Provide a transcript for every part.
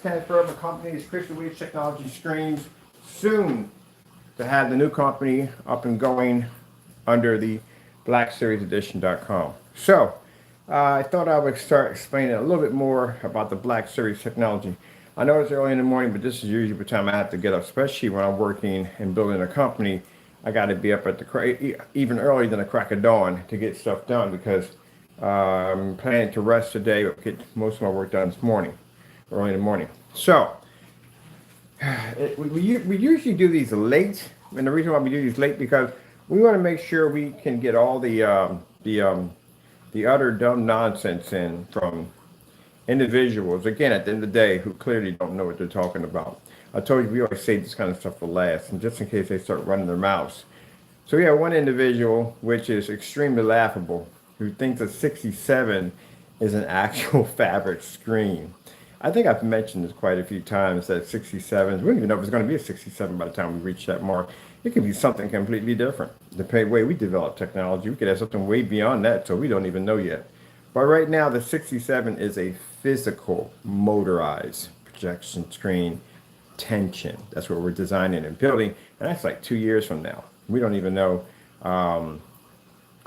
Kenneth Berman Company's Crystal Reach Technology Screens, soon to have the new company up and going under the BlackSeriesEdition.com. So, I thought I would start explaining a little bit more about the Black Series technology. I know it's early in the morning, but this is usually the time I have to get up, especially when I'm working and building a company. I got to be up at even earlier than the crack of dawn to get stuff done because I'm planning to rest today, but get most of my work done this morning, early in the morning. So, we usually do these late, and the reason why we do these late because we want to make sure we can get all the utter dumb nonsense in from individuals, again, at the end of the day, who clearly don't know what they're talking about. I told you we always save this kind of stuff for last, and just in case they start running their mouths. So we have one individual, which is extremely laughable, who thinks a 67 is an actual fabric screen. I think I've mentioned this quite a few times that 67s, we don't even know if it's going to be a 67 by the time we reach that mark. It could be something completely different. The way we develop technology, we could have something way beyond that, so we don't even know yet. But right now, the 67 is a physical motorized projection screen tension. That's what we're designing and building, and that's like 2 years from now. We don't even know.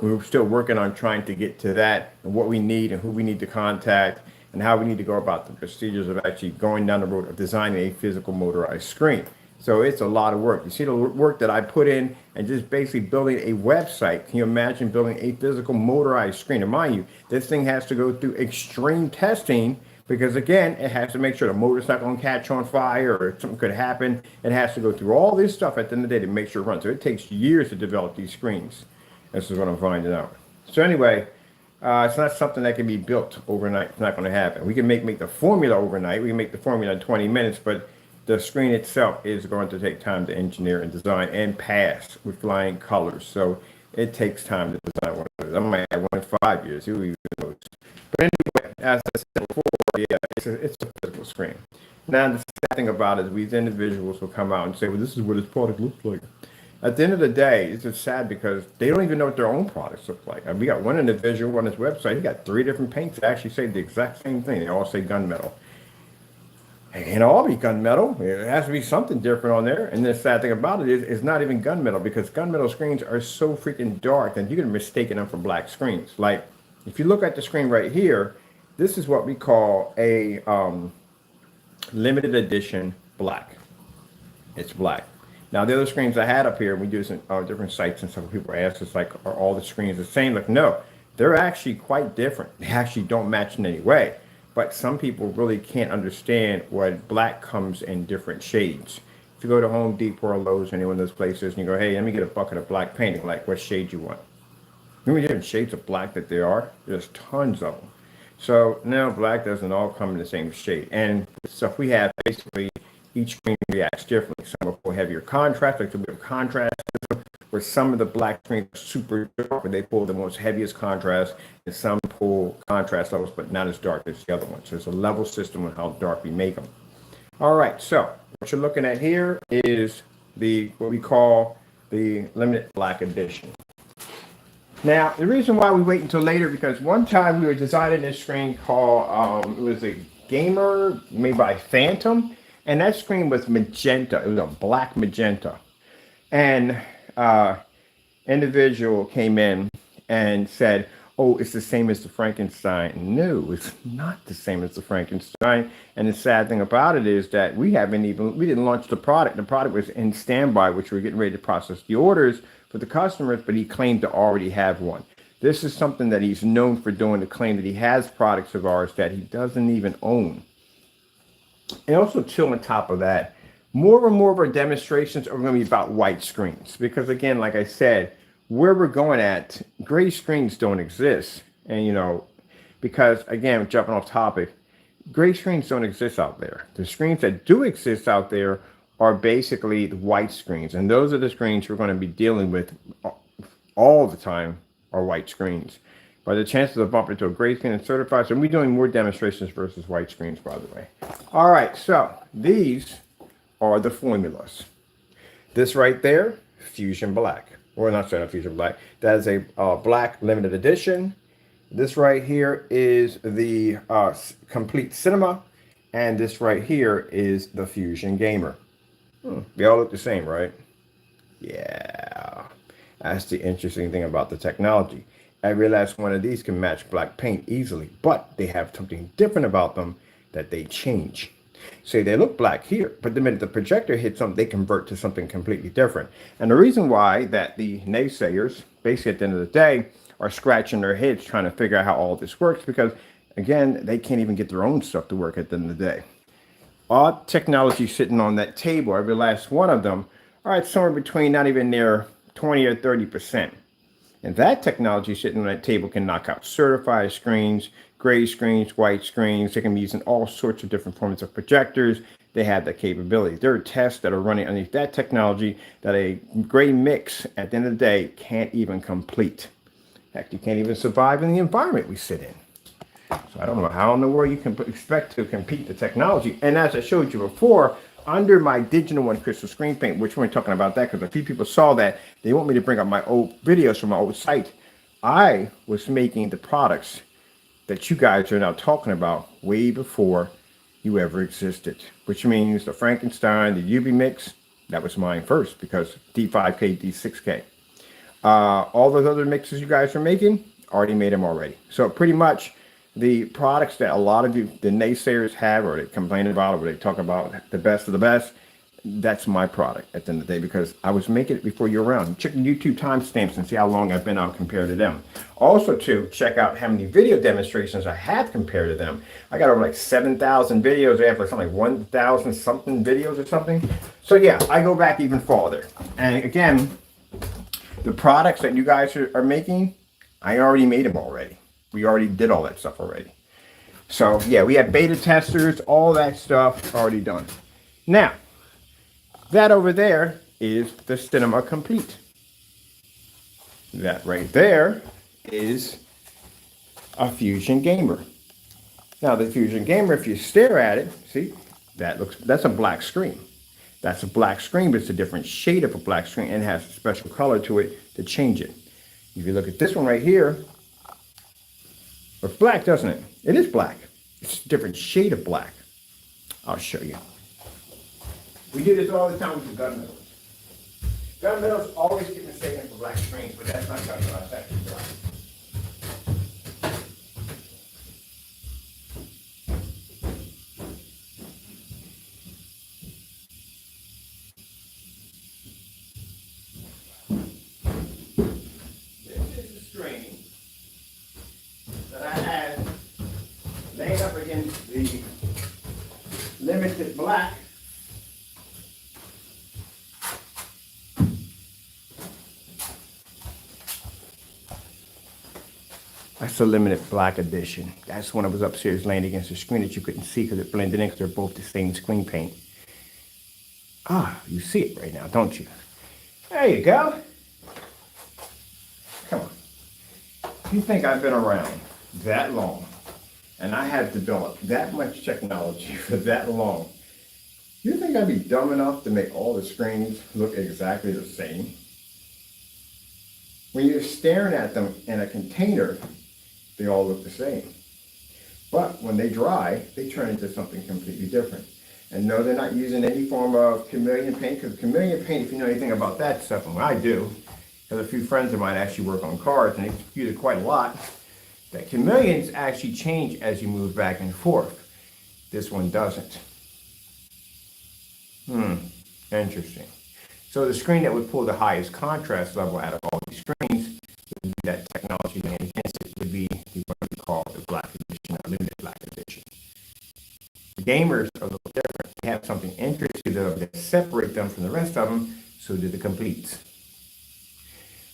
We're still working on trying to get to that and what we need and who we need to contact and how we need to go about the procedures of actually going down the road of designing a physical motorized screen. So it's a lot of work. You see the work that I put in and just basically building a website. Can you imagine building a physical motorized screen? And mind you, this thing has to go through extreme testing because again, it has to make sure the motor's not going to catch on fire or something could happen. It has to go through all this stuff at the end of the day to make sure it runs. So it takes years to develop these screens. This is what I'm finding out. So anyway, it's not something that can be built overnight. It's not going to happen. We can make the formula overnight. We can make the formula in 20 minutes, but the screen itself is going to take time to engineer and design and pass with flying colors. So it takes time to design one of those. I might have one in 5 years. Who even knows? But anyway, as I said before, yeah, it's a physical screen. Now, the sad thing about it is these individuals will come out and say, well, this is what this product looks like. At the end of the day, it's just sad because they don't even know what their own products look like. And we got one individual on his website, he got 3 different paints that actually say the exact same thing. They all say gunmetal. It can't all be gunmetal. It has to be something different on there. And the sad thing about it is it's not even gunmetal because gunmetal screens are so freaking dark that you can mistake them for black screens. Like, if you look at the screen right here, this is what we call a limited edition black. It's black. Now, the other screens I had up here, we do some different sites and stuff. People ask us, like, are all the screens the same? Like, no, they're actually quite different. They actually don't match in any way. But some people really can't understand why black comes in different shades. If you go to Home Depot or Lowe's, any one of those places, and you go, hey, let me get a bucket of black painting, like, what shade you want? You know how many different shades of black that there are? There's tons of them. So now black doesn't all come in the same shade. And the stuff we have, basically, each screen reacts differently. Some will heavier contrast, like a bit of contrast, where some of the black screens are super dark, where they pull the most heaviest contrast, and some pull contrast levels, but not as dark as the other ones. So there's a level system on how dark we make them. All right, so what you're looking at here is what we call the limited black edition. Now, the reason why we wait until later, because one time we were designing this screen called, it was a Gamer made by Phantom, and that screen was magenta. It was a black magenta. And individual came in and said, oh, it's the same as the Frankenstein. No, it's not the same as the Frankenstein. And the sad thing about it is that we didn't launch the product. The product was in standby, which we're getting ready to process the orders for the customers, but he claimed to already have one. This is something that he's known for doing, to claim that he has products of ours that he doesn't even own. And also, too, on top of that, more and more of our demonstrations are going to be about white screens. Because, again, like I said, where we're going at, gray screens don't exist. And, you know, because, again, jumping off topic, gray screens don't exist out there. The screens that do exist out there are basically the white screens. And those are the screens we're going to be dealing with all the time, are white screens. But the chances of bumping into a gray screen and certified, so we're doing more demonstrations versus white screens, by the way. All right, so these are the formulas. This right there, Fusion Black. Or not saying Fusion Black. That is a black limited edition. This right here is the Complete Cinema. And this right here is the Fusion Gamer. They all look the same, right? Yeah. That's the interesting thing about the technology. Every last one of these can match black paint easily, but they have something different about them that they change. Say they look black here, but the minute the projector hits them, they convert to something completely different. And the reason why that the naysayers, basically at the end of the day, are scratching their heads trying to figure out how all this works, because again, they can't even get their own stuff to work at the end of the day. All technology sitting on that table, every last one of them, are at somewhere between not even near 20 or 30%. And that technology sitting on that table can knock out certified screens, gray screens, white screens. They can be using all sorts of different forms of projectors. They have that capability. There are tests that are running underneath that technology that a gray mix at the end of the day can't even complete. Heck, you can't even survive in the environment we sit in. So I don't know how in the world you can expect to compete the technology. And as I showed you before, under my Digital One Crystal Screen Paint, which we're talking about that because a few people saw that, they want me to bring up my old videos from my old site. I was making the products that you guys are now talking about way before you ever existed, which means the Frankenstein, the UV mix, that was mine first because D5K, D6K. All those other mixes you guys are making, already made them already. So pretty much the products that a lot of you, the naysayers have, or they complain about, or they talk about the best of the best, that's my product at the end of the day because I was making it before you were around. Check the YouTube timestamps and see how long I've been out compared to them. Also, to check out how many video demonstrations I have compared to them. I got over like 7,000 videos. They have like something like 1,000 something videos or something. So yeah, I go back even farther. And again, the products that you guys are making, I already made them already. We already did all that stuff already. So yeah, we have beta testers, all that stuff already done. Now, that over there is the Cinema Complete. That right there is a Fusion Gamer. Now the Fusion Gamer, if you stare at it, see, that's a black screen. That's a black screen, but it's a different shade of a black screen and has a special color to it to change it. If you look at this one right here, it's black, doesn't it? It is black. It's a different shade of black. I'll show you. We do this all the time with the gunmetal. Gunmetals always get mistaken for black screens, but that's not gunmetal. That's actually black. This is the screen that I had laid up against the limited black. That's the limited black edition. That's when it was upstairs laying against the screen that you couldn't see because it blended in because they're both the same screen paint. Ah, you see it right now, don't you? There you go. Come on. You think I've been around that long and I have developed that much technology for that long? You think I'd be dumb enough to make all the screens look exactly the same? When you're staring at them in a container, they all look the same. But when they dry, they turn into something completely different. And no, they're not using any form of chameleon paint, because chameleon paint, if you know anything about that stuff, and I do, because a few friends of mine actually work on cars, and they use it quite a lot, that chameleons actually change as you move back and forth. This one doesn't. Interesting. So the screen that would pull the highest contrast level out of all these screens, that technology that against it would be what we call the black edition, or limited black edition. The gamers are a little different. They have something interesting that separate them from the rest of them, so do the completes.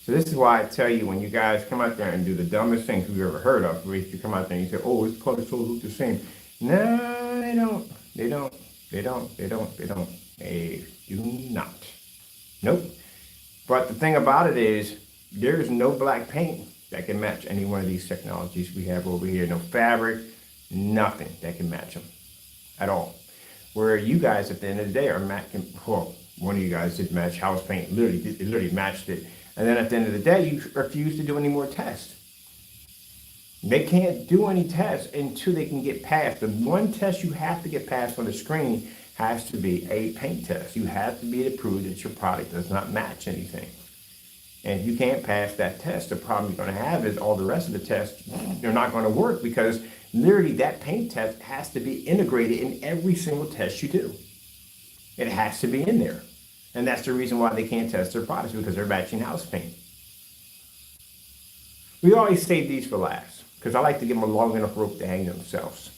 So this is why I tell you, when you guys come out there and do the dumbest things we've ever heard of, where you come out there and you say, oh, it's color totals look the same. No, they don't. They don't. They don't. They don't. They don't. They do not. Nope. But the thing about it is, there's no black paint that can match any one of these technologies we have over here. No fabric, nothing that can match them at all. Where you guys at the end of the day are matching, well, one of you guys did match house paint, literally matched it. And then at the end of the day, you refuse to do any more tests. They can't do any tests until they can get past. The one test you have to get past on the screen has to be a paint test. You have to be able to prove that your product does not match anything. And if you can't pass that test, the problem you're going to have is all the rest of the tests, they're not going to work because literally that paint test has to be integrated in every single test you do. It has to be in there. And that's the reason why they can't test their products, because they're matching house paint. We always save these for last because I like to give them a long enough rope to hang themselves.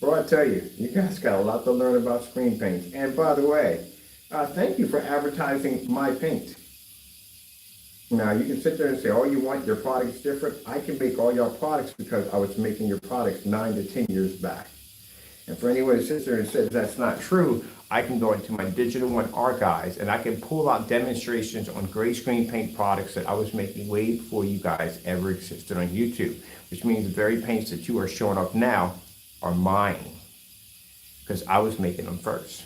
Well, I tell you, you guys got a lot to learn about screen paint. And by the way, thank you for advertising my paint. Now, you can sit there and say all you want, your product's different. I can make all your products because I was making your products 9 to 10 years back. And for anyone who sits there and says that's not true, I can go into my Digital One archives and I can pull out demonstrations on gray screen paint products that I was making way before you guys ever existed on YouTube, which means the very paints that you are showing up now are mine because I was making them first.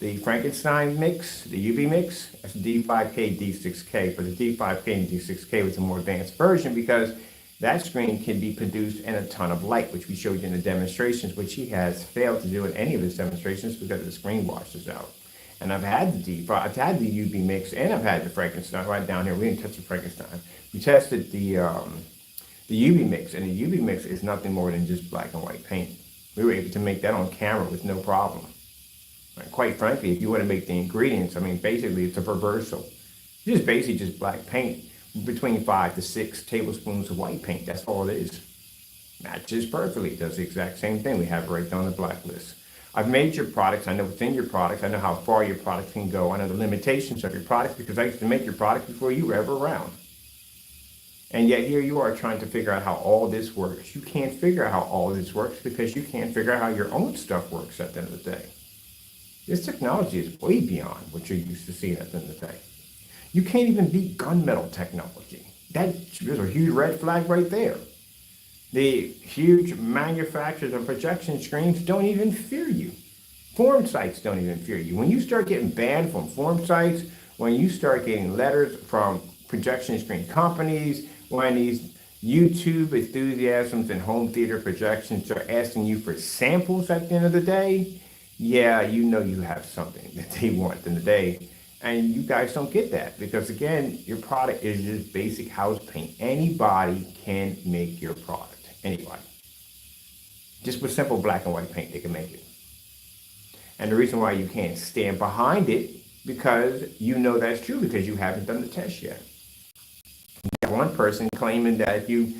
The Frankenstein mix, the UV mix, that's D5K, D6K, but the D5K and D6K was a more advanced version because that screen can be produced in a ton of light, which we showed you in the demonstrations, which he has failed to do in any of his demonstrations because the screen washes out. And I've had the I've had the UV mix, and I've had the Frankenstein right down here. We didn't touch the Frankenstein. We tested the UV mix, and the UV mix is nothing more than just black and white paint. We were able to make that on camera with no problem. And quite frankly, if you want to make the ingredients, I mean, basically it's a reversal. It's just basically just black paint between 5 to 6 tablespoons of white paint. That's all it is. Matches perfectly. It does the exact same thing. We have it right down the blacklist. I've made your products. I know what's in your products. I know how far your products can go. I know the limitations of your products because I used to make your product before you were ever around. And yet here you are trying to figure out how all this works. You can't figure out how all this works because you can't figure out how your own stuff works at the end of the day. This technology is way beyond what you're used to seeing at the end of the day. You can't even beat gunmetal technology. There's a huge red flag right there. The huge manufacturers of projection screens don't even fear you. Form sites don't even fear you. When you start getting banned from form sites, when you start getting letters from projection screen companies, when these YouTube enthusiasms and home theater projections are asking you for samples at the end of the day, yeah, you know you have something that they want in the day. And you guys don't get that because, again, your product is just basic house paint. Anybody can make your product. Anybody. Just with simple black and white paint, they can make it. And the reason why you can't stand behind it, because you know that's true because you haven't done the test yet. You got one person claiming that if you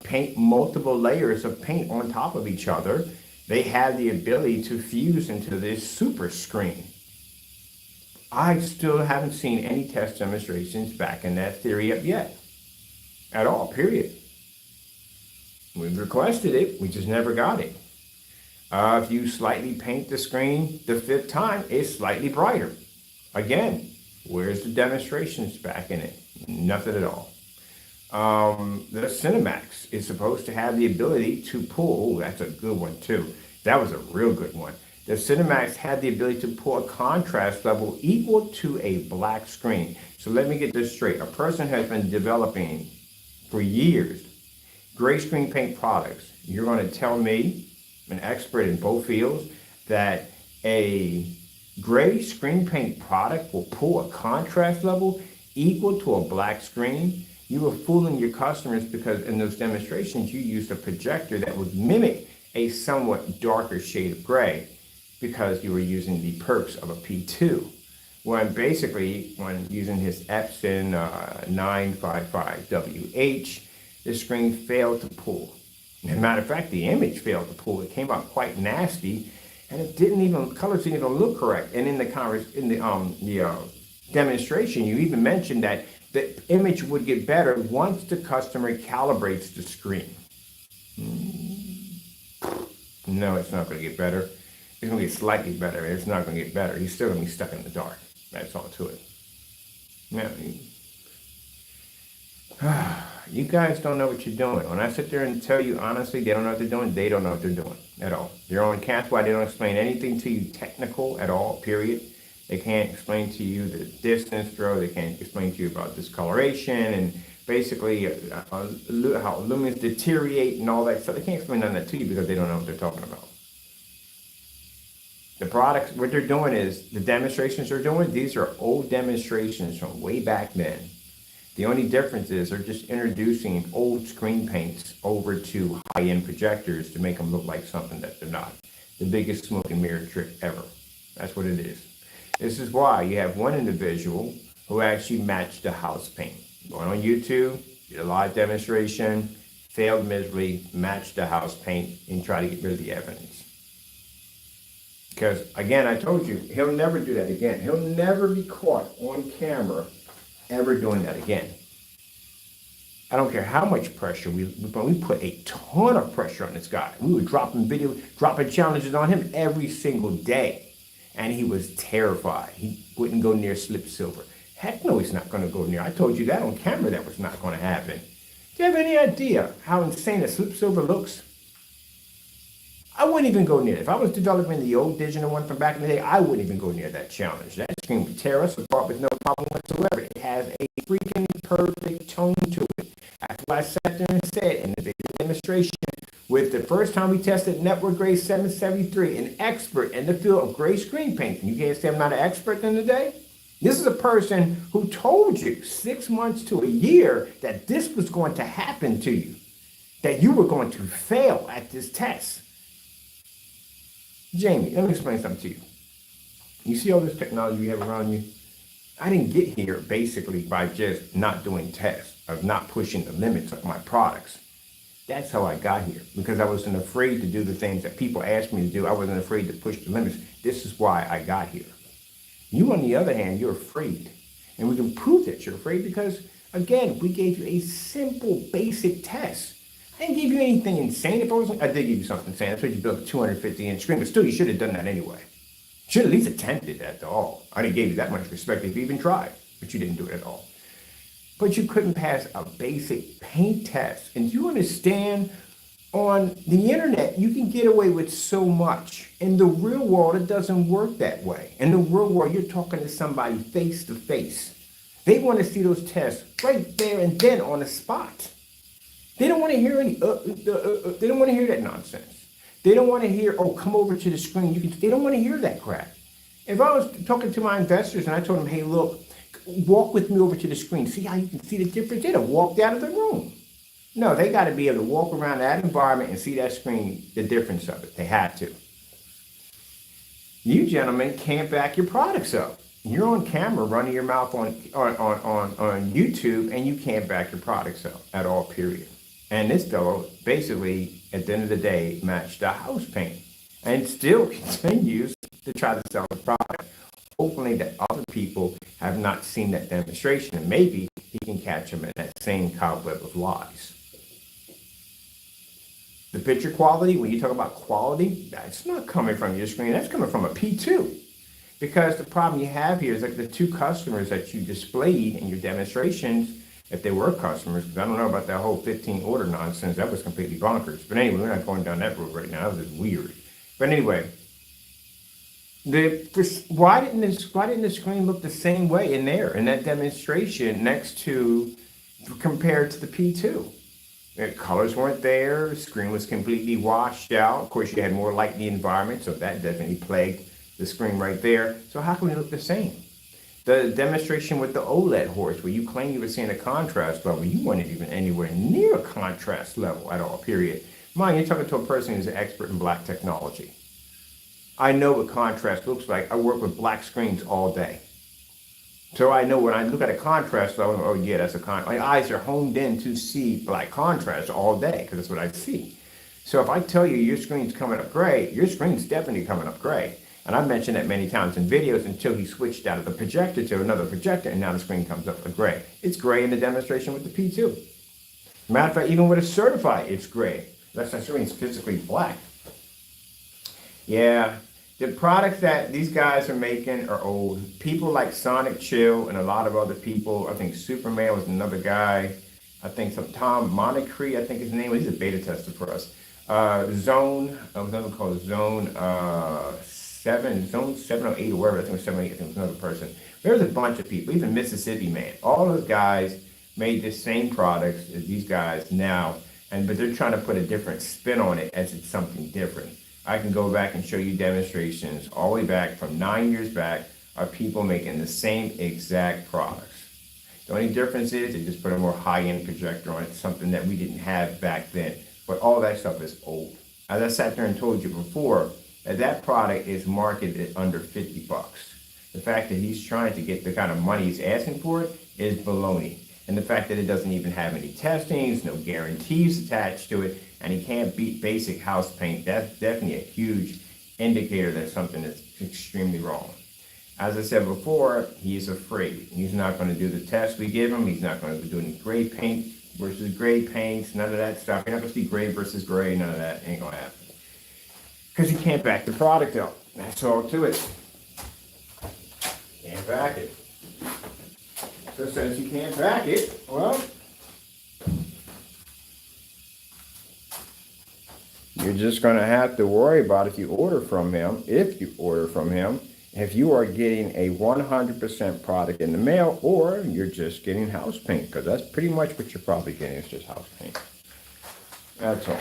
paint multiple layers of paint on top of each other, they have the ability to fuse into this super screen. I still haven't seen any test demonstrations backing that theory up yet. At all, period. We've requested it, we just never got it. If you slightly paint the screen the 5th time, it's slightly brighter. Again, where's the demonstrations backing it? Nothing at all. The Cinemax is supposed to have the ability to pull, oh, that's a good one too. That was a real good one. The Cinemax had the ability to pull a contrast level equal to a black screen. So let me get this straight. A person has been developing for years gray screen paint products. You're going to tell me, an expert in both fields, that a gray screen paint product will pull a contrast level equal to a black screen? You were fooling your customers because in those demonstrations you used a projector that would mimic a somewhat darker shade of gray, because you were using the perks of a P2. When basically, when using his Epson 955WH, the screen failed to pull. As a matter of fact, the image failed to pull. It came out quite nasty, and it didn't even, colors didn't even look correct. And in the demonstration, you even mentioned that the image would get better once the customer calibrates the screen. No, it's not going to get better. It's going to get slightly better. It's not going to get better. He's still going to be stuck in the dark. That's all to it. Now, you guys don't know what you're doing. When I sit there and tell you honestly, they don't know what they're doing, they don't know what they're doing at all. They're on Cast Why they don't explain anything to you technical at all, period. They can't explain to you the distance throw. They can't explain to you about discoloration and basically how lumens deteriorate and all that stuff. They can't explain none of that to you because they don't know what they're talking about. The products, what they're doing is, the demonstrations they're doing, these are old demonstrations from way back then. The only difference is they're just introducing old screen paints over to high-end projectors to make them look like something that they're not. The biggest smoke and mirror trick ever. That's what it is. This is why you have one individual who actually matched the house paint. Going on YouTube, did a live demonstration, failed miserably, matched the house paint, and tried to get rid of the evidence. Because, again, I told you, he'll never do that again. He'll never be caught on camera ever doing that again. I don't care how much pressure we put a ton of pressure on this guy. We were dropping challenges on him every single day. And he was terrified. He wouldn't go near Slip Silver. Heck no, he's not going to go near. I told you that on camera that was not going to happen. Do you have any idea how insane a Slip Silver looks? I wouldn't even go near it. If I was developing the old digital one from back in the day, I wouldn't even go near that challenge. That screen would tear us apart with no problem whatsoever. It has a freaking perfect tone to it. That's why I sat there and said in the video demonstration, with the first time we tested Network Grade 773, an expert in the field of gray screen painting. You can't say I'm not an expert in the day? This is a person who told you 6 months to a year that this was going to happen to you, that you were going to fail at this test. Jamie, let me explain something to you. You see all this technology you have around you? I didn't get here basically by just not doing tests, of not pushing the limits of my products. That's how I got here, because I wasn't afraid to do the things that people asked me to do. I wasn't afraid to push the limits. This is why I got here. You, on the other hand, you're afraid. And we can prove that you're afraid because, again, we gave you a simple, basic test. I didn't give you anything insane. I did give you something insane. That's what you built a 250-inch screen, but still, you should have done that anyway. Should have at least attempted that at all. I didn't give you that much respect if you even tried, but you didn't do it at all. But you couldn't pass a basic paint test. And you understand, on the internet, you can get away with so much. In the real world, it doesn't work that way. In the real world, you're talking to somebody face to face. They want to see those tests right there and then on the spot. They don't want to hear they don't want to hear that nonsense. They don't want to hear, oh, come over to the screen. They don't want to hear that crap. If I was talking to my investors and I told them, hey, look, walk with me over to the screen. See how you can see the difference? They'd have walked out of the room. No, they got to be able to walk around that environment and see that screen, the difference of it. They had to. You gentlemen can't back your products up. You're on camera running your mouth on YouTube, and you can't back your products up at all, period. And this fellow basically, at the end of the day, matched the house paint and still continues to try to sell the product. Hopefully that other people have not seen that demonstration, and maybe he can catch them in that same cobweb of lies. The picture quality, when you talk about quality, that's not coming from your screen. That's coming from a P2. Because the problem you have here is like the two customers that you displayed in your demonstrations, if they were customers, because I don't know about that whole 15 order nonsense, that was completely bonkers. But anyway, we're not going down that road right now. That was just weird. But anyway, why didn't the screen look the same way in that demonstration next to, compared to the P2? The colors weren't there. The screen was completely washed out. Of course, you had more light in the environment, so that definitely plagued the screen right there. So how can it look the same? The demonstration with the OLED horse, where you claim you were seeing a contrast level, you weren't even anywhere near a contrast level at all, period. Mind, you're talking to a person who's an expert in black technology. I know what contrast looks like. I work with black screens all day. So I know when I look at a contrast level, oh yeah, that's a contrast. My eyes are honed in to see black contrast all day, because that's what I see. So if I tell you your screen's coming up gray, your screen's definitely coming up gray. And I've mentioned that many times in videos until he switched out of the projector to another projector, and now the screen comes up with gray. It's gray in the demonstration with the P2. Matter of fact, even with a certified, it's gray. Unless that screen's physically black. Yeah, the products that these guys are making are old. People like Sonic Chill and a lot of other people, I think Superman was another guy. I think some Tom Moncrief, I think his name was, he's a beta tester for us. Zone, what was that called? Zone Zone 7 or 8 or wherever. I think it was 7 or 8. I think it was another person. There was a bunch of people, even Mississippi Man. All those guys made the same products as these guys now, but they're trying to put a different spin on it as it's something different. I can go back and show you demonstrations all the way back from 9 years back of people making the same exact products. The only difference is they just put a more high-end projector on it, something that we didn't have back then. But all that stuff is old. As I sat there and told you before, that product is marketed at under 50 bucks. The fact that he's trying to get the kind of money he's asking for it is baloney. And the fact that it doesn't even have any testings, no guarantees attached to it, and he can't beat basic house paint, that's definitely a huge indicator that something is extremely wrong. As I said before, he's afraid. He's not going to do the test we give him. He's not going to do any gray paint versus gray paints, none of that stuff. You're not going to see gray versus gray, none of that ain't going to happen. Because he can't back the product up. That's all to it. Can't back it. So since you can't back it, well, you're just going to have to worry about if you order from him, if you are getting a 100% product in the mail, or you're just getting house paint, because that's pretty much what you're probably getting, is just house paint. That's all.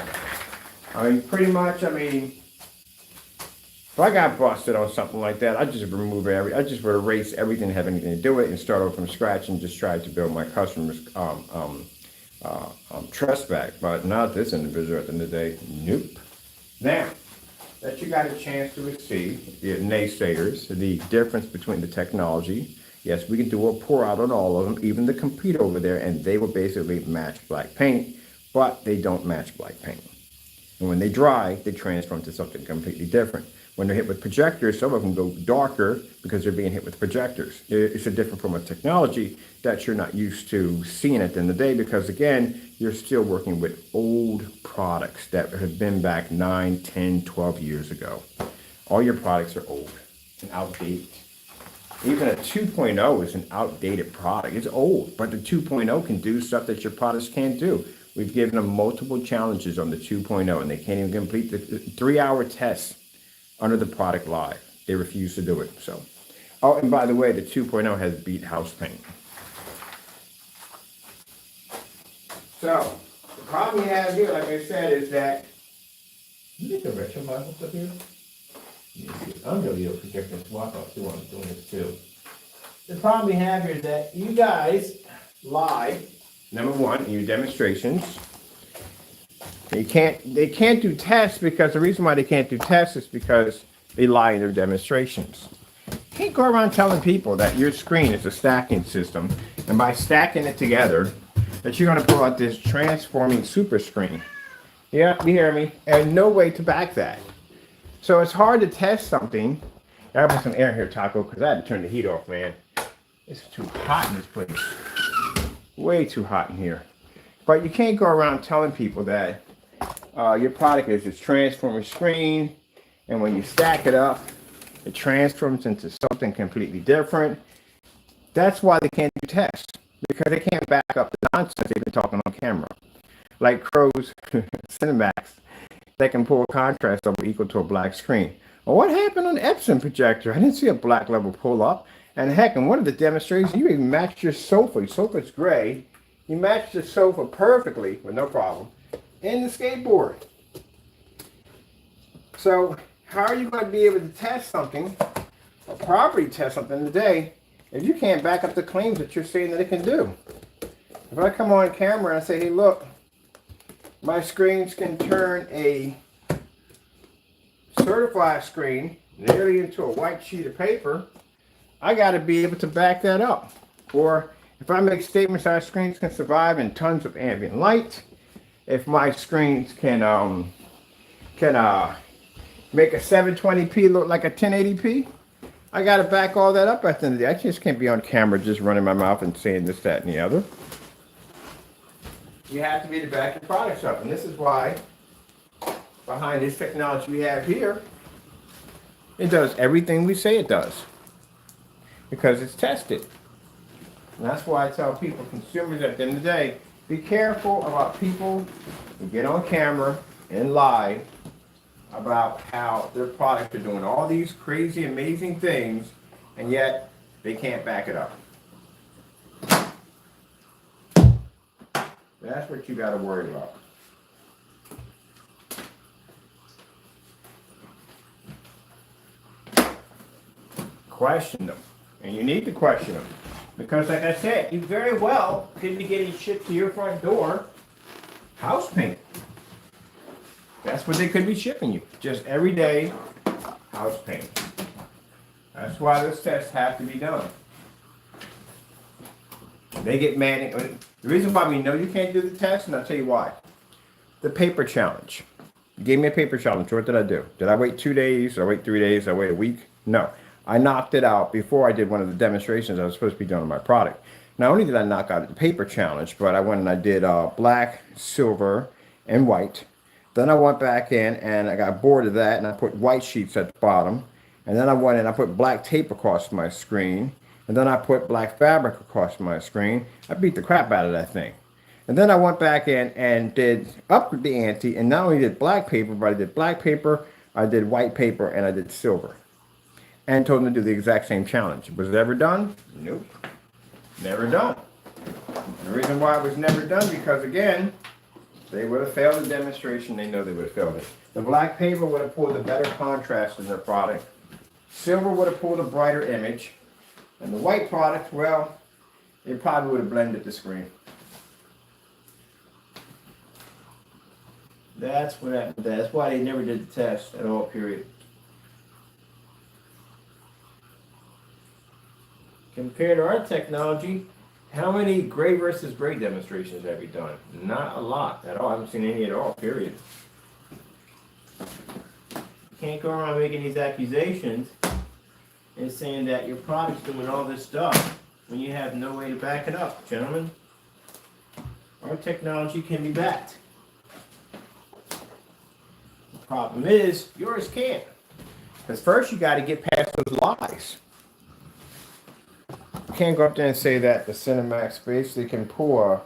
I mean, pretty much, if I got busted on something like that, I just would erase everything that had anything to do with it and start over from scratch and just try to build my customers' trust back. But not this individual at the end of the day. Nope. Now that you got a chance to see the naysayers, the difference between the technology. Yes, we can do a pour out on all of them, even the Compete over there, and they will basically match black paint, but they don't match black paint. And when they dry, they transform to something completely different. When they're hit with projectors, some of them go darker because they're being hit with projectors. It's a different form of technology that you're not used to seeing at the end of the day because, again, you're still working with old products that have been back 9, 10, 12 years ago. All your products are old and outdated. Even a 2.0 is an outdated product. It's old, but the 2.0 can do stuff that your products can't do. We've given them multiple challenges on the 2.0, and they can't even complete the 3-hour test under the product live. They refuse to do it. So, oh, and by the way, the 2.0 has beat house paint. So, the problem we have here, like I said, is that you get the retro models up here. I'm going to be able to project and swap out too. I'm doing this too. The problem we have here is that you guys lie. Number one, in your demonstrations. They can't do tests because the reason why they can't do tests is because they lie in their demonstrations. You can't go around telling people that your screen is a stacking system, and by stacking it together, that you're going to pull out this transforming super screen. Yeah, you hear me? And no way to back that. So it's hard to test something. I put some air here, Taco, because I had to turn the heat off, man. It's too hot in this place. Way too hot in here. But you can't go around telling people that your product is this transformer screen, and when you stack it up, it transforms into something completely different. That's why they can't do tests, because they can't back up the nonsense they've been talking on camera. Like Crow's Cinemax, that can pull contrast over equal to a black screen. Well, what happened on the Epson projector? I didn't see a black level pull up. And heck, in one of the demonstrations, you even matched your sofa. Your sofa's gray. You matched the sofa perfectly with no problem in the skateboard. So how are you going to be able to test something, or properly test something today, if you can't back up the claims that you're saying that it can do? If I come on camera and I say, hey, look, my screens can turn a certified screen nearly into a white sheet of paper, I got to be able to back that up. Or if I make statements that screens can survive in tons of ambient light, if my screens can make a 720p look like a 1080p, I got to back all that up at the end of the day. I just can't be on camera just running my mouth and saying this, that, and the other. You have to be to back your products up. And this is why behind this technology we have here, it does everything we say it does. Because it's tested. And that's why I tell people, consumers at the end of the day, be careful about people who get on camera and lie about how their products are doing all these crazy, amazing things, and yet they can't back it up. That's what you got to worry about. Question them. And you need to question them. Because like I said, you very well could be getting shipped to your front door house paint. That's what they could be shipping you. Just everyday house paint. That's why those tests have to be done. They get mad. The reason why we know you can't do the test, and I'll tell you why. The paper challenge. You gave me a paper challenge. What did I do? Did I wait 2 days? Did I wait 3 days? Did I wait a week? No. I knocked it out before I did one of the demonstrations I was supposed to be doing on my product. Not only did I knock out the paper challenge, but I went and I did black, silver, and white. Then I went back in and I got bored of that and I put white sheets at the bottom. And then I went and I put black tape across my screen. And then I put black fabric across my screen. I beat the crap out of that thing. And then I went back in and did up the ante and not only did black paper, but I did black paper, I did white paper, and I did silver. And told them to do the exact same challenge. Was it ever done? Nope. Never done. The reason why it was never done, because again, they would have failed the demonstration. They know they would have failed it. The black paper would have pulled a better contrast in their product. Silver would have pulled a brighter image. And the white product, well, it probably would have blended the screen. That's what happened. That's why they never did the test at all, period. Compared to our technology, how many gray versus gray demonstrations have you done? Not a lot at all. I haven't seen any at all, period. You can't go around making these accusations and saying that your product's doing all this stuff when you have no way to back it up, gentlemen. Our technology can be backed. The problem is, yours can't. Because first you got to get past those lies. You can't go up there and say that the Cinemax basically can pull a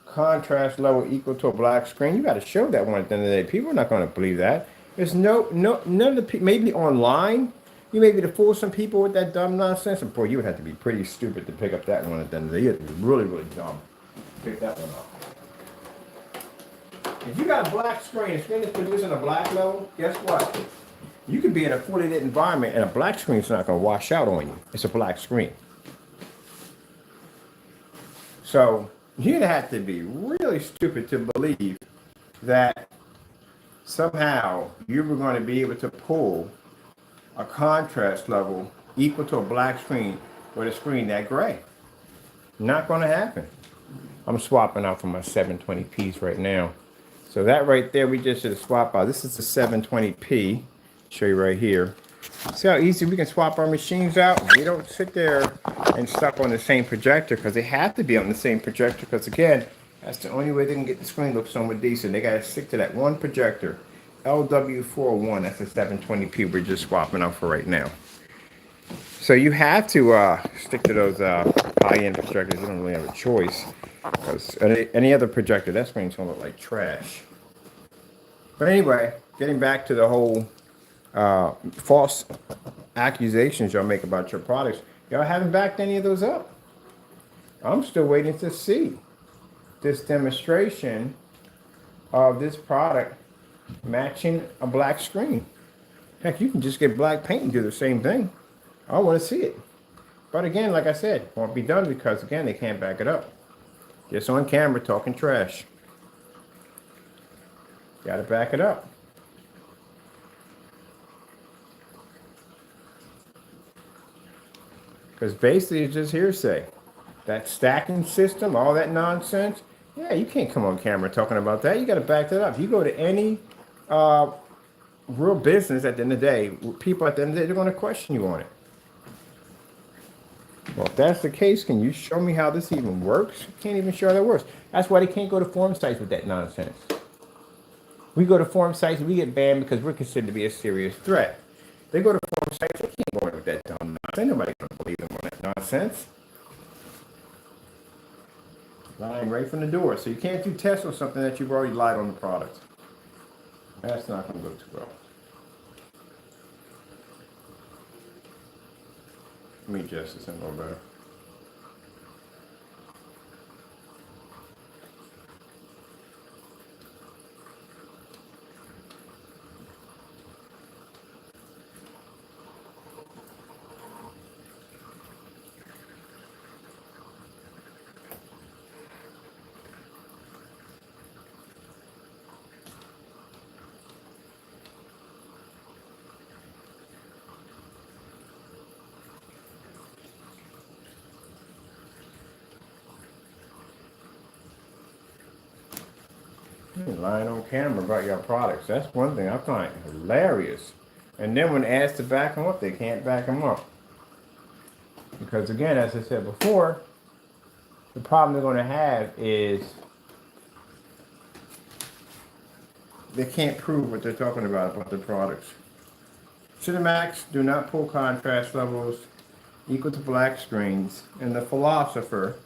contrast level equal to a black screen. You got to show that one at the end of the day. People are not going to believe that. There's none of the people, maybe online, you may be to fool some people with that dumb nonsense. And boy, you would have to be pretty stupid to pick up that one at the end of the day. You have to be really, really dumb to pick that one up. If you got a black screen, a screen that's producing a black level, guess what? You could be in a fully lit environment and a black screen's not going to wash out on you. It's a black screen. So you'd have to be really stupid to believe that somehow you were going to be able to pull a contrast level equal to a black screen with a screen that gray. Not going to happen. I'm swapping out for my 720p's right now. So that right there, we just did a swap out. This is the 720p. Show you right here. See how easy we can swap our machines out? We don't sit there and stuck on the same projector because they have to be on the same projector because again, that's the only way they can get the screen look somewhat decent. They got to stick to that one projector. LW401, that's the 720p we're just swapping out for right now. So you have to stick to those high-end projectors. You don't really have a choice. Because any other projector, that screen's going to look like trash. But anyway, getting back to the whole false accusations y'all make about your products, y'all haven't backed any of those up. I'm still waiting to see this demonstration of this product matching a black screen. Heck, you can just get black paint and do the same thing. I want to see it. But again, like I said, won't be done because again, they can't back it up. Just on camera talking trash. Got to back it up. Because basically it's just hearsay. That stacking system, all that nonsense, yeah, you can't come on camera talking about that. You got to back that up. You go to any real business at the end of the day, people at the end of the day, they're going to question you on it. Well, if that's the case, can you show me how this even works? You can't even show how that works. That's why they can't go to forum sites with that nonsense. We go to forum sites, we get banned because we're considered to be a serious threat. They go to forum sites, they can't go in with that dumb nonsense. Ain't nobody going to believe them on that nonsense. Lying right from the door. So you can't do tests on something that you've already lied on the product. That's not going to go too well. Let me adjust this a little better. Lying on camera about your products. That's one thing I find hilarious. And then when asked to back them up, they can't back them up. Because again, as I said before, the problem they're going to have is they can't prove what they're talking about their products. Cinemax do not pull contrast levels equal to black screens. And the philosopher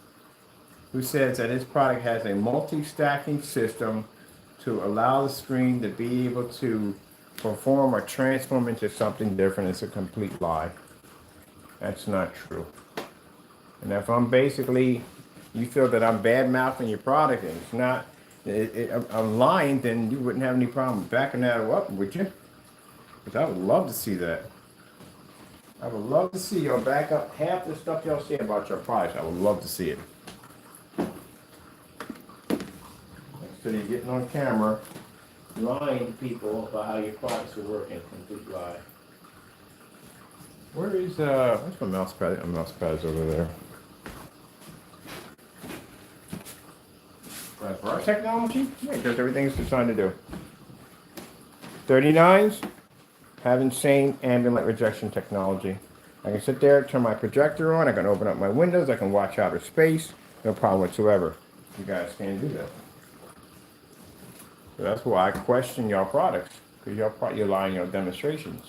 who says that his product has a multi-stacking system to allow the screen to be able to perform or transform into something different is a complete lie. That's not true. And if I'm basically, you feel that I'm bad mouthing your product and it's not, I'm lying, then you wouldn't have any problem backing that up, would you? Because I would love to see that. I would love to see y'all back up half the stuff y'all say about your products. I would love to see it. Instead of getting on camera, lying to people about how your products are working, complete lie. Where is, where's my mouse pad? My mouse pad's over there. For our technology, yeah, it does everything it's designed to do. 39s have insane ambient light rejection technology. I can sit there, turn my projector on, I can open up my windows, I can watch outer space, no problem whatsoever. You guys can't do that. So that's why I question your products, because you're lying in your demonstrations.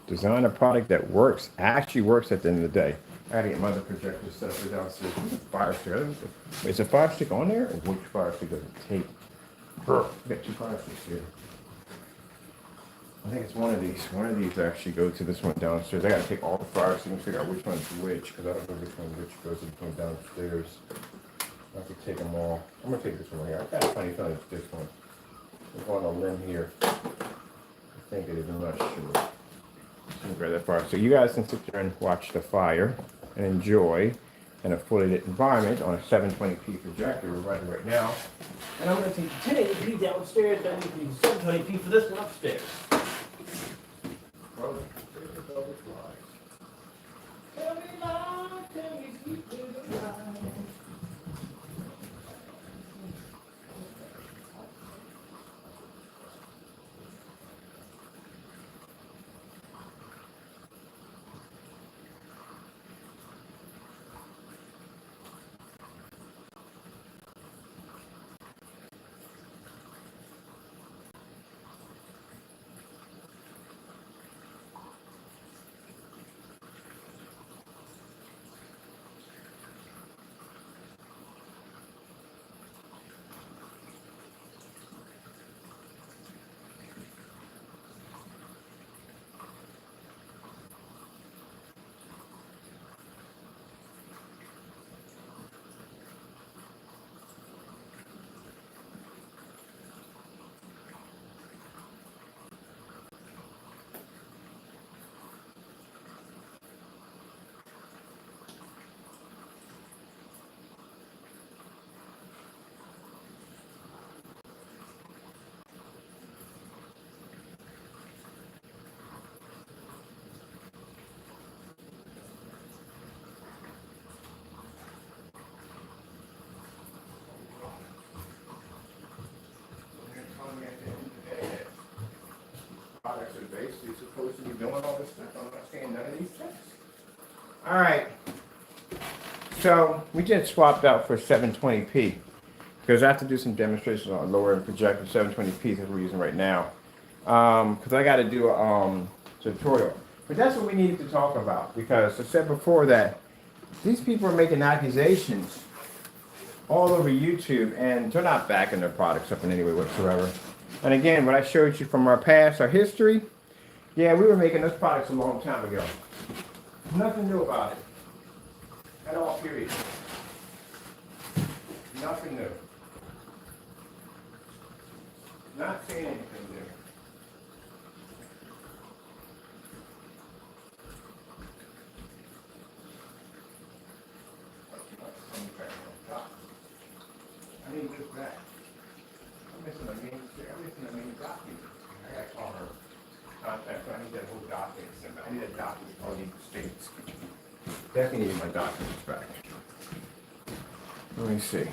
Design a product that works, actually works at the end of the day. I gotta get my other projector set up downstairs. Fire stick. Is a fire stick on there? Or which fire stick does it take? I got two fire sticks here. I think it's one of these. One of these actually goes to this one downstairs. I gotta take all the fire sticks and figure out which one's which, because I don't know which one goes to the one downstairs. I have to take them all. I'm gonna take this one here. I've got a funny feeling it's this one. I'm going on a limb here. I think it is, I'm not sure. Grab that fire. So you guys can sit there and watch the fire and enjoy in a fully lit environment on a 720p projector we're running right now. And I'm going to take the 1080p downstairs and the 720p for this one upstairs. Tell me lie, tell me sweet little lie. Products are basically supposed to be doing all this stuff. I'm not saying none of these things. All right. So we just swapped out for 720p because I have to do some demonstrations on a lower end projector. 720p that we're using right now because I got to do a tutorial. But that's what we needed to talk about because I said before that these people are making accusations all over YouTube, and they're not backing their products up in any way whatsoever. And again, what I showed you from our past, our history, yeah, we were making those products a long time ago. Nothing new about it. At all, period. Nothing new. Not seeing anything new. I need this back. I'm missing a main document. I gotta call her. Contact. I need that whole document. I need that document for all these states. Definitely need my documents back. Let me see.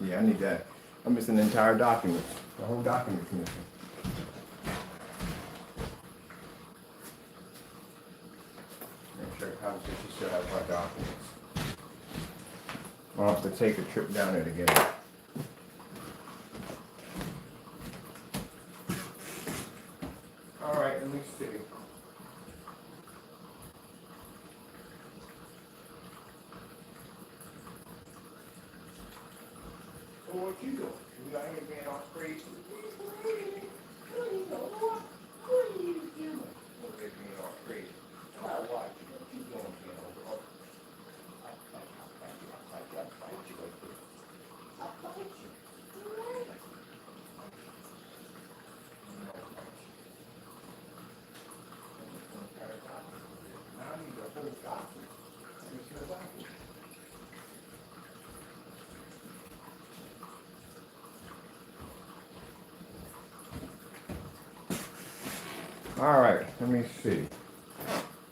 Yeah, I need that. I'm missing the entire document. The whole document's missing. Make sure conversation still has my documents. I'll have to take a trip down there to get it. All right, let me see. So what you doing? You out here being all crazy? What are you doing? What are you being all crazy? I watch you. What you doing being all crazy? I'll fight you. I'll fight you. Now I need the whole document. Let me see the document. All right, let me see.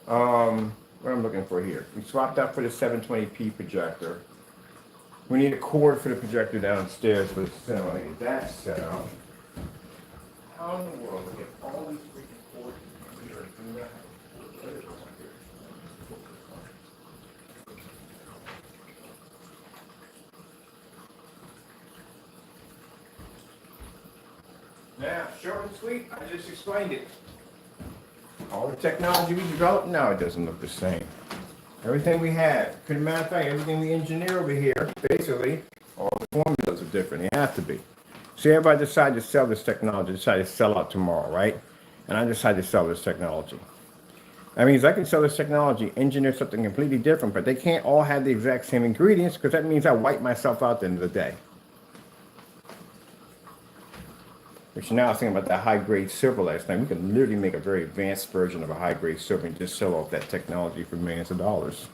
What I'm looking for here. We swapped out for the 720p projector. We need a cord for the projector downstairs for the cinema. Get that set up. How in the world we get all these freaking cords here and do that? What is this one here? Now, short and sweet, I just explained it. All the technology we developed now, it doesn't look the same. Everything we had, matter of fact, everything we engineer over here, basically, all the formulas are different. They have to be. See, everybody decided to sell this technology, decided to sell out tomorrow, right? And I decided to sell this technology. That means I can sell this technology, engineer something completely different, but they can't all have the exact same ingredients because that means I wipe myself out at the end of the day. Which now I was thinking about that high-grade silver last night. We can literally make a very advanced version of a high-grade silver and just sell off that technology for millions of dollars.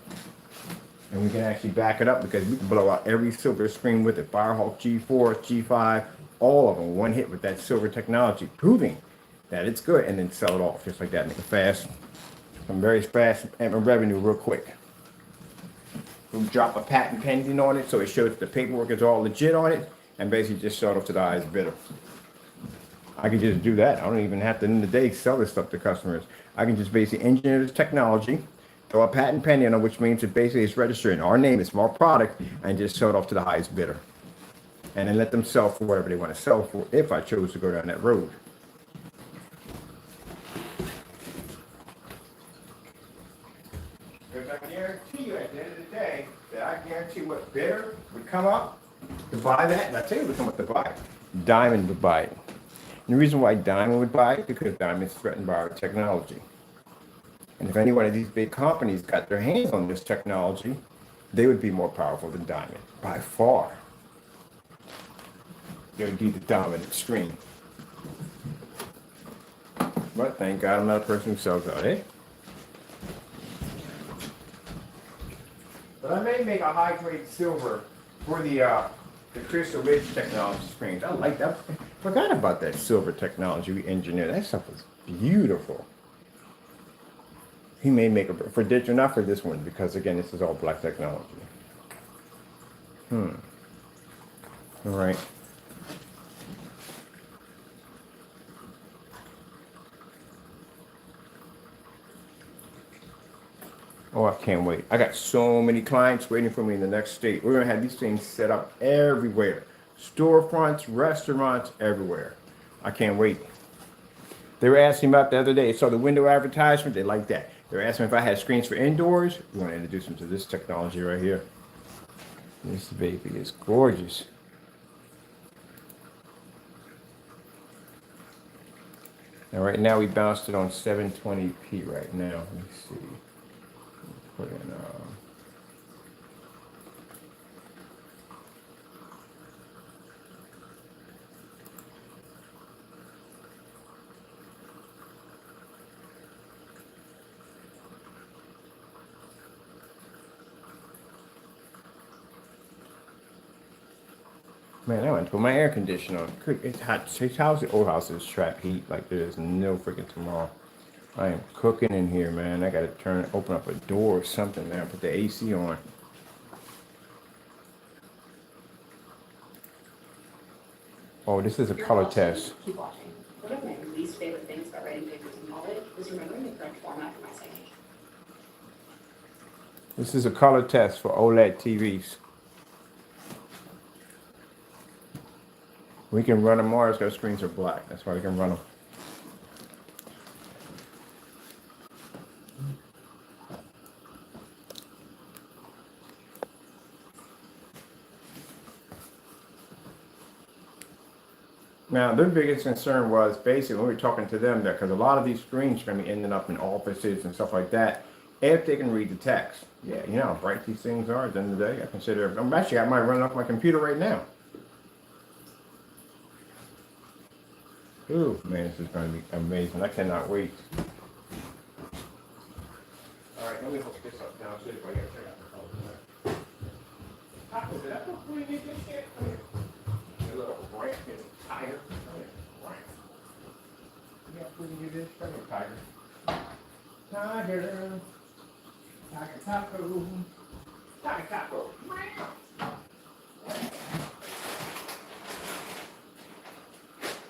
And we can actually back it up because we can blow out every silver screen with it. Firehawk G4, G5, all of them, one hit with that silver technology, proving that it's good, and then sell it off just like that. Make it some very fast revenue real quick. We'll drop a patent pending on it so it shows the paperwork is all legit on it, and basically just sell it off to the highest bidder. I can just do that. I don't even have to, in the day, sell this stuff to customers. I can just basically engineer this technology, throw a patent pending on it, which means it basically is registered in our name, it's our product, and just sell it off to the highest bidder. And then let them sell for whatever they want to sell for if I chose to go down that road. Because I guarantee you at the end of the day, that I guarantee what bidder would come up to buy that, and I tell you who would come up to buy it. Diamond would buy it. And the reason why Diamond would buy it, because Diamond's threatened by our technology. And if any one of these big companies got their hands on this technology, they would be more powerful than Diamond, by far. They would be the dominant stream. But thank God I'm not a person who sells out, eh? But I may make a high-grade silver for the Crystal Ridge technology screens. I like that. Forgot about that silver technology we engineered. That stuff was beautiful. He may make a for digital, not for this one, because again, this is all black technology. All right. Oh, I can't wait. I got so many clients waiting for me in the next state. We're going to have these things set up everywhere. Storefronts, restaurants, everywhere. I can't wait. They were asking about the other day. Saw the window advertisement. They like that. They were asking if I had screens for indoors. We want to introduce them to this technology right here. This baby is gorgeous. And right now we bounced it on 720p right now. Let me see. Put in man, I went to put my air conditioner on. It's hot. This house, the old house is trap heat like there's no freaking tomorrow. I am cooking in here, man. I gotta open up a door or something, man. Put the AC on. Oh, this is a color test. Keep watching. One of my least favorite things about writing papers in college was remembering the correct format for my signage. This is a color test for OLED TVs. We can run them more because screens are black. That's why we can run them. Now, their biggest concern was basically when we were talking to them, that because a lot of these screens are going to be ending up in offices and stuff like that, if they can read the text. Yeah, you know how bright these things are at the end of the day. I consider, I'm actually, I might run it off my computer right now. Ooh, man, this is going to be amazing. I cannot wait. All right, let me hook this up downstairs. I got to check out the colors. How is that? What do you need this shit? A little bright and tired. Yeah, we can do this. Come here, tiger. Tiger. Tiger taco. Tiger taco. Tiger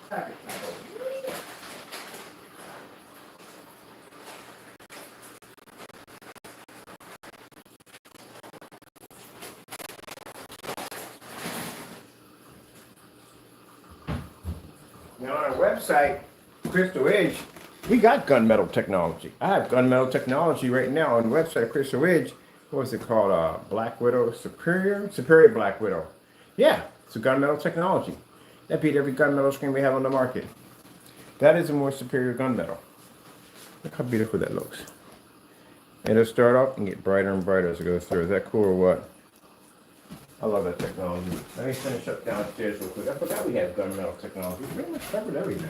taco. Now on our website, Crystal Edge, we got gunmetal technology. I have gunmetal technology right now on the website, Crystal Edge. What's it called? Black Widow Superior Black Widow. Yeah, it's a gunmetal technology. That beat every gunmetal screen we have on the market. That is a more superior gunmetal. Look how beautiful that looks. It'll start off and get brighter and brighter as it goes through. Is that cool or what? I love that technology. Let me finish up downstairs real quick. I forgot we had gunmetal technology. We pretty much covered everything.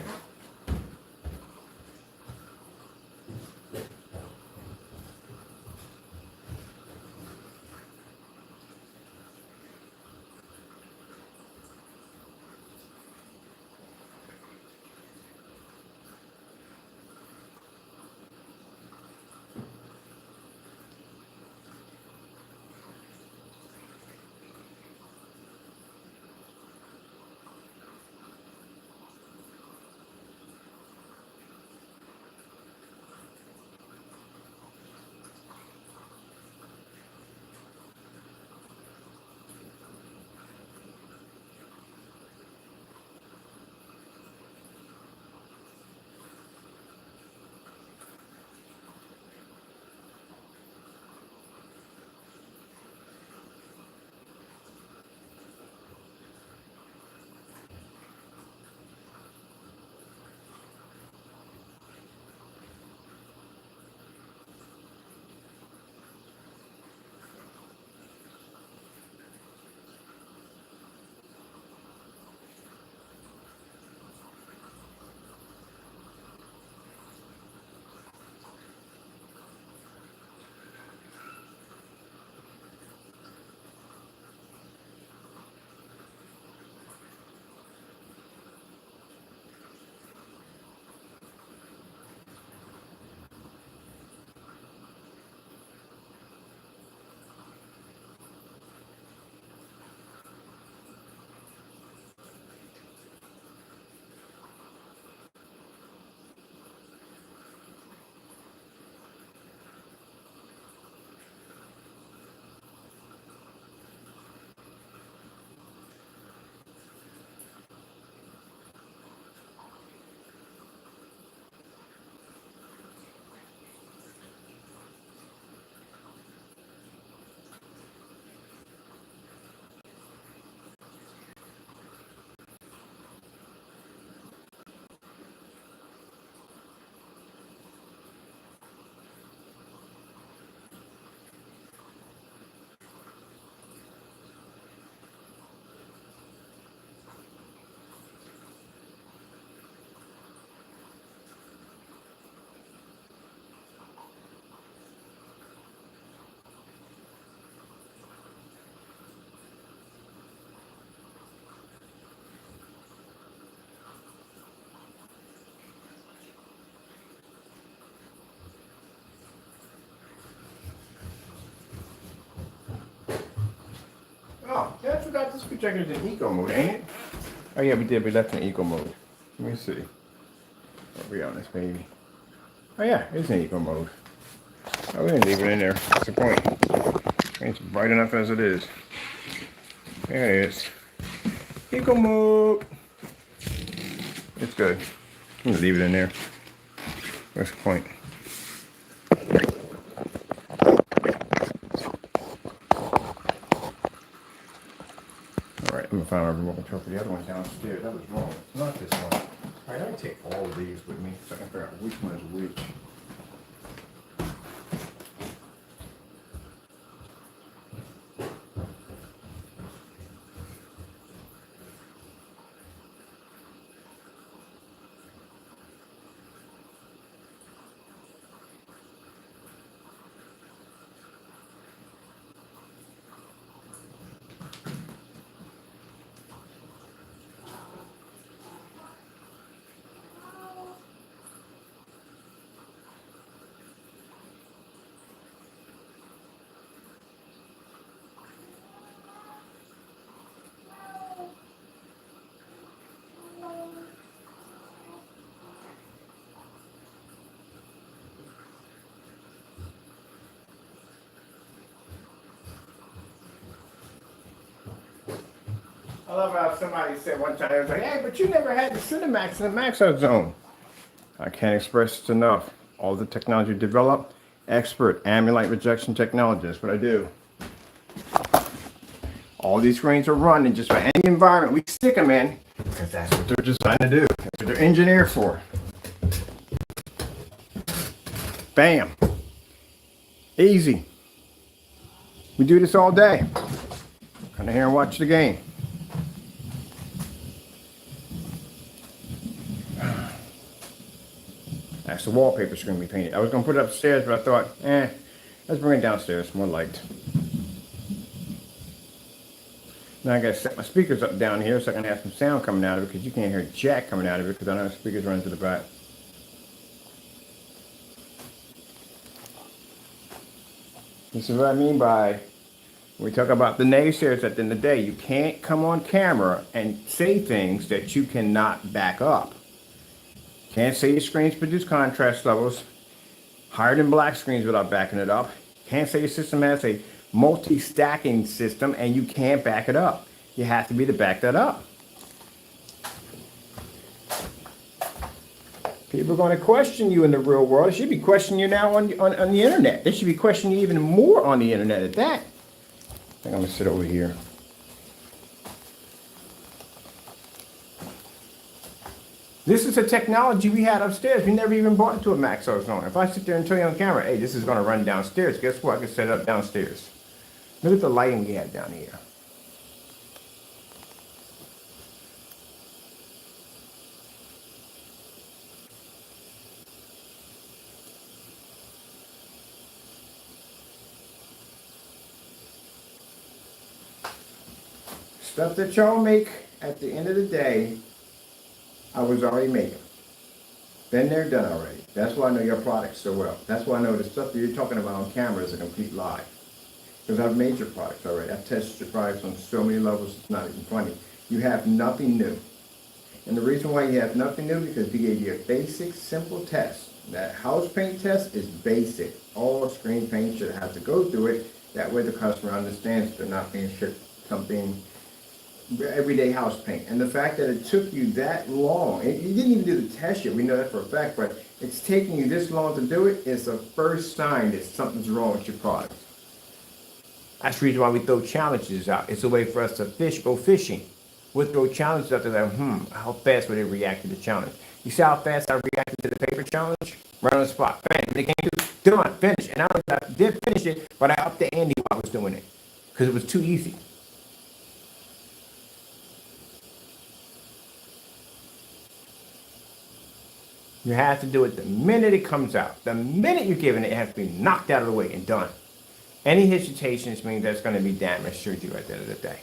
screen checker is in eco mode, ain't it? Oh yeah, we did. We left in eco mode. Let me see. Are we on this baby? Oh yeah, it's in eco mode. Oh, we didn't leave it in there. What's the point? It's bright enough as it is. There it is. Eco mode. It's good. I'm gonna leave it in there. What's the point? Alright, I'm gonna find my remote control for the other one downstairs. That was wrong. It's not this one. Alright, I'm gonna take all of these with me so I can figure out which one is which. I love how somebody said one time, it was like, hey, but you never had the Cinemax in the Maxo Zone. I can't express it enough. All the technology developed, expert ambient rejection technology. That's what I do. All these screens are running just by any environment we stick them in, because that's what they're designed to do. That's what they're engineered for. Bam. Easy. We do this all day. Come in here and watch the game. That's the wallpaper screen we painted. I was going to put it upstairs, but I thought, let's bring it downstairs, more light. Now I got to set my speakers up down here so I can have some sound coming out of it, because you can't hear jack coming out of it because I don't have speakers running to the back. This is what I mean by, when we talk about the naysayers at the end of the day, you can't come on camera and say things that you cannot back up. Can't say your screens produce contrast levels higher than black screens without backing it up. Can't say your system has a multi-stacking system and you can't back it up. You have to be to back that up. People are going to question you in the real world. They should be questioning you now on the internet. They should be questioning you even more on the internet at that. I think I'm going to sit over here. This is a technology we had upstairs. We never even brought it to a Maxo Zone. If I sit there and tell you on camera, hey, this is going to run downstairs, guess what? I can set it up downstairs. Look at the lighting we had down here. Stuff that y'all make at the end of the day, I was already making. Been there, done already. That's why I know your product so well. That's why I know the stuff that you're talking about on camera is a complete lie. Because I've made your products already. I've tested your products on so many levels, it's not even funny. You have nothing new. And the reason why you have nothing new, because we gave you a basic, simple test. That house paint test is basic. All screen paint should have to go through it. That way the customer understands they're not being shipped something everyday house paint. And the fact that it took you that long, and you didn't even do the test yet, we know that for a fact, but it's taking you this long to do it is the first sign that something's wrong with your product. That's the reason why we throw challenges out. It's a way for us to go fishing. We'll throw challenges out there like, how fast would they react to the challenge? You see how fast I reacted to the paper challenge? Right on the spot. Bang, when it came to, done, finish. And I did finish it, but I upped the ante while I was doing it. Because it was too easy. You have to do it the minute it comes out. The minute you're giving it, it has to be knocked out of the way and done. Any hesitations means that's going to be damaged to you at the end of the day.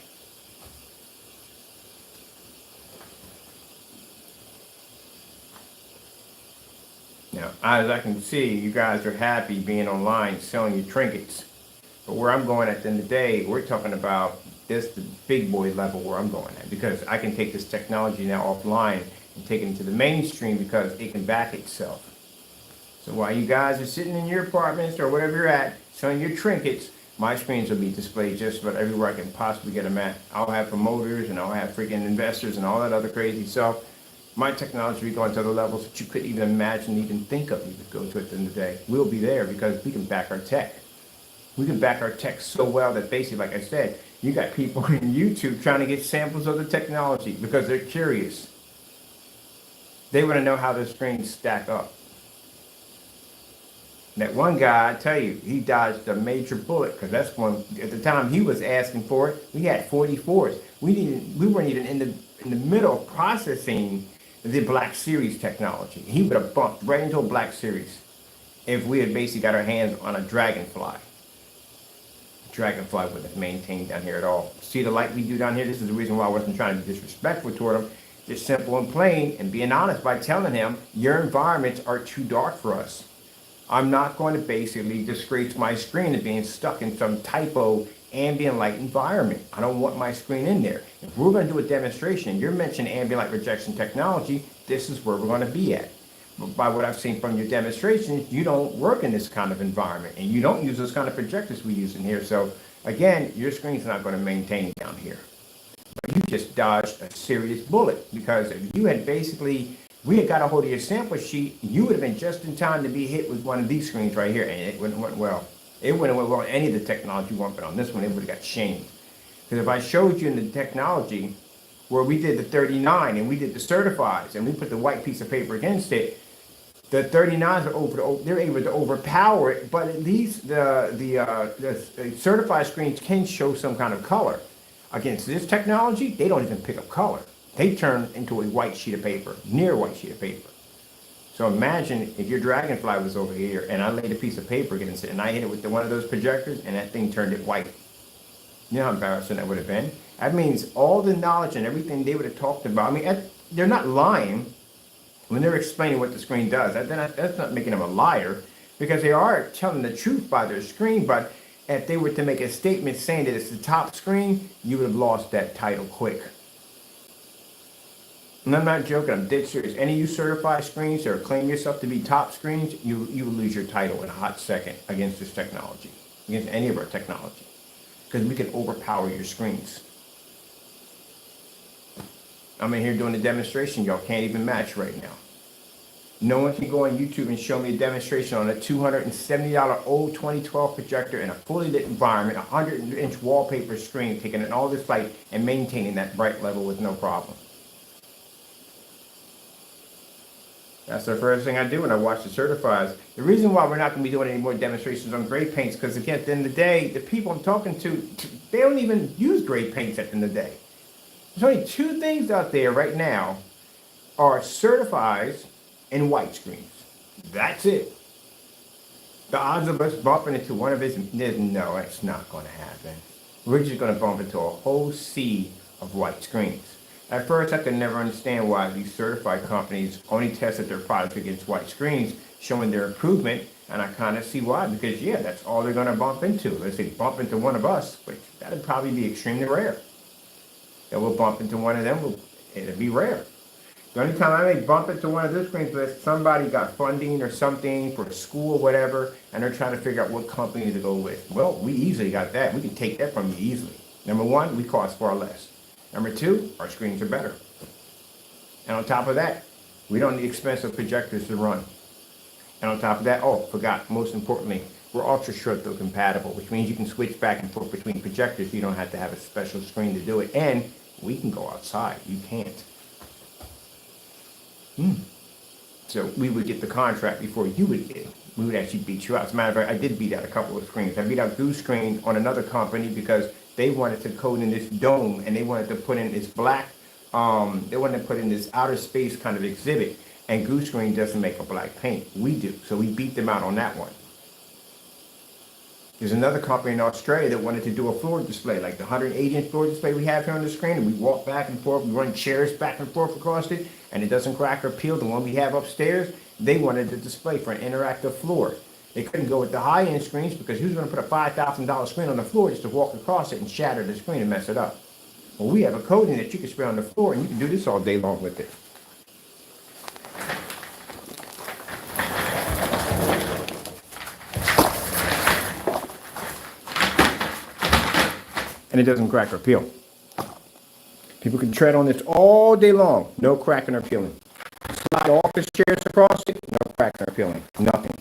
Now, as I can see, you guys are happy being online, selling your trinkets. But where I'm going at the end of the day, we're talking about that's the big boy level where I'm going at, because I can take this technology now offline and take it into the mainstream because it can back itself. So while you guys are sitting in your apartments or wherever you're at, selling your trinkets, my screens will be displayed just about everywhere I can possibly get them at. I'll have promoters and I'll have freaking investors and all that other crazy stuff. My technology will be going to other levels that you couldn't even imagine, even think of, you could go to at the end of the day. We'll be there because we can back our tech. We can back our tech so well that basically, like I said, you got people on YouTube trying to get samples of the technology because they're curious. They want to know how their screens stack up. That one guy, I tell you, he dodged a major bullet because that's one. At the time he was asking for it, we had 44s. We weren't even in the middle of processing the Black Series technology. He would have bumped right into a Black Series if we had basically got our hands on a Dragonfly. Dragonfly wouldn't have maintained down here at all. See the light we do down here? This is the reason why I wasn't trying to be disrespectful toward him. Just simple and plain, and being honest by telling him your environments are too dark for us. I'm not going to basically disgrace my screen as being stuck in some typo ambient light environment. I don't want my screen in there. If we're going to do a demonstration, you're mentioning ambient light rejection technology, this is where we're going to be at. But by what I've seen from your demonstrations, you don't work in this kind of environment, and you don't use those kind of projectors we use in here. So again, your screen's not going to maintain down here. But you just dodged a serious bullet, because if you had basically, we had got a hold of your sample sheet, you would have been just in time to be hit with one of these screens right here, and it wouldn't have went well. It wouldn't have went well on any of the technology you want, but on this one, it would have got shamed. Because if I showed you in the technology where we did the 39 and we did the certifies and we put the white piece of paper against it, the 39s are they're able to overpower it, but at least the certified screens can show some kind of color. Against this technology, they don't even pick up color. They turn into a white sheet of paper, near white sheet of paper. So imagine if your Dragonfly was over here and I laid a piece of paper against it and I hit it with one of those projectors and that thing turned it white. You know how embarrassing that would have been? That means all the knowledge and everything they would have talked about. I mean, they're not lying when they're explaining what the screen does. That's not making them a liar, because they are telling the truth by their screen. But if they were to make a statement saying that it's the top screen, you would have lost that title quick. And I'm not joking, I'm dead serious. Any of you certified screens or claim yourself to be top screens, you will lose your title in a hot second against this technology, against any of our technology, because we can overpower your screens. I'm in here doing a demonstration y'all can't even match right now. No one can go on YouTube and show me a demonstration on a $270 old 2012 projector in a fully lit environment, a 100-inch wallpaper screen, taking in all this light and maintaining that bright level with no problem. That's the first thing I do when I watch the certifies. The reason why we're not going to be doing any more demonstrations on gray paints, because again, at the end of the day, the people I'm talking to, they don't even use gray paints at the end of the day. There's only two things out there right now are certifies and white screens. That's it. The odds of us bumping into one of his, no, it's not going to happen. We're just going to bump into a whole sea of white screens. At first, I could never understand why these certified companies only tested their products against white screens, showing their improvement, and I kind of see why, because yeah, that's all they're going to bump into. Let's say bump into one of us, which that would probably be extremely rare. That we'll bump into one of them, it'll be rare. The only time I may bump into one of those screens is somebody got funding or something for a school or whatever, and they're trying to figure out what company to go with. Well, we easily got that. We can take that from you easily. Number one, we cost far less. Number two, our screens are better. And on top of that, we don't need expensive projectors to run. And on top of that, most importantly, we're ultra short though compatible, which means you can switch back and forth between projectors. You don't have to have a special screen to do it. And we can go outside. You can't. So we would get the contract before you would get it. We would actually beat you out. As a matter of fact, I did beat out a couple of screens. I beat out Goose Screen on another company because they wanted to code in this dome and they wanted to put in this black, they wanted to put in this outer space kind of exhibit. And Goose Screen doesn't make a black paint. We do. So we beat them out on that one. There's another company in Australia that wanted to do a floor display, like the 180-inch floor display we have here on the screen, and we walk back and forth, we run chairs back and forth across it, and it doesn't crack or peel. The one we have upstairs, they wanted to display for an interactive floor. They couldn't go with the high-end screens because who's going to put a $5,000 screen on the floor just to walk across it and shatter the screen and mess it up? Well, we have a coating that you can spray on the floor, and you can do this all day long with it. And it doesn't crack or peel. People can tread on this all day long, no cracking or peeling. Slide office chairs across it, no cracking or peeling, nothing.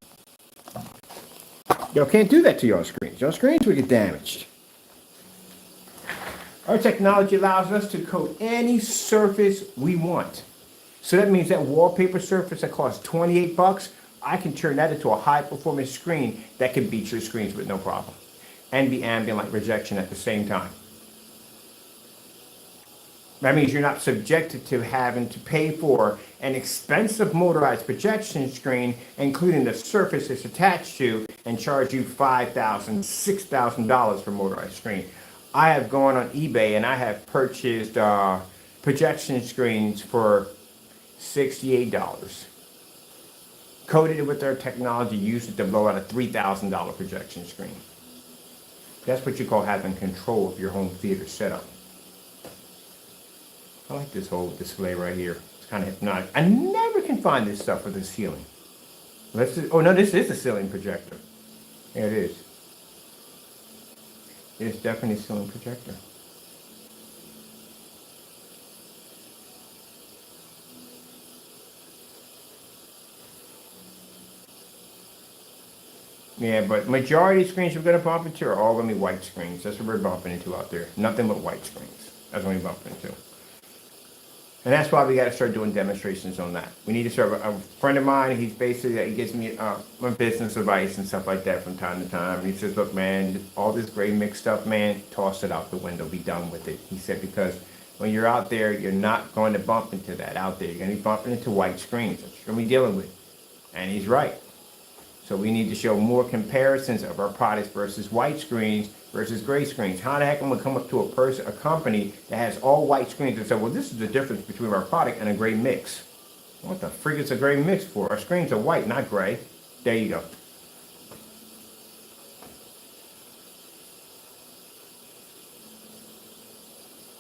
Y'all can't do that to your screens. Your screens will get damaged. Our technology allows us to coat any surface we want. So that means that wallpaper surface that costs 28 bucks, I can turn that into a high performance screen that can beat your screens with no problem. And be ambient light rejection at the same time. That means you're not subjected to having to pay for an expensive motorized projection screen, including the surface it's attached to, and charge you $5,000, $6,000 for motorized screen. I have gone on eBay and I have purchased projection screens for $68. Coated it with their technology, used it to blow out a $3,000 projection screen. That's what you call having control of your home theater setup. I like this whole display right here. It's kind of hypnotic. I never can find this stuff for the ceiling. Oh no, this is a ceiling projector. Yeah, it is. It's definitely a ceiling projector. Yeah, but majority of screens we're going to bump into are all going to be white screens. That's what we're bumping into out there. Nothing but white screens. That's what we bump into. And that's why we got to start doing demonstrations on that. We need to start. A friend of mine, he's basically, he gives me my business advice and stuff like that from time to time. And he says, look, man, all this gray mix stuff, man, toss it out the window. Be done with it. He said, because when you're out there, you're not going to bump into that out there. You're going to be bumping into white screens. That's what you're going to be dealing with. And he's right. So we need to show more comparisons of our products versus white screens versus gray screens. How the heck am I going to come up to a company that has all white screens and say, well, this is the difference between our product and a gray mix? What the freak is a gray mix for? Our screens are white, not gray. There you go.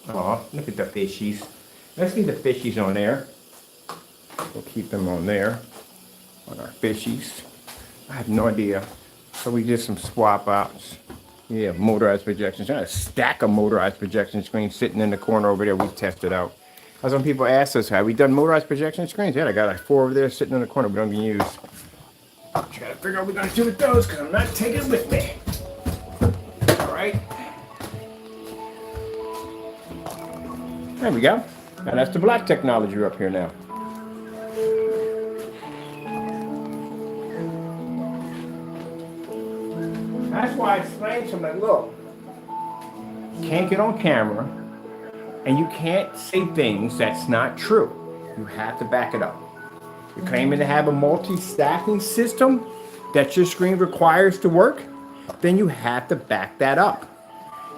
Oh, look at the fishies. Let's leave the fishies on there. We'll keep them on there, on our fishies. I have no idea. So we did some swap outs. Yeah, motorized projections. There's a stack of motorized projection screens sitting in the corner over there. We tested out. That's when people ask us, have we done motorized projection screens? Yeah, I got like 4 over there sitting in the corner we don't even use. But you gotta figure out what we're gonna do with those because I'm not taking it with me. All right. There we go. Now that's the black technology up here now. That's why I explained to them, look, you can't get on camera and you can't say things that's not true. You have to back it up. You're claiming to have a multi-stacking system that your screen requires to work, then you have to back that up.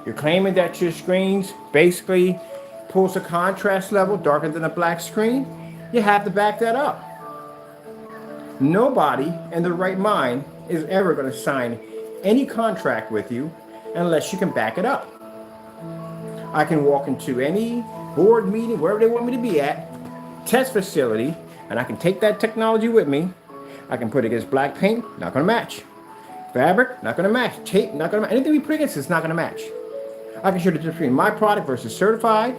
You're claiming that your screens basically pulls a contrast level darker than a black screen, you have to back that up. Nobody in their right mind is ever going to sign any contract with you unless you can back it up. I can walk into any board meeting, wherever they want me to be at, test facility, and I can take that technology with me. I can put it against black paint, not going to match. Fabric, not going to match. Tape, not going to match. Anything we put against it's not going to match. I can show the difference between my product versus certified.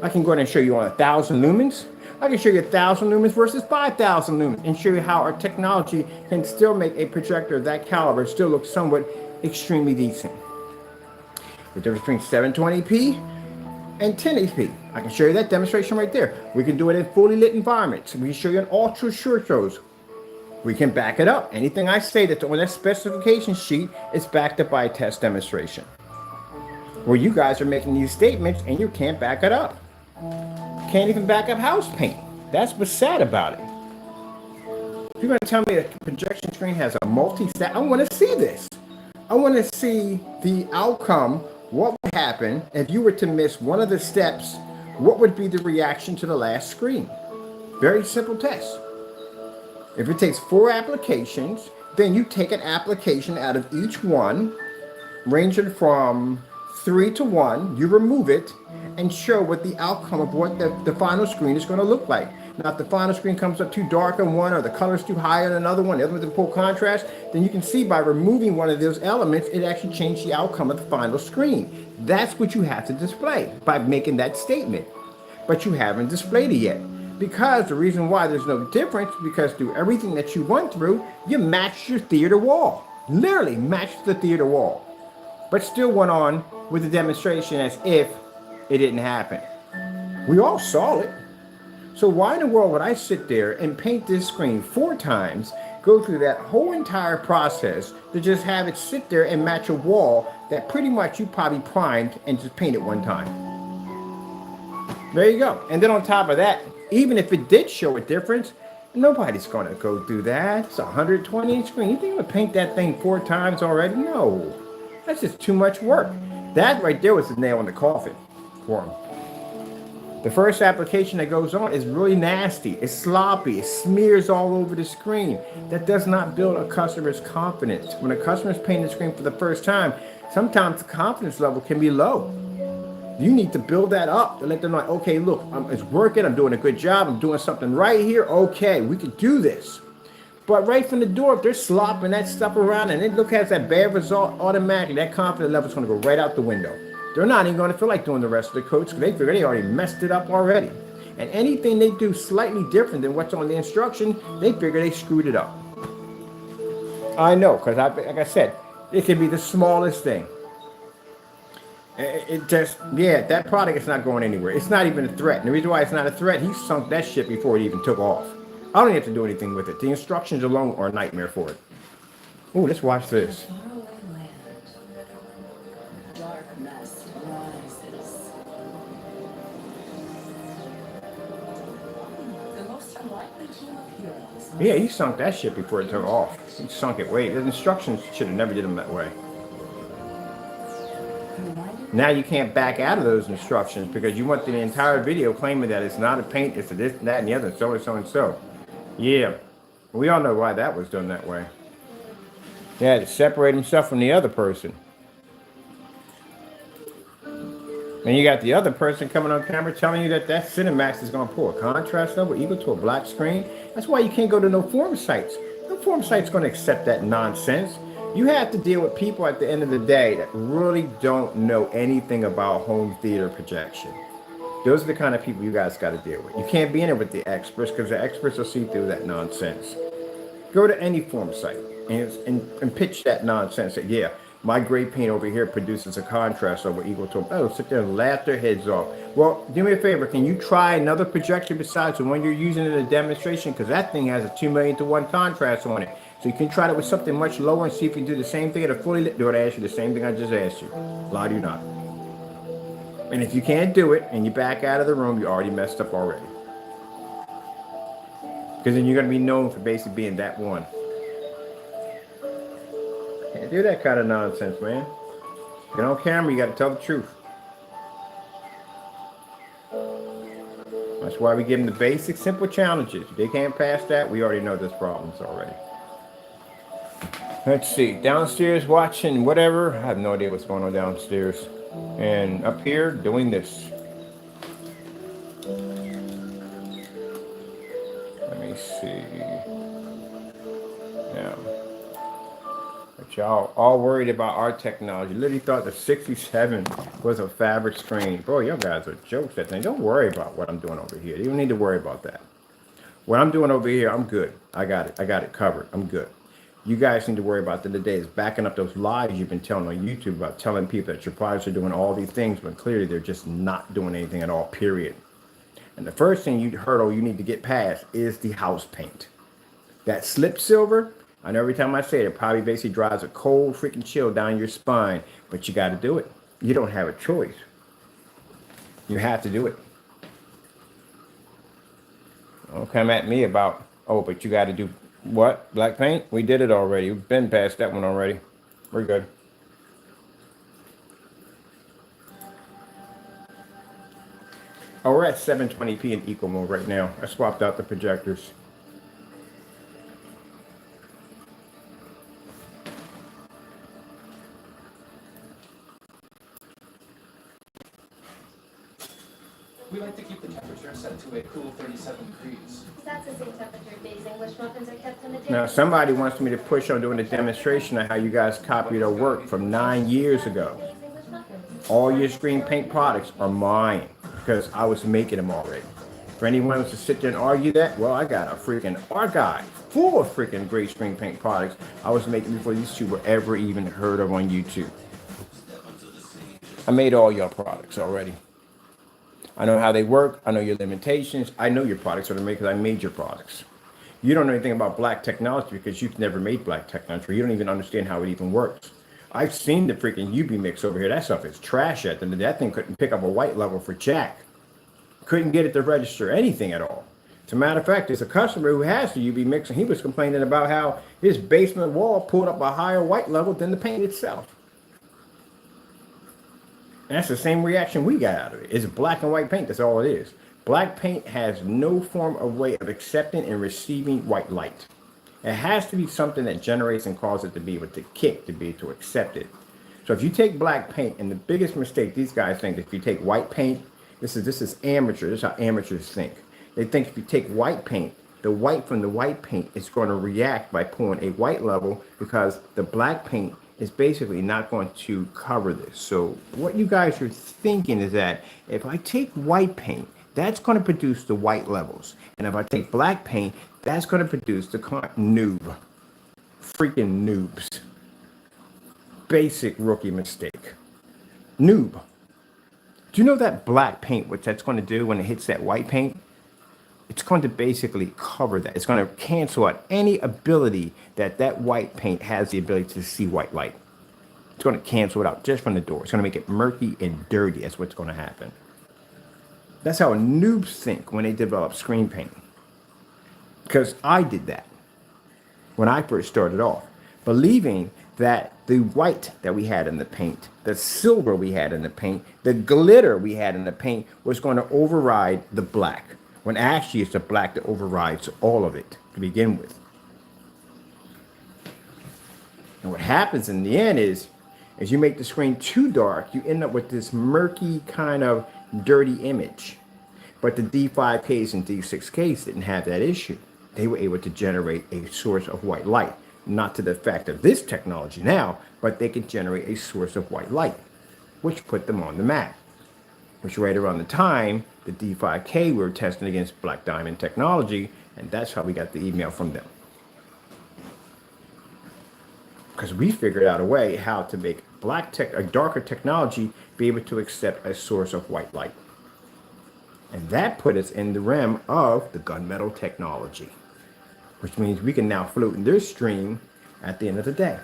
I can go ahead and show you on 1,000 lumens. I can show you 1,000 lumens versus 5,000 lumens and show you how our technology can still make a projector of that caliber still look somewhat extremely decent. The difference between 720p and 1080p. I can show you that demonstration right there. We can do it in fully lit environments. We can show you an ultra short shows. We can back it up. Anything I say that's on that specification sheet is backed up by a test demonstration. Where you guys are making these statements and you can't back it up. Can't even back up house paint. That's what's sad about it. If you're going to tell me that projection screen has a multi-stack, I want to see this. I want to see the outcome. What would happen if you were to miss one of the steps? What would be the reaction to the last screen? Very simple test. If it takes 4 applications, Then you take an application out of each one, ranging from 3 to 1, you remove it and show what the outcome of what the final screen is going to look like. Now, if the final screen comes up too dark on one or the color's too high on another one, the other one's in full contrast, then you can see by removing one of those elements, it actually changed the outcome of the final screen. That's what you have to display by making that statement. But you haven't displayed it yet. Because the reason why there's no difference, because through everything that you went through, you matched your theater wall. Literally matched the theater wall. But still went on with the demonstration as if it didn't happen. We all saw it. So why in the world would I sit there and paint this screen 4 times, go through that whole entire process to just have it sit there and match a wall that pretty much you probably primed and just painted one time? There you go. And then on top of that, even if it did show a difference, nobody's going to go through that. It's a 120-inch screen. You think I'm going to paint that thing 4 times already? No. That's just too much work. That right there was the nail in the coffin for him. The first application that goes on is really nasty. It's sloppy. It smears all over the screen. That does not build a customer's confidence. When a customer's painting the screen for the first time, sometimes the confidence level can be low. You need to build that up to let them know, okay, look, it's working. I'm doing a good job. I'm doing something right here. Okay, we can do this. But right from the door, if they're slopping that stuff around and it has that bad result, automatically that confidence level is going to go right out the window. They're not even going to feel like doing the rest of the coats because they figure they already messed it up already. And anything they do slightly different than what's on the instruction, they figure they screwed it up. I know, because like I said, it can be the smallest thing. It just, yeah, that product is not going anywhere. It's not even a threat. And the reason why it's not a threat, he sunk that shit before it even took off. I don't have to do anything with it. The instructions alone are a nightmare for it. Ooh, let's watch this. Yeah, he sunk that shit before it took off. He sunk it way. The instructions should have never did them that way. Now you can't back out of those instructions because you went through the entire video claiming that it's not a paint, it's a this, that, and the other, and so and so and so. Yeah, we all know why that was done that way. He had to separate himself from the other person. And you got the other person coming on camera telling you that Cinemax is going to pull a contrast level equal to a black screen. That's why you can't go to no forum sites. No forum site's going to accept that nonsense. You have to deal with people at the end of the day that really don't know anything about home theater projection. Those are the kind of people you guys got to deal with. You can't be in it with the experts because the experts will see through that nonsense. Go to any forum site and pitch that nonsense that, yeah, my gray paint over here produces a contrast over equal to, oh, sit there and laugh their heads off. Well, do me a favor. Can you try another projector besides the one you're using in a demonstration? Because that thing has a 2 million to 1 contrast on it. So you can try it with something much lower and see if you can do the same thing at a fully lit. Do it, ask you the same thing I just asked you. Lie to you not. And if you can't do it and you back out of the room, you already messed up already. Because then you're going to be known for basically being that one. Can't do that kind of nonsense, man. Get on camera, you got to tell the truth. That's why we give them the basic, simple challenges. If they can't pass that, we already know there's problems already. Let's see. Downstairs watching whatever. I have no idea what's going on downstairs. And up here doing this. Let me see. Now. But y'all all worried about our technology. Literally thought the 67 was a fabric screen. Bro, y'all guys are jokes that thing. Don't worry about what I'm doing over here. You don't need to worry about that. What I'm doing over here, I'm good. I got it. I got it covered. I'm good. You guys need to worry about today is backing up those lies you've been telling on YouTube about telling people that your products are doing all these things, but clearly they're just not doing anything at all, period. And the first thing you hurdle you need to get past is the house paint. That slip silver, I know every time I say it, it probably basically drives a cold freaking chill down your spine, but you got to do it. You don't have a choice. You have to do it. Don't come at me about, oh, but you got to do what? Black paint? We did it already. We've been past that one already. We're good. Oh, we're at 720p in eco mode right now. I swapped out the projectors. We like to keep the temperature set to a cool 37 degrees. That's the same temperature days English muffins are kept in the Now, table. somebody wants me to push on doing a demonstration of how you guys copied our work from 9 years ago. Days English muffins. All your screen paint products are mine because I was making them already. For anyone who's to sit there and argue that, well, I got a freaking archive full of freaking great screen paint products I was making before these two were ever even heard of on YouTube. I made all your products already. I know how they work. I know your limitations. I know your products are to make because I made your products. You don't know anything about black technology because you've never made black technology. You don't even understand how it even works. I've seen the freaking UB mix over here. That stuff is trash at them. That thing couldn't pick up a white level for jack. Couldn't get it to register anything at all. As a matter of fact, there's a customer who has the UB mix and he was complaining about how his basement wall pulled up a higher white level than the paint itself. And that's the same reaction we got out of it. It's black and white paint. That's all it is. Black paint has no form of way of accepting and receiving white light. It has to be something that generates and causes it to be able to kick, to be able to accept it. So if you take black paint, and the biggest mistake these guys think, if you take white paint, this is amateur. This is how amateurs think. They think if you take white paint, the white from the white paint is going to react by pulling a white level because the black paint is basically not going to cover this. So what you guys are thinking is that if I take white paint, that's going to produce the white levels. And if I take black paint, that's going to produce the noob. Freaking noobs. Basic rookie mistake. Noob. Do you know that black paint, what that's going to do when it hits that white paint? It's going to basically cover that. It's going to cancel out any ability that that white paint has the ability to see white light. It's going to cancel it out just from the door. It's going to make it murky and dirty. That's what's going to happen. That's how noobs think when they develop screen paint. Because I did that when I first started off, believing that the white that we had in the paint, the silver we had in the paint, the glitter we had in the paint was going to override the black, when actually it's the black that overrides all of it to begin with. And what happens in the end is, as you make the screen too dark, you end up with this murky kind of dirty image. But the D5Ks and D6Ks didn't have that issue. They were able to generate a source of white light. Not to the fact of this technology now, but they could generate a source of white light, which put them on the map. Which right around the time, the D5K, we were testing against Black Diamond technology, and that's how we got the email from them. Because we figured out a way how to make a darker technology be able to accept a source of white light. And that put us in the realm of the gunmetal technology, which means we can now float in their stream at the end of the day.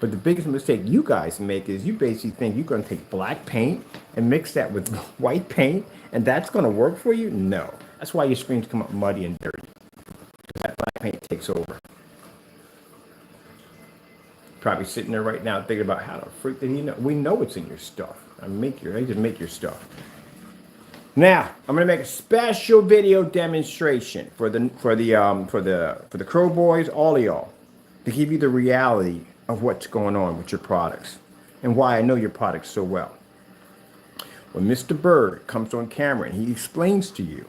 But the biggest mistake you guys make is you basically think you're going to take black paint and mix that with white paint, and that's going to work for you? No. That's why your screens come up muddy and dirty. Because that black paint takes over. Probably sitting there right now thinking about how the freak did he know? We know it's in your stuff. I just make your stuff. Now I'm gonna make a special video demonstration for the Crow Boys, all of y'all, to give you the reality of what's going on with your products and why I know your products so well. When Mr. Bird comes on camera and he explains to you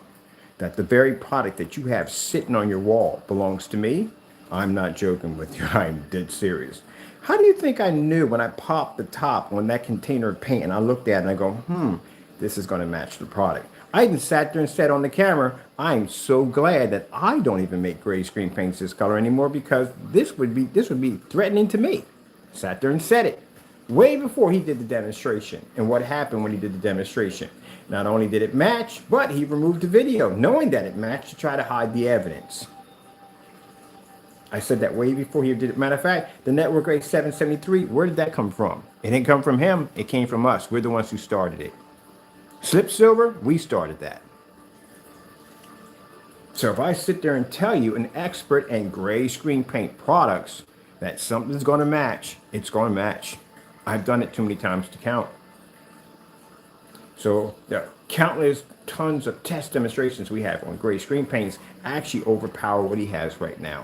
that the very product that you have sitting on your wall belongs to me, I'm not joking with you. I'm dead serious. How do you think I knew when I popped the top on that container of paint and I looked at it and I go, this is going to match the product? I even sat there and said on the camera, I'm so glad that I don't even make gray screen paints this color anymore, because this would be threatening to me. Sat there and said it way before he did the demonstration. And what happened when he did the demonstration? Not only did it match, but he removed the video knowing that it matched to try to hide the evidence. I said that way before he did it. Matter of fact, the Network A773, where did that come from? It didn't come from him. It came from us. We're the ones who started it. Slip Silver, we started that. So if I sit there and tell you, an expert in gray screen paint products, that something's going to match, it's going to match. I've done it too many times to count. So there are countless tons of test demonstrations we have on gray screen paints actually overpower what he has right now.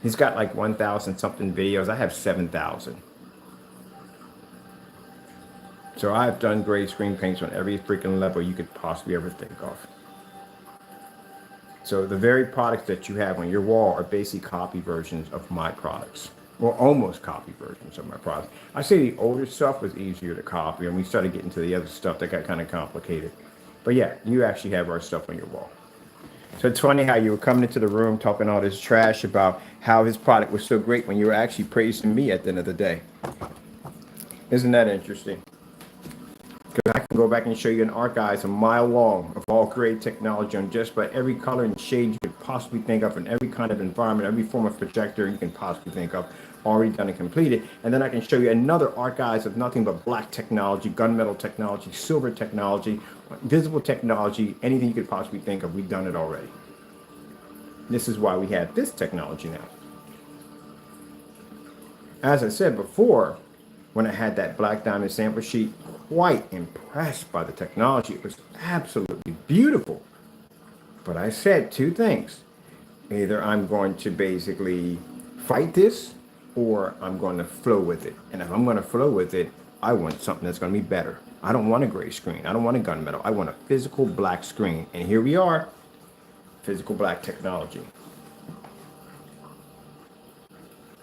He's got like 1,000 something videos. I have 7,000. So I've done gray screen paints on every freaking level you could possibly ever think of. So the very products that you have on your wall are basically copy versions of my products, or almost copy versions of my products. I say the older stuff was easier to copy, and we started getting to the other stuff that got kind of complicated. But yeah, you actually have our stuff on your wall. So it's funny how you were coming into the room talking all this trash about how his product was so great when you were actually praising me at the end of the day. Isn't that interesting? Because I can go back and show you an archive a mile long of all great technology on just about every color and shade you could possibly think of, in every kind of environment, every form of projector you can possibly think of, already done and completed. And then I can show you another archive of nothing but black technology, gunmetal technology, silver technology, visible technology, anything you could possibly think of, we've done it already. This is why we have this technology now. As I said before, when I had that black diamond sample sheet, quite impressed by the technology. It was absolutely beautiful. But I said two things. Either I'm going to basically fight this, or I'm going to flow with it. And if I'm going to flow with it, I want something that's going to be better. I don't want a gray screen. I don't want a gunmetal. I want a physical black screen. And here we are, physical black technology.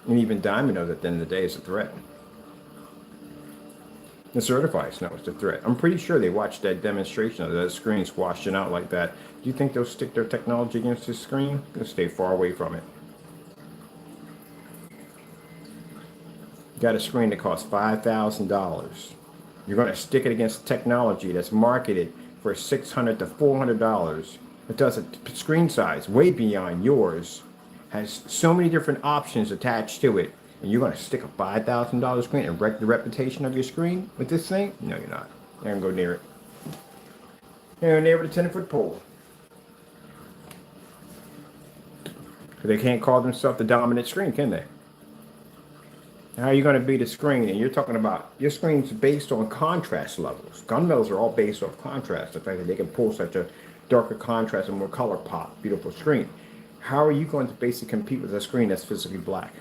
And even Diamond knows at the end of the day it's a threat. The Certifieds know it's a threat. I'm pretty sure they watched that demonstration of that screen squashing out like that. Do you think they'll stick their technology against this screen? They'll stay far away from it. You got a screen that costs $5,000. You're going to stick it against technology that's marketed for $600 to $400. It does a screen size way beyond yours. Has so many different options attached to it. And you're going to stick a $5,000 screen and wreck the reputation of your screen with this thing? No, you're not. You're going to go near it. You're going to near with a 10-foot pole. Because they can't call themselves the dominant screen, can they? How are you going to beat a screen? And you're talking about your screen's based on contrast levels. Gunmetals are all based off contrast. The fact that they can pull such a darker contrast and more color pop, beautiful screen. How are you going to basically compete with a screen that's physically black?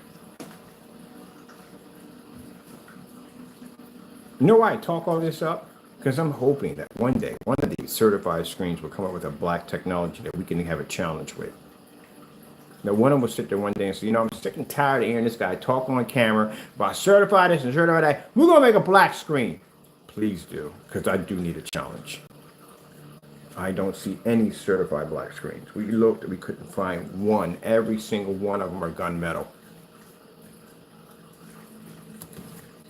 You know why I talk all this up? Because I'm hoping that one day, one of these certified screens will come up with a black technology that we can have a challenge with. Now, one of them will sit there one day and say, you know, I'm sick and tired of hearing this guy talk on camera about certify this and certify that. We're going to make a black screen. Please do, because I do need a challenge. I don't see any certified black screens. We looked, we couldn't find one. Every single one of them are gunmetal.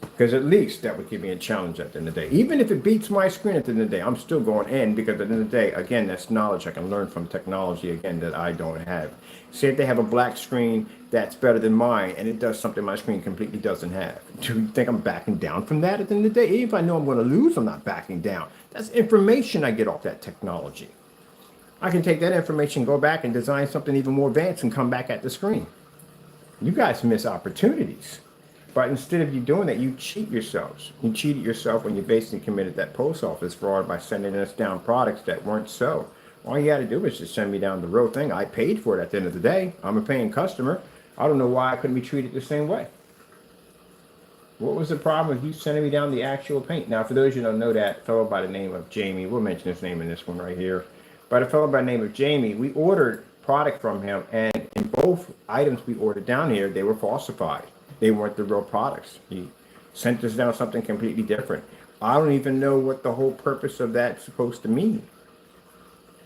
Because at least that would give me a challenge at the end of the day. Even if it beats my screen at the end of the day, I'm still going in, because at the end of the day, again, that's knowledge I can learn from technology, again, that I don't have. Say if they have a black screen that's better than mine, and it does something my screen completely doesn't have. Do you think I'm backing down from that at the end of the day? Even if I know I'm going to lose, I'm not backing down. That's information I get off that technology. I can take that information, go back and design something even more advanced and come back at the screen. You guys miss opportunities. But instead of you doing that, you cheat yourselves. You cheated yourself when you basically committed that post office fraud by sending us down products that weren't so. All you got to do is just send me down the real thing. I paid for it at the end of the day. I'm a paying customer. I don't know why I couldn't be treated the same way. What was the problem with you sending me down the actual paint? Now, for those of you who don't know that, a fellow by the name of Jamie, we'll mention his name in this one right here. But a fellow by the name of Jamie, we ordered product from him, and in both items we ordered down here, they were falsified. They weren't the real products. He sent us down something completely different. I don't even know what the whole purpose of that's supposed to mean.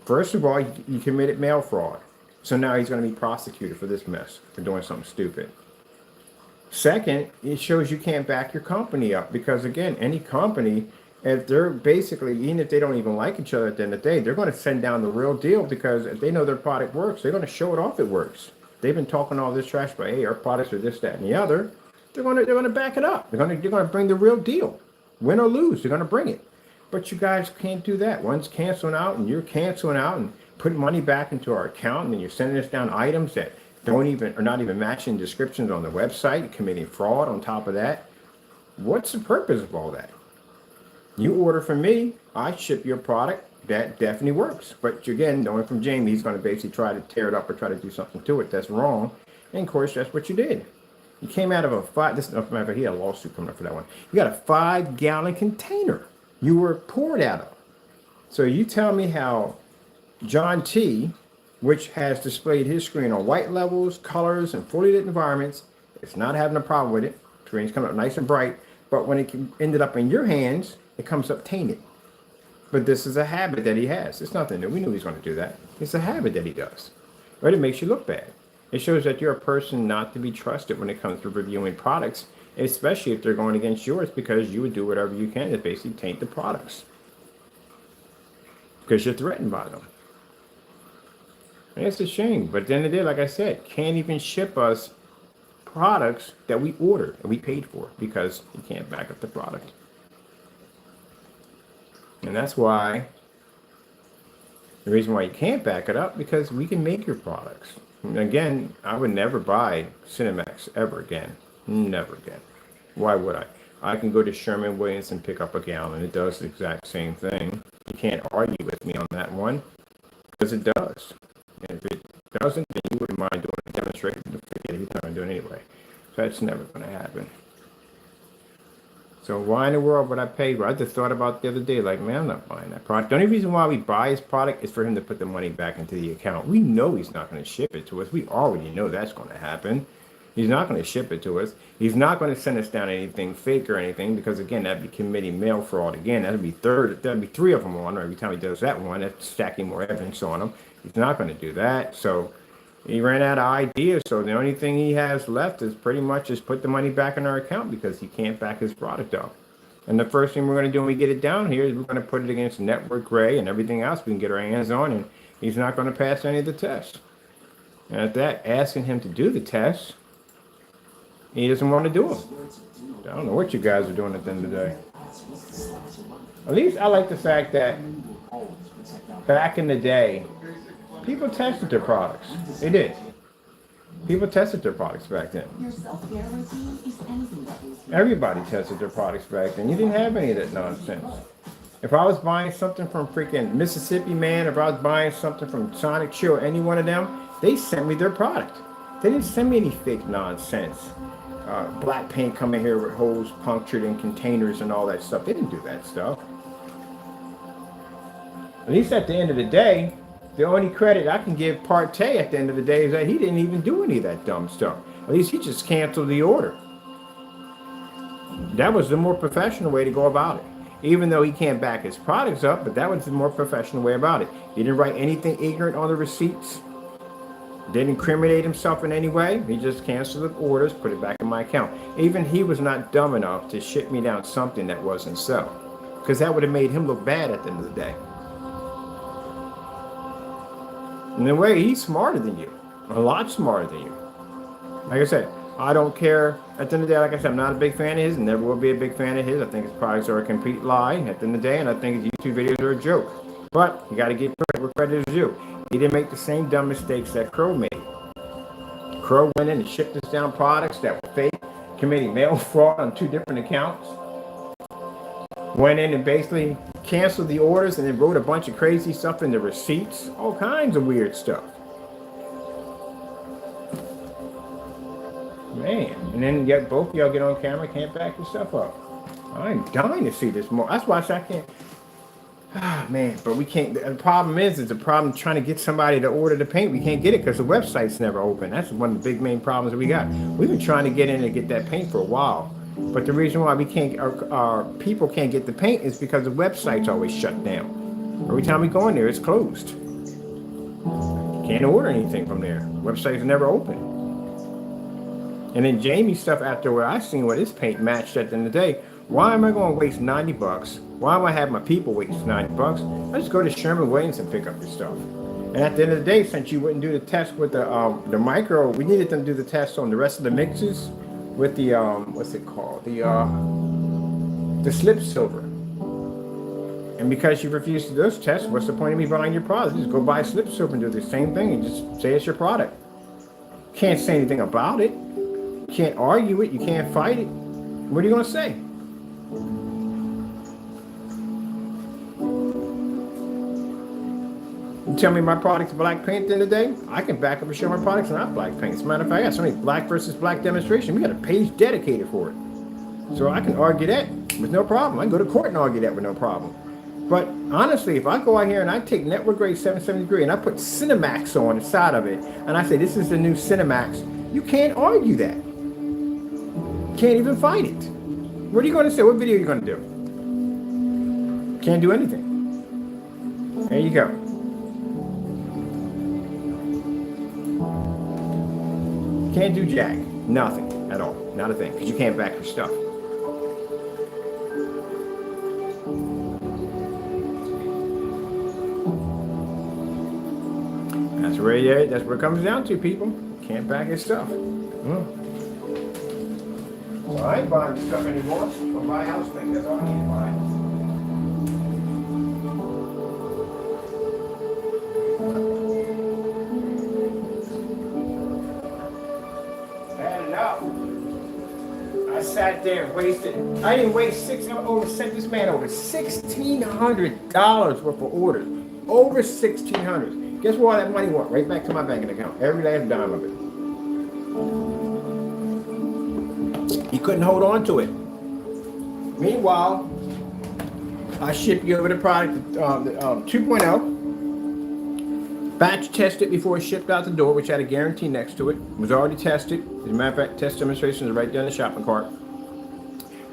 First of all, he committed mail fraud. So now he's going to be prosecuted for this mess, for doing something stupid. Second, it shows you can't back your company up, because again, any company, if they're basically, even if they don't even like each other at the end of the day, they're going to send down the real deal, because if they know their product works, they're going to show it off it works. They've been talking all this trash about, hey, our products are this, that, and the other. They're going to back it up. They're going to bring the real deal. Win or lose, they're going to bring it. But you guys can't do that. One's canceling out, and you're canceling out and putting money back into our account, and then you're sending us down items that are not even matching descriptions on the website, committing fraud on top of that. What's the purpose of all that? You order from me, I ship your product. That definitely works. But again, knowing from Jamie, he's going to basically try to tear it up or try to do something to it. That's wrong. And of course, that's what you did. You came out of he had a lawsuit coming up for that one. You got a 5-gallon container you were poured out of. So you tell me how John T, which has displayed his screen on white levels, colors, and fully lit environments, it's not having a problem with it. Screen's coming up nice and bright, but when it ended up in your hands, it comes up tainted. But this is a habit that he has. It's nothing new. We knew he was going to do that. It's a habit that he does. But it makes you look bad. It shows that you're a person not to be trusted when it comes to reviewing products, especially if they're going against yours, because you would do whatever you can to basically taint the products. Because you're threatened by them. And it's a shame. But at the end of the day, like I said, can't even ship us products that we ordered and we paid for because you can't back up the product. And that's why, the reason why you can't back it up, because we can make your products. And again, I would never buy Cinemax ever again. Never again. Why would I? I can go to Sherwin-Williams and pick up a gallon. It does the exact same thing. You can't argue with me on that one, because it does. And if it doesn't, then you wouldn't mind doing a demonstration. He's not going to do it anyway. So that's never going to happen. So why in the world would I pay? I just thought about the other day, like, man, I'm not buying that product. The only reason why we buy his product is for him to put the money back into the account. We know he's not going to ship it to us. We already know that's going to happen. He's not going to ship it to us. He's not going to send us down anything fake or anything, because again, that'd be committing mail fraud. Again, that'd be three of them on, or every time he does that one, that's stacking more evidence on him. He's not going to do that. So he ran out of ideas. So the only thing he has left is pretty much just put the money back in our account, because he can't back his product up. And the first thing we're going to do when we get it down here is we're going to put it against Network Gray and everything else we can get our hands on, and he's not going to pass any of the tests. And at that, asking him to do the tests, he doesn't want to do them. I don't know what you guys are doing at the end of the day. At least I like the fact that back in the day, people tested their products. They did. People tested their products back then. Everybody tested their products back then. You didn't have any of that nonsense. If I was buying something from freaking Mississippi Man, if I was buying something from Sonic Chill, any one of them, they sent me their product. They didn't send me any fake nonsense. Black paint coming here with holes punctured in containers and all that stuff. They didn't do that stuff. At least at the end of the day, the only credit I can give Partey at the end of the day is that he didn't even do any of that dumb stuff. At least he just canceled the order. That was the more professional way to go about it. Even though he can't back his products up, but that was the more professional way about it. He didn't write anything ignorant on the receipts. Didn't incriminate himself in any way. He just canceled the orders, put it back in my account. Even he was not dumb enough to ship me down something that wasn't so. Because that would have made him look bad at the end of the day. In a way, he's smarter than you. A lot smarter than you. Like I said, I don't care. At the end of the day, like I said, I'm not a big fan of his, and never will be a big fan of his. I think his products are a complete lie at the end of the day, and I think his YouTube videos are a joke. But you got to give credit where credit is due. He didn't make the same dumb mistakes that Crow made. Crow went in and shipped us down products that were fake, committing mail fraud on 2 different accounts. Went in and basically canceled the orders and then wrote a bunch of crazy stuff in the receipts. All kinds of weird stuff. Man, and then yet both of y'all get on camera, can't back your stuff up. I'm dying to see this more. That's why I can't. Ah, man, but we can't. The problem is the problem trying to get somebody to order the paint. We can't get it because the website's never open. That's one of the big main problems that we got. We've been trying to get in and get that paint for a while. But the reason why we can't, our people can't get the paint is because the website's always shut down. Every time we go in there, it's closed. Can't order anything from there. Website's never open. And then Jamie's stuff after what I seen what his paint matched at the end of the day. Why am I going to waste $90? Why am I having my people waste $90? Let's go to Sherwin-Williams and pick up your stuff. And at the end of the day, since you wouldn't do the test with the micro, we needed them to do the test on the rest of the mixes with the what's it called? The slip silver. And because you refused to do those tests, what's the point of me buying your product? Just go buy slip silver and do the same thing and just say it's your product. Can't say anything about it. Can't argue it. You can't fight it. What are you going to say? You tell me my product's black paint at the end of the day, I can back up and show my products are not black paint. As a matter of fact, I got so many black versus black demonstrations. We got a page dedicated for it. So I can argue that with no problem. I can go to court and argue that with no problem. But honestly, if I go out here and I take network grade 770 and I put Cinemax on the side of it, and I say this is the new Cinemax, you can't argue that. You can't even fight it. What are you going to say? What video are you going to do? Can't do anything. There you go. Can't do jack. Nothing at all. Not a thing. Because you can't back your stuff. That's where it comes down to, people. Can't back your stuff. So I ain't buying stuff anymore. I'll buy a house thing. That's all I need to buy. I sat there and wasted. I didn't waste sent this man over $1,600 worth of orders. Over $1,600. Guess where all that money went? Right back to my banking account. Every last dime of it. He couldn't hold on to it. Meanwhile, I shipped you over the product 2.0. Batch tested before it shipped out the door, which had a guarantee next to it. It was already tested. As a matter of fact, test demonstrations are right there in the shopping cart.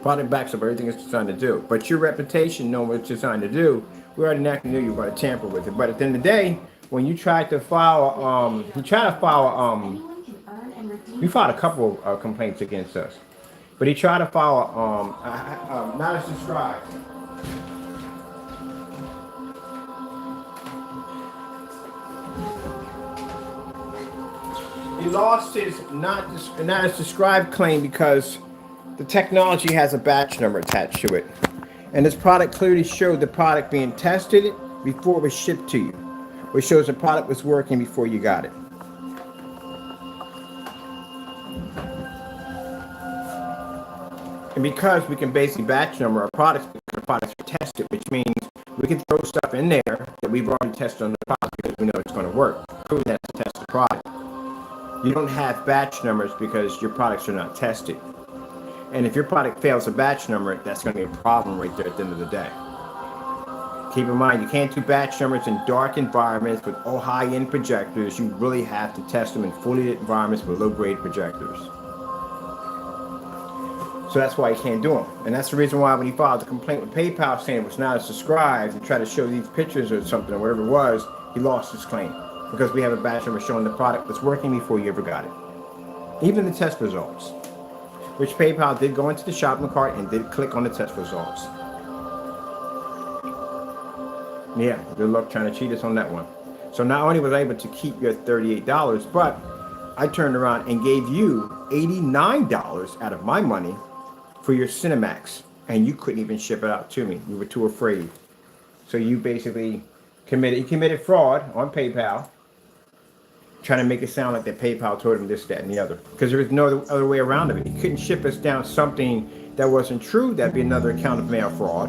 Product backs up everything it's designed to do. But your reputation, knowing what it's designed to do, we already naturally knew you were going to tamper with it. But at the end of the day, when you tried to file, we filed a couple of complaints against us. But he tried to file, not as described. He lost his not as described claim because the technology has a batch number attached to it. And this product clearly showed the product being tested before it was shipped to you, which shows the product was working before you got it. And because we can basically batch number our products, because the products are tested, which means we can throw stuff in there that we've already tested on the product because we know it's going to work. Proving that to test the product. You don't have batch numbers because your products are not tested. And if your product fails a batch number, that's going to be a problem right there at the end of the day. Keep in mind, you can't do batch numbers in dark environments with high-end projectors. You really have to test them in fully lit environments with low-grade projectors. So that's why you can't do them. And that's the reason why when he filed a complaint with PayPal saying it was not as described and tried to show these pictures or something or whatever it was, he lost his claim. Because we have a batch number showing the product was working before you ever got it. Even the test results. Which PayPal did go into the shopping cart and did click on the test results. Yeah, good luck trying to cheat us on that one. So not only was I able to keep your $38, but I turned around and gave you $89 out of my money for your Cinemax. And you couldn't even ship it out to me. You were too afraid. So you basically committed fraud on PayPal, trying to make it sound like that PayPal told him this, that, and the other. Because there was no other way around it. He couldn't ship us down something that wasn't true. That'd be another account of mail fraud.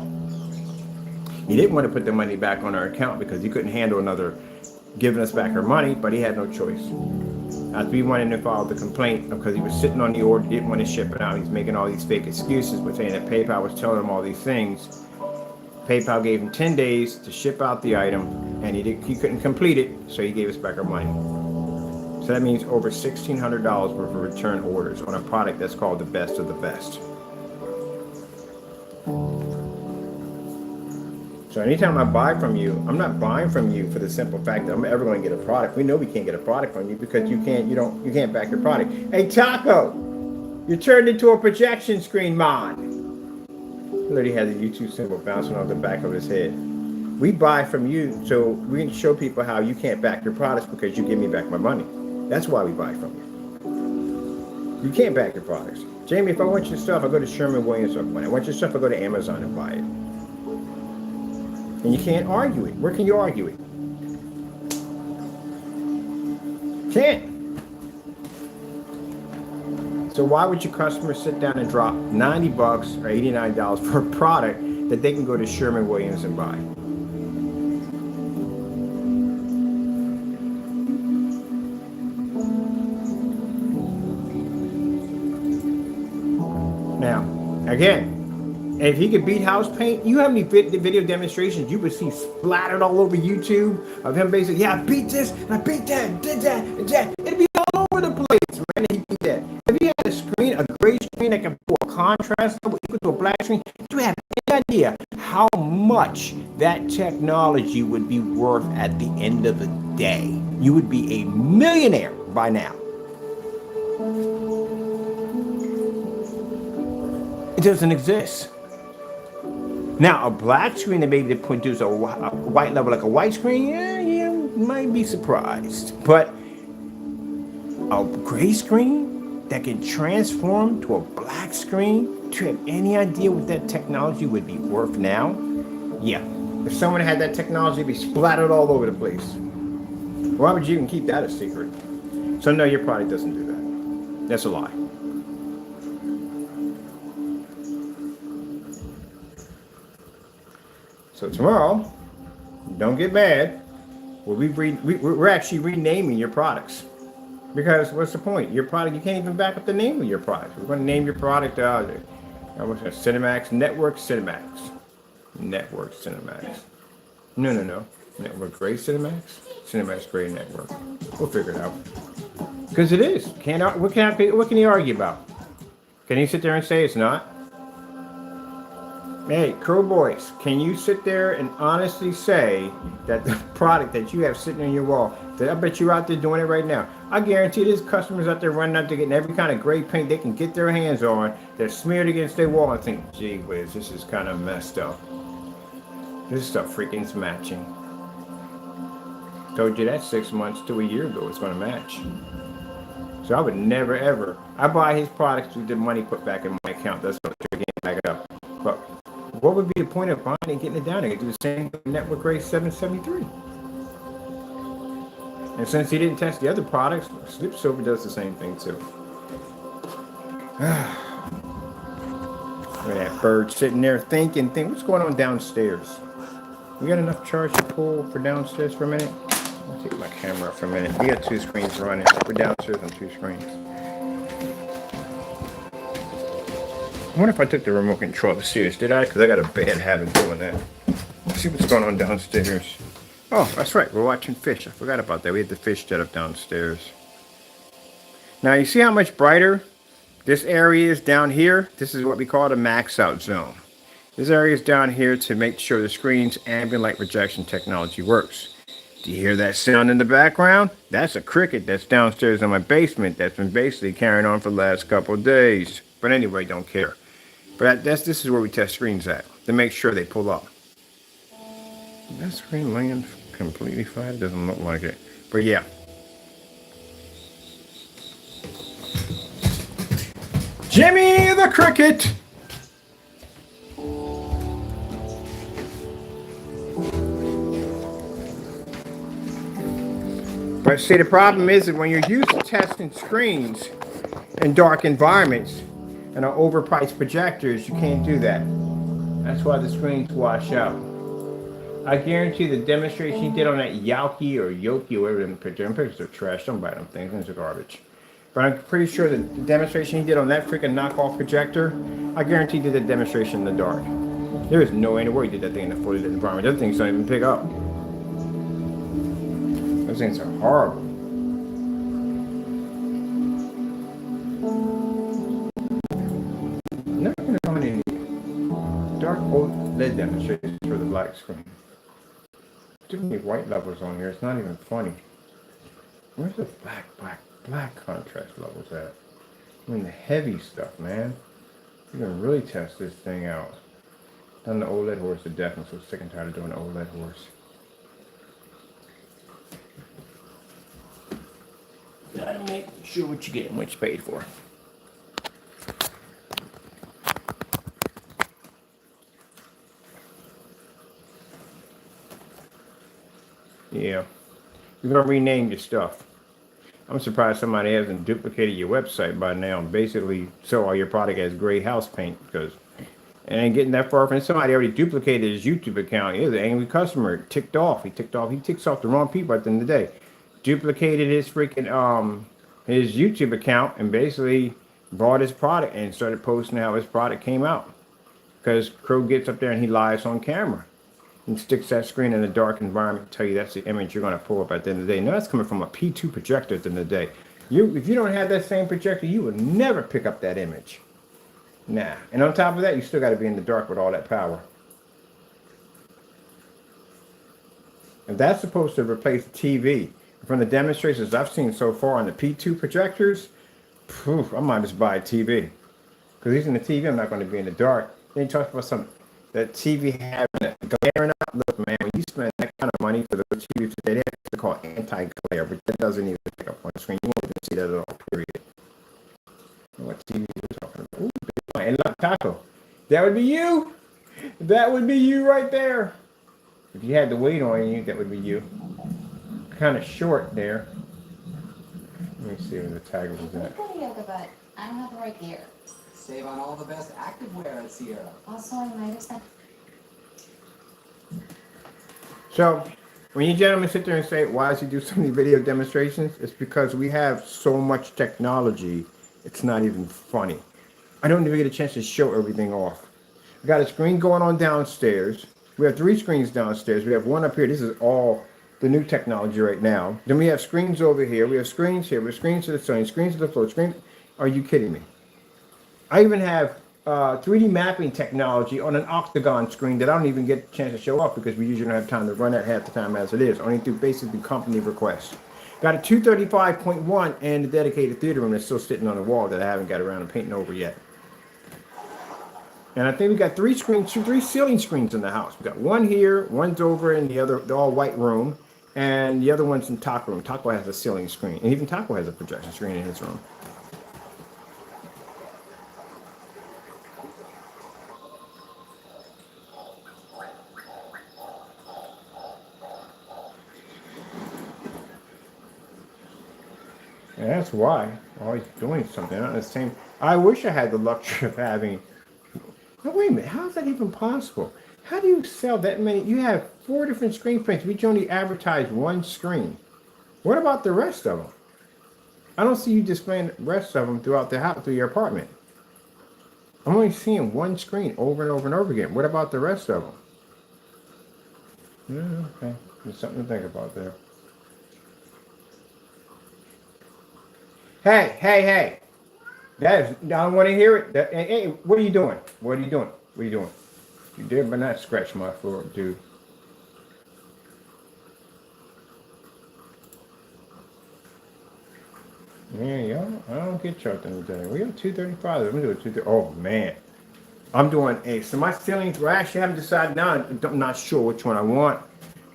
He didn't want to put the money back on our account because he couldn't handle another giving us back our money, but he had no choice. After we went in and filed the complaint because he was sitting on the order, didn't want to ship it out. He's making all these fake excuses, but saying that PayPal was telling him all these things. PayPal gave him 10 days to ship out the item, and he couldn't complete it, so he gave us back our money. So that means over $1,600 worth of return orders on a product that's called the best of the best. So anytime I buy from you, I'm not buying from you for the simple fact that I'm ever going to get a product. We know we can't get a product from you because you can't back your product. Hey Taco, you turned into a projection screen mod. He literally has a YouTube symbol bouncing off the back of his head. We buy from you so we can show people how you can't back your products because you give me back my money. That's why we buy from you. You can't back your products. Jamie, if I want your stuff, I go to Sherwin-Williams and buy it. I want your stuff, I go to Amazon and buy it. And you can't argue it. Where can you argue it? Can't. So why would your customer sit down and drop $90 or $89 for a product that they can go to Sherwin-Williams and buy? Now, Again, if he could beat house paint, you have any video demonstrations you would see splattered all over YouTube of him basically, yeah, I beat this, and I beat that, did that, and that. It'd be all over the place, man. He beat that. If he had a screen, a gray screen that can pour contrast level equal to a black screen, do you have any idea how much that technology would be worth at the end of the day? You would be a millionaire by now. It doesn't exist. Now, a black screen that maybe produce a white level like a white screen, yeah, you might be surprised. But a gray screen that can transform to a black screen, do you have any idea what that technology would be worth now? Yeah. If someone had that technology, it'd be splattered all over the place. Why would you even keep that a secret? So no, your product doesn't do that. That's a lie. So tomorrow, don't get mad. We're actually renaming your products. Because what's the point? Your product, you can't even back up the name of your product. We're going to name your product Cinemax Network Cinemax. Network Cinemax. No. Network Gray Cinemax? Cinemax Gray Network. We'll figure it out. Because it is. What can he argue about? Can he sit there and say it's not? Hey, Crow Boys, can you sit there and honestly say that the product that you have sitting on your wall, that I bet you're out there doing it right now? I guarantee there's customers out there running out there getting every kind of gray paint they can get their hands on that's smeared against their wall and think, gee whiz, this is kind of messed up. This stuff freaking's matching. Told you that 6 months to a year ago it's going to match. So I would never ever, I buy his products with the money put back in my account. That's what they're getting back it up. But what would be the point of buying and getting it down? They could do the same thing with Network Gray 773. And since he didn't test the other products, Slip Silver does the same thing too. Look at that bird sitting there thinking, what's going on downstairs? We got enough charge to pull for downstairs for a minute? I'll take my camera up for a minute. We got 2 screens running. We're downstairs on 2 screens. I wonder if I took the remote control to see this. Did I? Because I got a bad habit doing that. Let's see what's going on downstairs. Oh, that's right. We're watching fish. I forgot about that. We had the fish set up downstairs. Now, you see how much brighter this area is down here? This is what we call the max out zone. This area is down here to make sure the screen's ambient light projection technology works. Do you hear that sound in the background? That's a cricket that's downstairs in my basement that's been basically carrying on for the last couple of days. But anyway, don't care. But this is where we test screens at, to make sure they pull up. That screen laying completely flat? Doesn't look like it. But yeah. Jimmy the Cricket! But see, the problem is that when you're used to testing screens in dark environments and are overpriced projectors, you can't do that. That's why the screens wash out. I guarantee the demonstration you did on that Yauki or Yoki or whatever them pictures are trash. Don't buy them things. Things are garbage. But I'm pretty sure the demonstration you did on that freaking knockoff projector, I guarantee you did that demonstration in the dark. There is no way in the world you did that thing in a fully lit environment. Those things don't even pick up. Those things are horrible. Not going to find any dark OLED demonstrations for the black screen. Too many white levels on here. It's not even funny. Where's the black contrast levels at? I mean the heavy stuff, man. You're gonna really test this thing out. Done the OLED horse to death. I'm so sick and tired of doing the OLED horse. Gotta make sure what you get and what you paid for. Yeah. You're gonna rename your stuff. I'm surprised somebody hasn't duplicated your website by now and basically sell all your product as gray house paint, because it ain't getting that far from somebody already duplicated his YouTube account. He was an angry customer. Ticked off. He ticks off the wrong people at the end of the day. Duplicated his freaking his YouTube account and basically bought his product and started posting how his product came out. Because Crow gets up there and he lies on camera and sticks that screen in a dark environment to tell you that's the image you're going to pull up at the end of the day. No, that's coming from a P2 projector at the end of the day. If you don't have that same projector, you would never pick up that image. Nah. And on top of that, you still got to be in the dark with all that power. And that's supposed to replace TV. From the demonstrations I've seen so far on the P2 projectors, I might just buy a TV. Because using the TV, I'm not going to be in the dark. Then you talk about that TV having a glare out. Look, man, when you spend that kind of money for those TVs today, they have to call anti-glare, but that doesn't even pick up on the screen. You won't even see that at all, period. What TV are we talking about? Ooh, big one. And look, Taco. That would be you. That would be you right there. If you had the weight on you, that would be you. Kind of short there. Let me see when the tag was I've at. got a yoga, but I don't have the right gear. Save on all the best activewear at Sierra. Also, I might have spent. So, when you gentlemen sit there and say, why does he do so many video demonstrations? It's because we have so much technology, it's not even funny. I don't even get a chance to show everything off. We got a screen going on downstairs. We have 3 screens downstairs. We have one up here. This is all the new technology right now. Then we have screens over here. We have screens here. We have screens to the ceiling, screens to the floor. Are you kidding me? I even have 3D mapping technology on an octagon screen that I don't even get a chance to show off because we usually don't have time to run that half the time as it is, only through basically company requests. Got a 235.1 and a dedicated theater room that's still sitting on the wall that I haven't got around to painting over yet. And I think we got 3 ceiling screens in the house. We got one here, one's over in the all white room, and the other one's in Taco room. Taco has a ceiling screen, and even Taco has a projection screen in his room. And that's why always doing something. Not the same. I wish I had the luxury of having. No, wait a minute. How is that even possible? How do you sell that many? You have 4 different screen prints, but you only advertise 1 screen. What about the rest of them? I don't see you displaying the rest of them throughout the house, through your apartment. I'm only seeing 1 screen over and over and over again. What about the rest of them? Yeah, okay. There's something to think about there. Hey. I don't want to hear it. Hey, what are you doing? What are you doing? You did but not scratch my floor, dude. Yeah, y'all, I don't get y'all things done. We have 235. I'm doing 230. Oh, man. I'm doing so my ceilings, I actually haven't decided now. I'm not sure which one I want.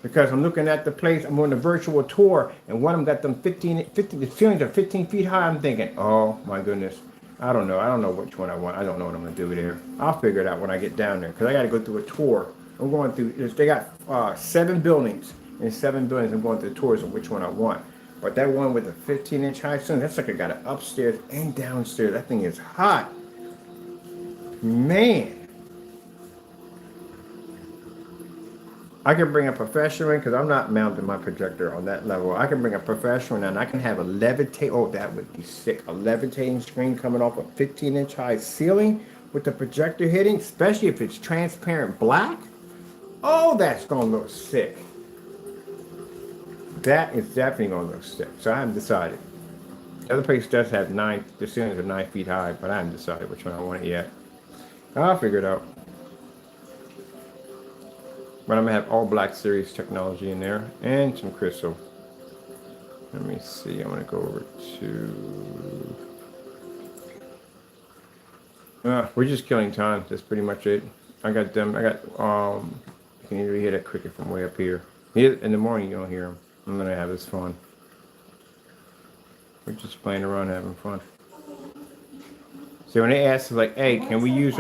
Because I'm looking at the place, I'm on a virtual tour, and one of them got them 50, the ceilings are 15 feet high. I'm thinking, oh my goodness, I don't know which one I want. I don't know what I'm gonna do there. I'll figure it out when I get down there, because I gotta go through a tour. I'm going through, they got 7 buildings, and 7 buildings, I'm going through tours of which one I want. But that one with the 15-inch high ceiling, that's like I got it upstairs and downstairs. That thing is hot. Man. I can bring a professional in because I'm not mounting my projector on that level. I can bring a professional in and I can have a levitate. Oh, that would be sick. A levitating screen coming off a 15-inch high ceiling with the projector hitting, especially if it's transparent black. Oh, that's going to look sick. That is definitely going to look sick. So I haven't decided. The other place does have the ceilings are 9 feet high, but I haven't decided which one I want yet. I'll figure it out. But I'm gonna have all black series technology in there and some crystal. Let me see. I'm gonna go over to. We're just killing time. That's pretty much it. I got them. You can either hear that cricket from way up here. In the morning, you don't hear them. I'm gonna have this fun. We're just playing around, having fun. So when they ask, like, hey, can we use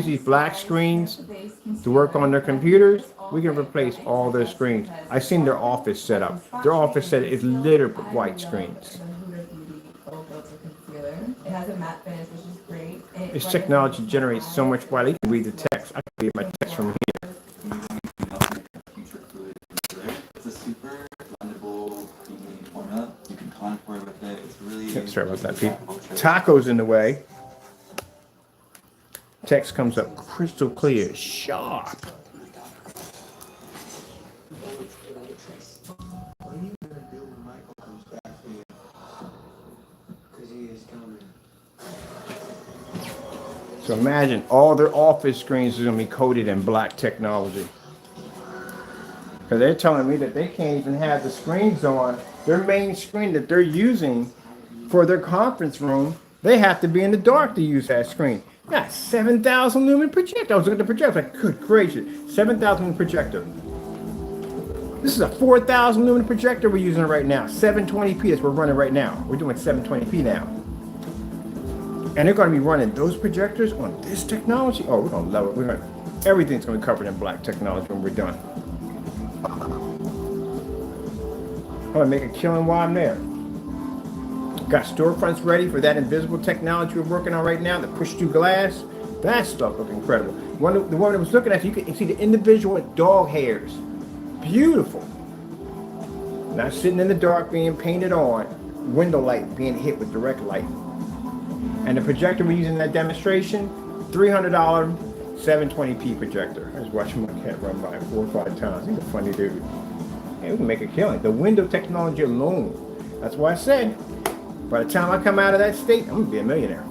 these black screens to work on their computers? We can replace all their screens. I've seen their office set up. Their office set is littered with white screens. It has a matte finish, which is great. This technology generates so much white. You can read the text. I can read my text from here. It's a super blendable formula. You can contour with it. It's really Sorry about that, Pete. Taco's in the way. Text comes up crystal clear, sharp. So imagine all their office screens are going to be coated in black technology. Because they're telling me that they can't even have the screens on. Their main screen that they're using for their conference room, they have to be in the dark to use that screen. Got 7,000 lumen projector. I was looking at the projector, like, good gracious, 7,000 lumen projector. This is a 4,000 lumen projector we're using right now. 720p as we're running right now. We're doing 720p now. And they're going to be running those projectors on this technology. Oh, we're going to love it. Everything's going to be covered in black technology when we're done. I'm going to make a killing while I'm there. Got storefronts ready for that invisible technology we're working on right now, the push-through glass. That stuff looks incredible. The one that was looking at, you can see the individual dog hairs. Beautiful. Not sitting in the dark being painted on. Window light being hit with direct light. And the projector we're using in that demonstration, $300 720p projector. I was watching my cat run by 4 or 5 times. He's a funny dude. Hey, we can make a killing. The window technology alone. That's why I said, by the time I come out of that state, I'm going to be a millionaire.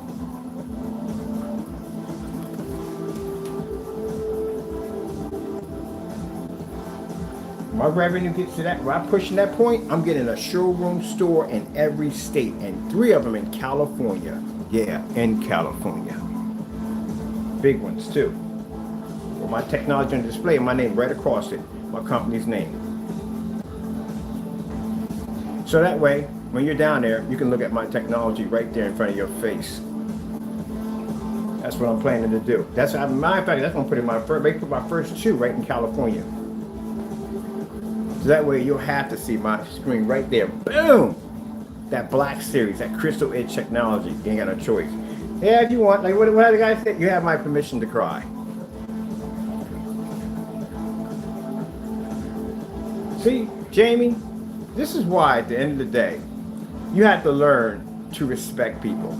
My revenue gets to that, when I'm pushing that point, I'm getting a showroom store in every state, and 3 of them in California. Yeah, in California. Big ones too. With my technology on display, my name right across it, my company's name. So that way, when you're down there, you can look at my technology right there in front of your face. That's what I'm planning to do. That's, as a matter of fact, that's going to put in my first 2 right in California. So that way you'll have to see my screen right there. Boom! That black series, that crystal edge technology. You ain't got no choice. Yeah, if you want, like what the guy said, you have my permission to cry. See, Jamie, this is why at the end of the day, you have to learn to respect people.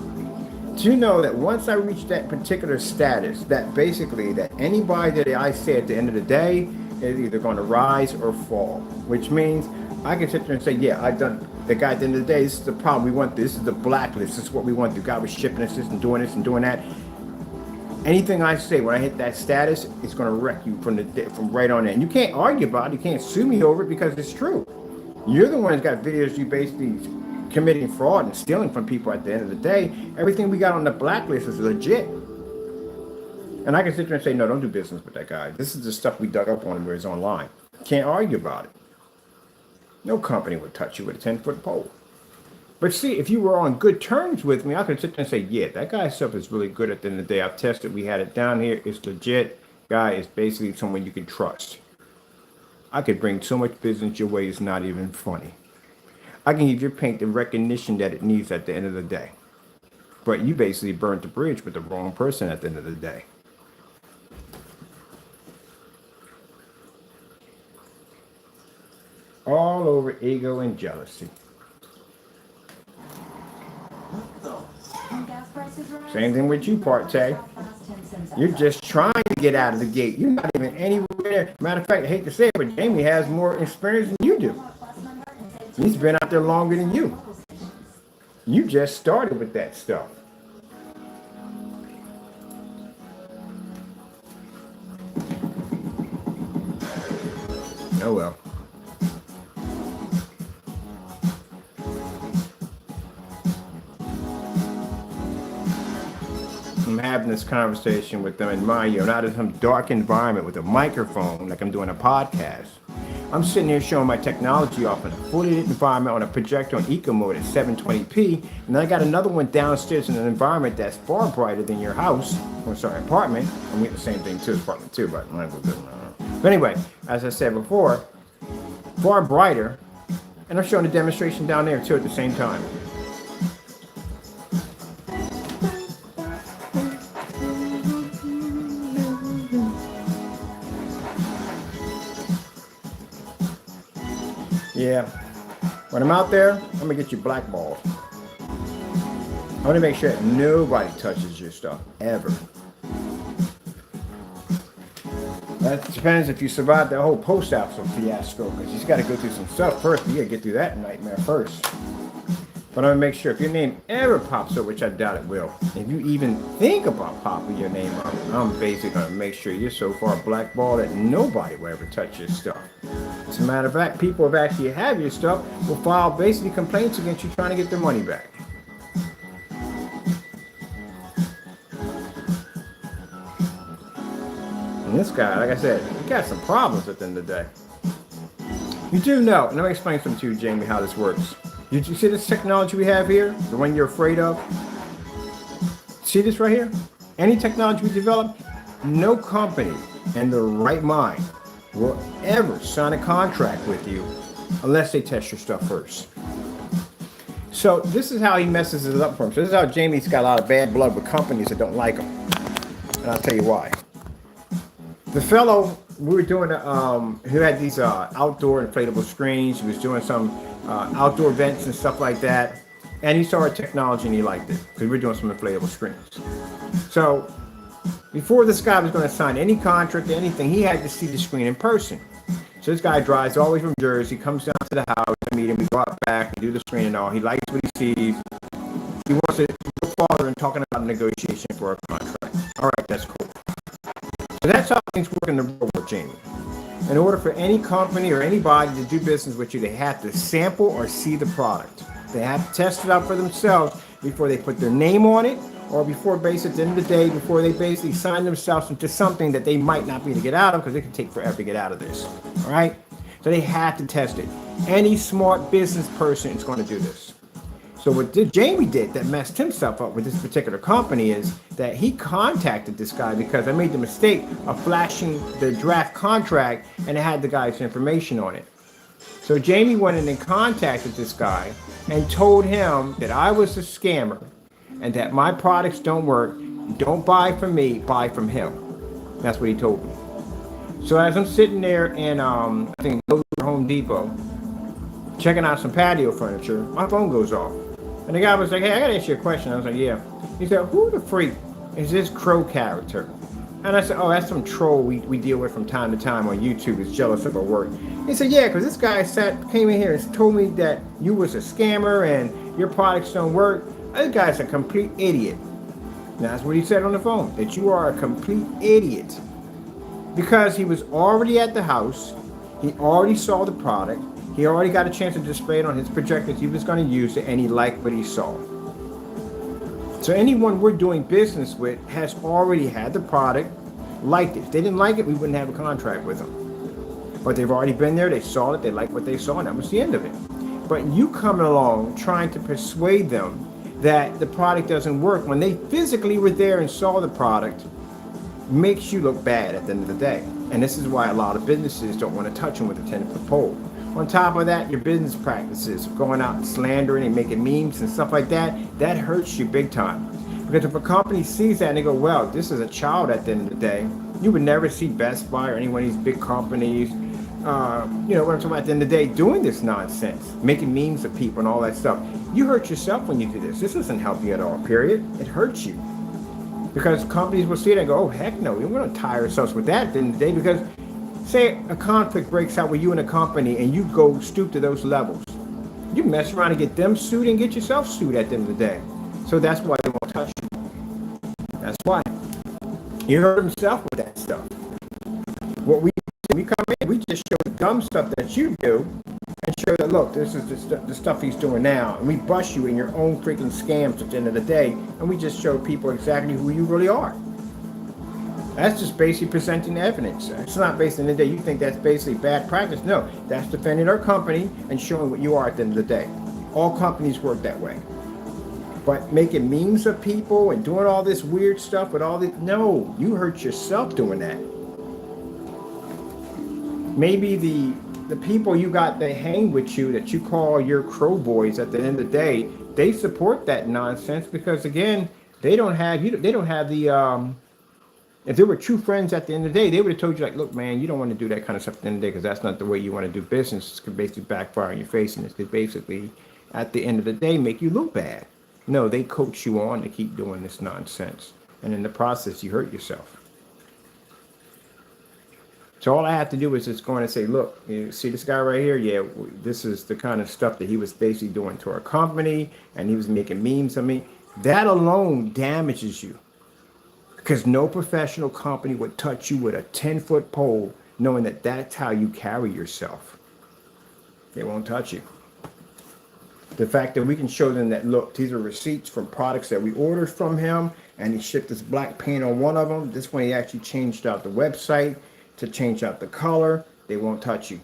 Do you know that once I reach that particular status, that basically that anybody that I say at the end of the day is either going to rise or fall, which means I can sit there and say, yeah, I've done the guy at the end of the day, this is the problem we want, this is the blacklist, this is what we want, the guy was shipping us this and doing that. Anything I say when I hit that status, it's going to wreck you from right on in. You can't argue about it, you can't sue me over it because it's true. You're the one that's got videos you basically committing fraud and stealing from people at the end of the day. Everything we got on the blacklist is legit. And I can sit there and say, no, don't do business with that guy. This is the stuff we dug up on where it's online. Can't argue about it. No company would touch you with a 10-foot pole. But see, if you were on good terms with me, I could sit there and say, yeah, that guy's stuff is really good at the end of the day. I've tested, we had it down here, it's legit. Guy is basically someone you can trust. I could bring so much business your way, it's not even funny. I can give your paint the recognition that it needs at the end of the day. But you basically burnt the bridge with the wrong person at the end of the day. All over ego and jealousy. Same thing with you, Partey. You're just trying to get out of the gate. You're not even anywhere there. Matter of fact, I hate to say it, but Jamie has more experience than you do. He's been out there longer than you. You just started with that stuff. Oh well. I'm having this conversation with them in mind, you're not in some dark environment with a microphone like I'm doing a podcast. I'm sitting here showing my technology off in a fully lit environment on a projector on eco mode at 720p, and I got another one downstairs in an environment that's far brighter than your house, or sorry, apartment. I'm getting the same thing too, apartment too, but mine was different. But anyway, as I said before, far brighter, and I'm showing a demonstration down there too at the same time. Yeah, when I'm out there, I'm gonna get you blackballed. I want to make sure that nobody touches your stuff ever. That depends if you survive that whole post office fiasco, because you just got to go through some stuff first. You got to get through that nightmare first. But I want to make sure if your name ever pops up, which I doubt it will, if you even think about popping your name up, I'm basically going to make sure you're so far blackballed that nobody will ever touch your stuff. As a matter of fact, people who actually have your stuff will file basically complaints against you trying to get their money back. And this guy, like I said, he got some problems at the end of the day. You do know, and let me explain something to you, Jamie, how this works. Did you see this technology we have here? The one you're afraid of? See this right here? Any technology we develop, no company in their right mind will ever sign a contract with you unless they test your stuff first. So this is how he messes it up for him. So this is how Jamie's got a lot of bad blood with companies that don't like him. And I'll tell you why. The fellow we were doing, who had these outdoor inflatable screens, he was doing some outdoor events and stuff like that. And he saw our technology and he liked it because we were doing some inflatable screens. So before this guy was going to sign any contract or anything, he had to see the screen in person. So this guy drives all the way from Jersey, comes down to the house to meet him. We go out back, we do the screen and all. He likes what he sees. He wants to go farther in talking about negotiation for a contract. All right, that's cool. So that's how things work in the real world, Jamie. In order for any company or anybody to do business with you, they have to sample or see the product. They have to test it out for themselves before they put their name on it, or before, basically, at the end of the day, before they basically sign themselves into something that they might not be able to get out of, because it can take forever to get out of this. All right? So they have to test it. Any smart business person is going to do this. So what Jamie did that messed himself up with this particular company is that he contacted this guy because I made the mistake of flashing the draft contract and it had the guy's information on it. So Jamie went in and contacted this guy and told him that I was a scammer and that my products don't work. Don't buy from me, buy from him. That's what he told me. So as I'm sitting there in, I think, Home Depot, checking out some patio furniture, my phone goes off. And the guy was like, hey, I gotta ask you a question. I was like, yeah. He said, who the freak is this Crow character? And I said, oh, that's some troll we deal with from time to time on YouTube. Is jealous of our work. He said, yeah, because this guy came in here and told me that you was a scammer and your products don't work. This guy's a complete idiot. And that's what he said on the phone, that you are a complete idiot. Because he was already at the house. He already saw the product. He already got a chance to display it on his projectors. He was going to use it, and he liked what he saw. So anyone we're doing business with has already had the product, liked it. If they didn't like it, we wouldn't have a contract with them. But they've already been there, they saw it, they liked what they saw, and that was the end of it. But you coming along trying to persuade them that the product doesn't work when they physically were there and saw the product makes you look bad at the end of the day. And this is why a lot of businesses don't want to touch them with a 10-foot pole. On top of that, your business practices, going out and slandering and making memes and stuff like that, that hurts you big time. Because if a company sees that and they go, well, this is a child at the end of the day, you would never see Best Buy or any one of these big companies, you know what I'm talking about, at the end of the day, doing this nonsense, making memes of people and all that stuff. You hurt yourself when you do this. This doesn't help you at all, period. It hurts you. Because companies will see it and go, oh, heck no, we don't tie ourselves with that at the end of the day, because say a conflict breaks out with you and a company and you go stoop to those levels. You mess around and get them sued and get yourself sued at the end of the day. So that's why they won't touch you. That's why. He hurt himself with that stuff. What we do, we come in, we just show the dumb stuff that you do and show that, look, this is the stuff he's doing now. And we bust you in your own freaking scams at the end of the day. And we just show people exactly who you really are. That's just basically presenting evidence. It's not based on the day. You think that's basically bad practice. No, that's defending our company and showing what you are at the end of the day. All companies work that way. But making memes of people and doing all this weird stuff with all this, no, you hurt yourself doing that. Maybe the people you got that hang with you that you call your crow boys at the end of the day, they support that nonsense because again, they don't have the if they were true friends at the end of the day, they would have told you, like, look, man, you don't want to do that kind of stuff at the end of the day because that's not the way you want to do business. It could basically backfire in your face, and it could basically, at the end of the day, make you look bad. No, they coach you on to keep doing this nonsense. And in the process, you hurt yourself. So all I have to do is just go in and say, look, you see this guy right here? Yeah, this is the kind of stuff that he was basically doing to our company, and he was making memes of me. That alone damages you, because no professional company would touch you with a 10-foot pole knowing that that's how you carry yourself. They won't touch you. The fact that we can show them that, look, these are receipts from products that we ordered from him, and he shipped this black paint on one of them. This one he actually changed out the website to change out the color. They won't touch you.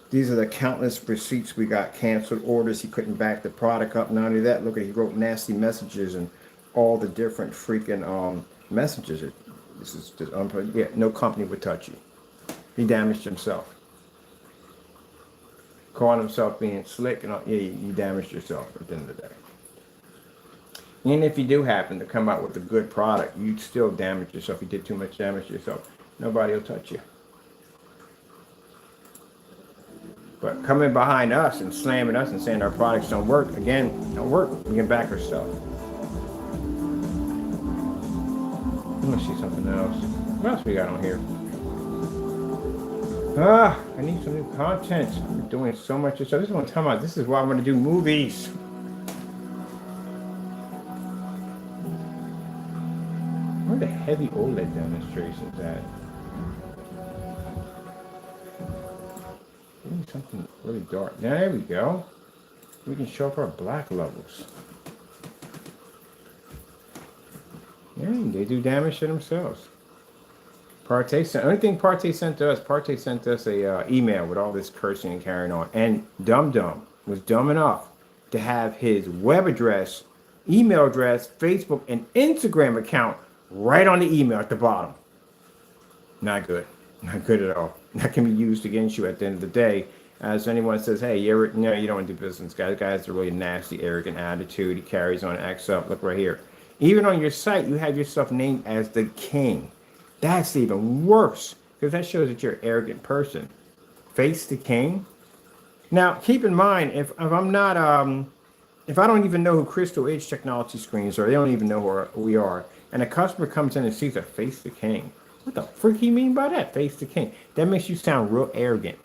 These are the countless receipts we got, canceled orders. He couldn't back the product up. Not only that, look at, he wrote nasty messages and all the different freaking messages. This is just yeah, no company would touch you. He damaged himself. Calling himself being slick, and all, yeah, you damaged yourself at the end of the day. And if you do happen to come out with a good product, you'd still damage yourself. You did too much damage to yourself. Nobody will touch you. But coming behind us and slamming us and saying our products don't work, again, don't work. We can back ourselves. Let me see something else. What else we got on here? I need some new content. I'm doing so much of stuff. This is what I'm talking about. This is why I'm going to do movies. Where are the heavy OLED demonstrations at? Give me something really dark. There we go. We can show up our black levels. Yeah, they do damage to themselves. Partey sent, only thing Partey sent us a email with all this cursing and carrying on. And Dum Dum was dumb enough to have his web address, email address, Facebook, and Instagram account right on the email at the bottom. Not good. Not good at all. That can be used against you at the end of the day. As anyone says, hey, you don't want to do business. Guys have a really nasty, arrogant attitude. He carries on, acts up. Look right here. Even on your site, you have yourself named as the king. That's even worse, because that shows that you're an arrogant person. Face the king. Now, keep in mind, if I'm not, if I don't even know who Crystal Edge Technology Screens are, they don't even know who we are, and a customer comes in and sees a face the king. What the freak he mean by that? Face the king. That makes you sound real arrogant.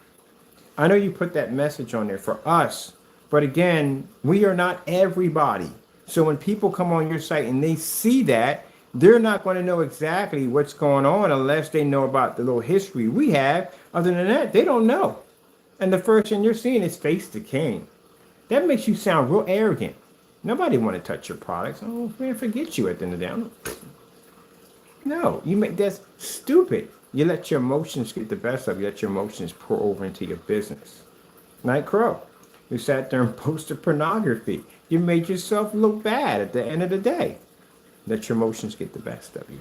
I know you put that message on there for us, but again, we are not everybody. So when people come on your site and they see that, they're not going to know exactly what's going on unless they know about the little history we have. Other than that, they don't know. And the first thing you're seeing is face the king. That makes you sound real arrogant. Nobody want to touch your products. Oh, man, forget you at the end of the day. No, that's stupid. You let your emotions get the best of you. Let your emotions pour over into your business. Night Crow, you sat there and posted pornography. You made yourself look bad at the end of the day. Let your emotions get the best of you.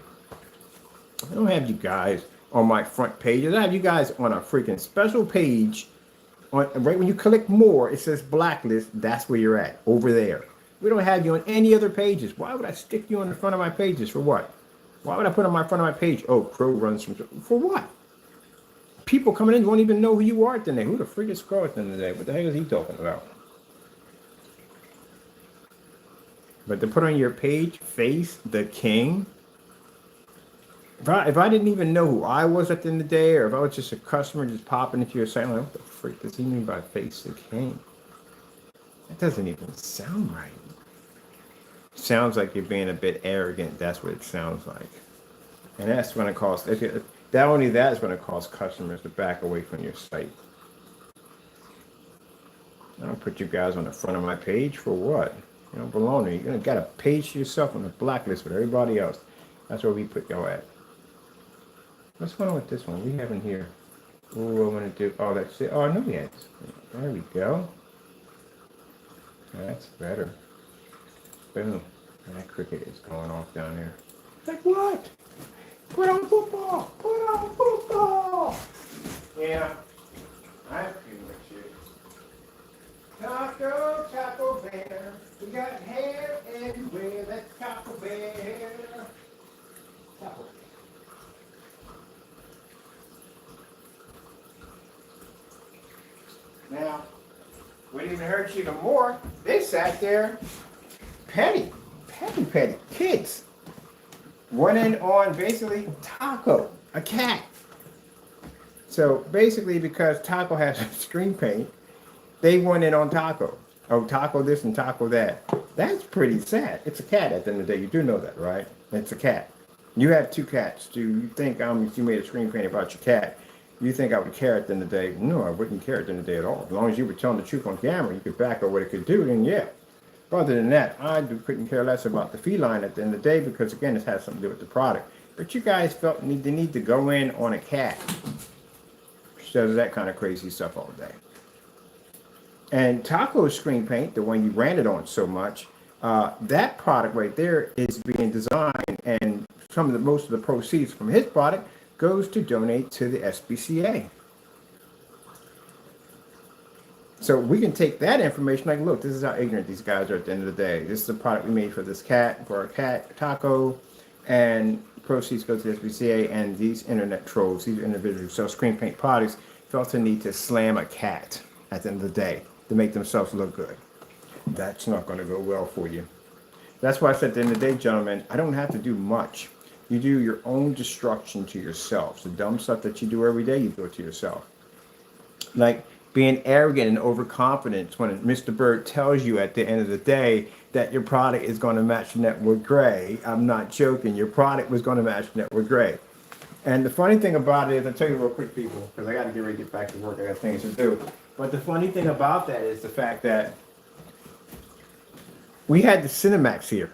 I don't have you guys on my front pages. I have you guys on a freaking special page. Right when you click more, it says blacklist. That's where you're at, over there. We don't have you on any other pages. Why would I stick you on the front of my pages? For what? Why would I put on my front of my page? Oh, Crow runs from... For what? People coming in won't even know who you are at the end of the day. Who the freak is Crow at the end of the day? What the heck is he talking about? But to put on your page, face the king. If I didn't even know who I was at the end of the day, or if I was just a customer just popping into your site, like, what the freak does he mean by face the king? That doesn't even sound right. Sounds like you're being a bit arrogant. That's what it sounds like. And that's going to cause, that is going to cause customers to back away from your site. I don't put you guys on the front of my page for what? You know, baloney. You're going to got a page to yourself on the blacklist with everybody else. That's where we put y'all at. What's going on with this one? We have in here. Ooh, I want to do, oh, that's it. Oh, I know we had. There we go. That's better. Boom. And that cricket is going off down there. Like what? Put on football! Put on football! Yeah. I pretty much it. Taco, Taco Bear. We got hair everywhere. That's Taco Bear. Taco Bear. Now, wouldn't even hurt you no more. They sat there petty kids went in on basically Taco, a cat. So basically, because Taco has screen paint, they went in on Taco. Oh, Taco this and Taco that. That's pretty sad. It's a cat at the end of the day. You do know that, right? It's a cat. You have two cats. Do you think if you made a screen paint about your cat, you think I would care at the end of the day? No, I wouldn't care at the end of the day at all. As long as you were telling the truth on camera, you could back up what it could do, then yeah. Other than that, couldn't care less about the feline at the end of the day because, again, it has something to do with the product. But you guys felt the need to go in on a cat instead of that kind of crazy stuff all day. And Taco's screen paint, the one you ranted on so much, that product right there is being designed, and most of the proceeds from his product goes to donate to the SPCA. So we can take that information, like, look, this is how ignorant these guys are at the end of the day. This is the product we made for this cat, for our cat, Taco, and proceeds go to the SPCA, and these internet trolls, these individuals who sell screen paint products, felt the need to slam a cat at the end of the day to make themselves look good. That's not going to go well for you. That's why I said at the end of the day, gentlemen, I don't have to do much. You do your own destruction to yourselves. The dumb stuff that you do every day, you do it to yourself. Like being arrogant and overconfident when Mr. Bird tells you at the end of the day that your product is going to match Network Gray. I'm not joking. Your product was going to match Network Gray. And the funny thing about it is, I'll tell you real quick, people, because I got to get ready to get back to work. I got things to do. But the funny thing about that is the fact that we had the Cinemax here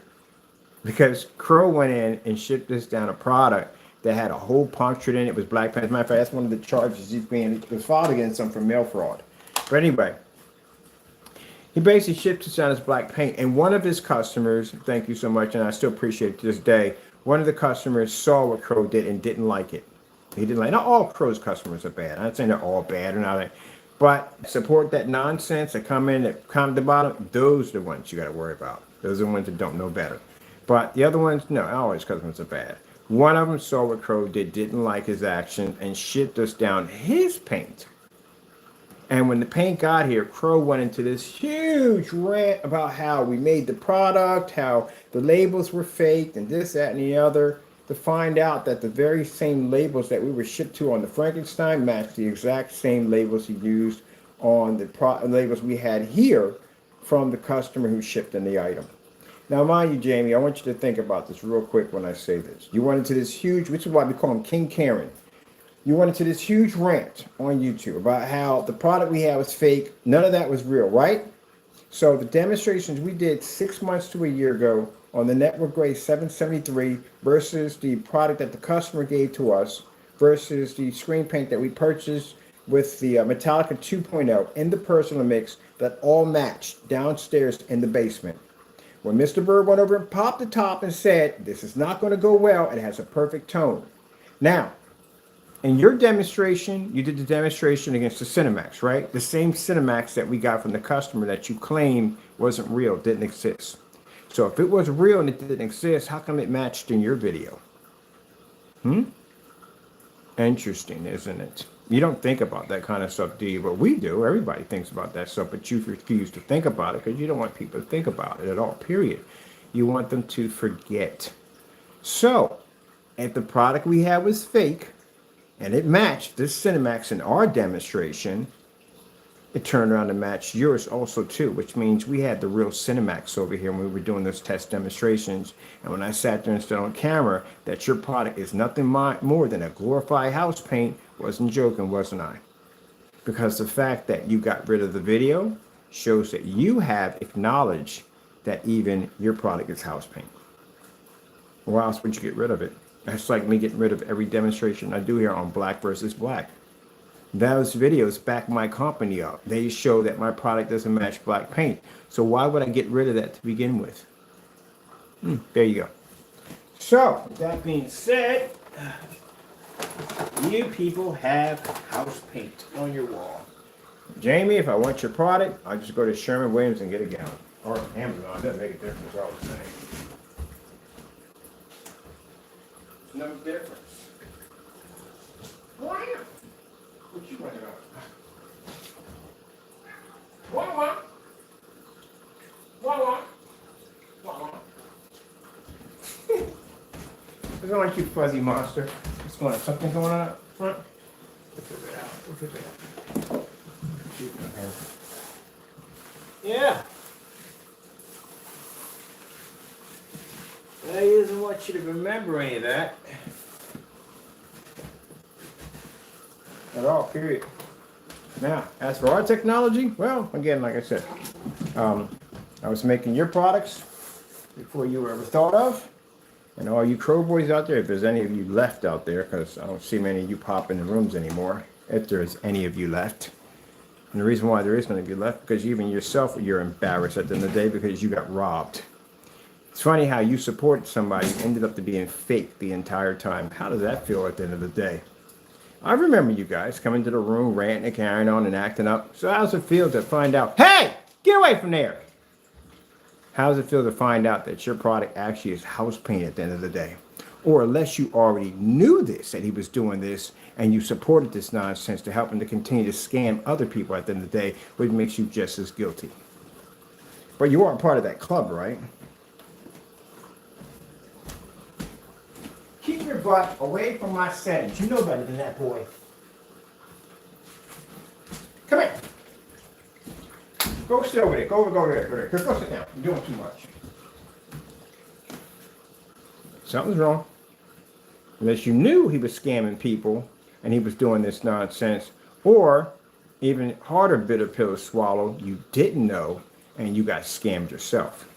because Crow went in and shipped this down a product that had a hole punctured in it. It was black paint. As a matter of fact, that's one of the charges it was filed against him for mail fraud. But anyway, he basically shipped this down as black paint. And one of his customers, thank you so much, and I still appreciate it to this day, one of the customers saw what Crow did and didn't like it. He didn't like it. Not all Crow's customers are bad. I'm not saying they're all bad or not. But support that nonsense that come in that come at the bottom, those are the ones you got to worry about. Those are the ones that don't know better. But the other ones, no, all his customers are bad. One of them saw what Crow did, didn't like his action, and shipped us down his paint. And when the paint got here, Crow went into this huge rant about how we made the product, how the labels were faked, and this, that, and the other, to find out that the very same labels that we were shipped to on the Frankenstein matched the exact same labels he used on the labels we had here from the customer who shipped in the item. Now, mind you, Jamie, I want you to think about this real quick when I say this. You went into this huge, which is why we call him King Karen. You went into this huge rant on YouTube about how the product we had was fake. None of that was real, right? So the demonstrations we did 6 months to a year ago on the Network Gray 773 versus the product that the customer gave to us versus the screen paint that we purchased with the Metallica 2.0 in the personal mix that all matched downstairs in the basement. When Mr. Bird went over and popped the top and said, this is not going to go well, it has a perfect tone. Now, in your demonstration, you did the demonstration against the Cinemax, right? The same Cinemax that we got from the customer that you claimed wasn't real, didn't exist. So if it was real and it didn't exist, how come it matched in your video? Interesting, isn't it? You don't think about that kind of stuff, do you? But we do. Everybody thinks about that stuff, but you refuse to think about it because you don't want people to think about it at all, period. You want them to forget. So, if the product we had was fake, and it matched this Cinemax in our demonstration, it turned around and matched yours also too, which means we had the real Cinemax over here when we were doing those test demonstrations. And when I sat there and stood on camera that your product is nothing more than a glorified house paint, wasn't joking, wasn't I? Because the fact that you got rid of the video shows that you have acknowledged that even your product is house paint. Why else would you get rid of it? That's like me getting rid of every demonstration I do here on Black versus Black. Those videos back my company up. They show that my product doesn't match black paint. So why would I get rid of that to begin with? There you go. So, with that being said, you people have house paint on your wall. Jamie, if I want your product, I'll just go to Sherwin-Williams and get a gallon. Or Amazon, it doesn't make a difference, all the same. No difference. Why? What you wondering about? Wah-wah. Wah-wah. Wah-wah. What's wrong with you, fuzzy monster? What's going on? Something going on up front? We'll figure it out. We'll figure it out. Yeah. He doesn't want you to remember any of that. At all, period. Now, as for our technology, well, again, like I said, I was making your products before you were ever thought of. And all you crow boys out there, if there's any of you left out there, because I don't see many of you pop in the rooms anymore, if there's any of you left. And the reason why there is going to be left, because even yourself, you're embarrassed at the end of the day because you got robbed. It's funny how you supported somebody who ended up to being fake the entire time. How does that feel at the end of the day? I remember you guys coming to the room, ranting and carrying on and acting up. So how's it feel to find out, hey, get away from there? How does it feel to find out that your product actually is house paint at the end of the day? Or unless you already knew this, that he was doing this, and you supported this nonsense to help him to continue to scam other people at the end of the day, which makes you just as guilty. But you are part of that club, right? Keep your butt away from my settings. You know better than that, boy. Come here. Go sit over there. Go there. Go sit down. You're doing too much. Something's wrong. Unless you knew he was scamming people and he was doing this nonsense, or even harder bitter pill to swallow, you didn't know and you got scammed yourself.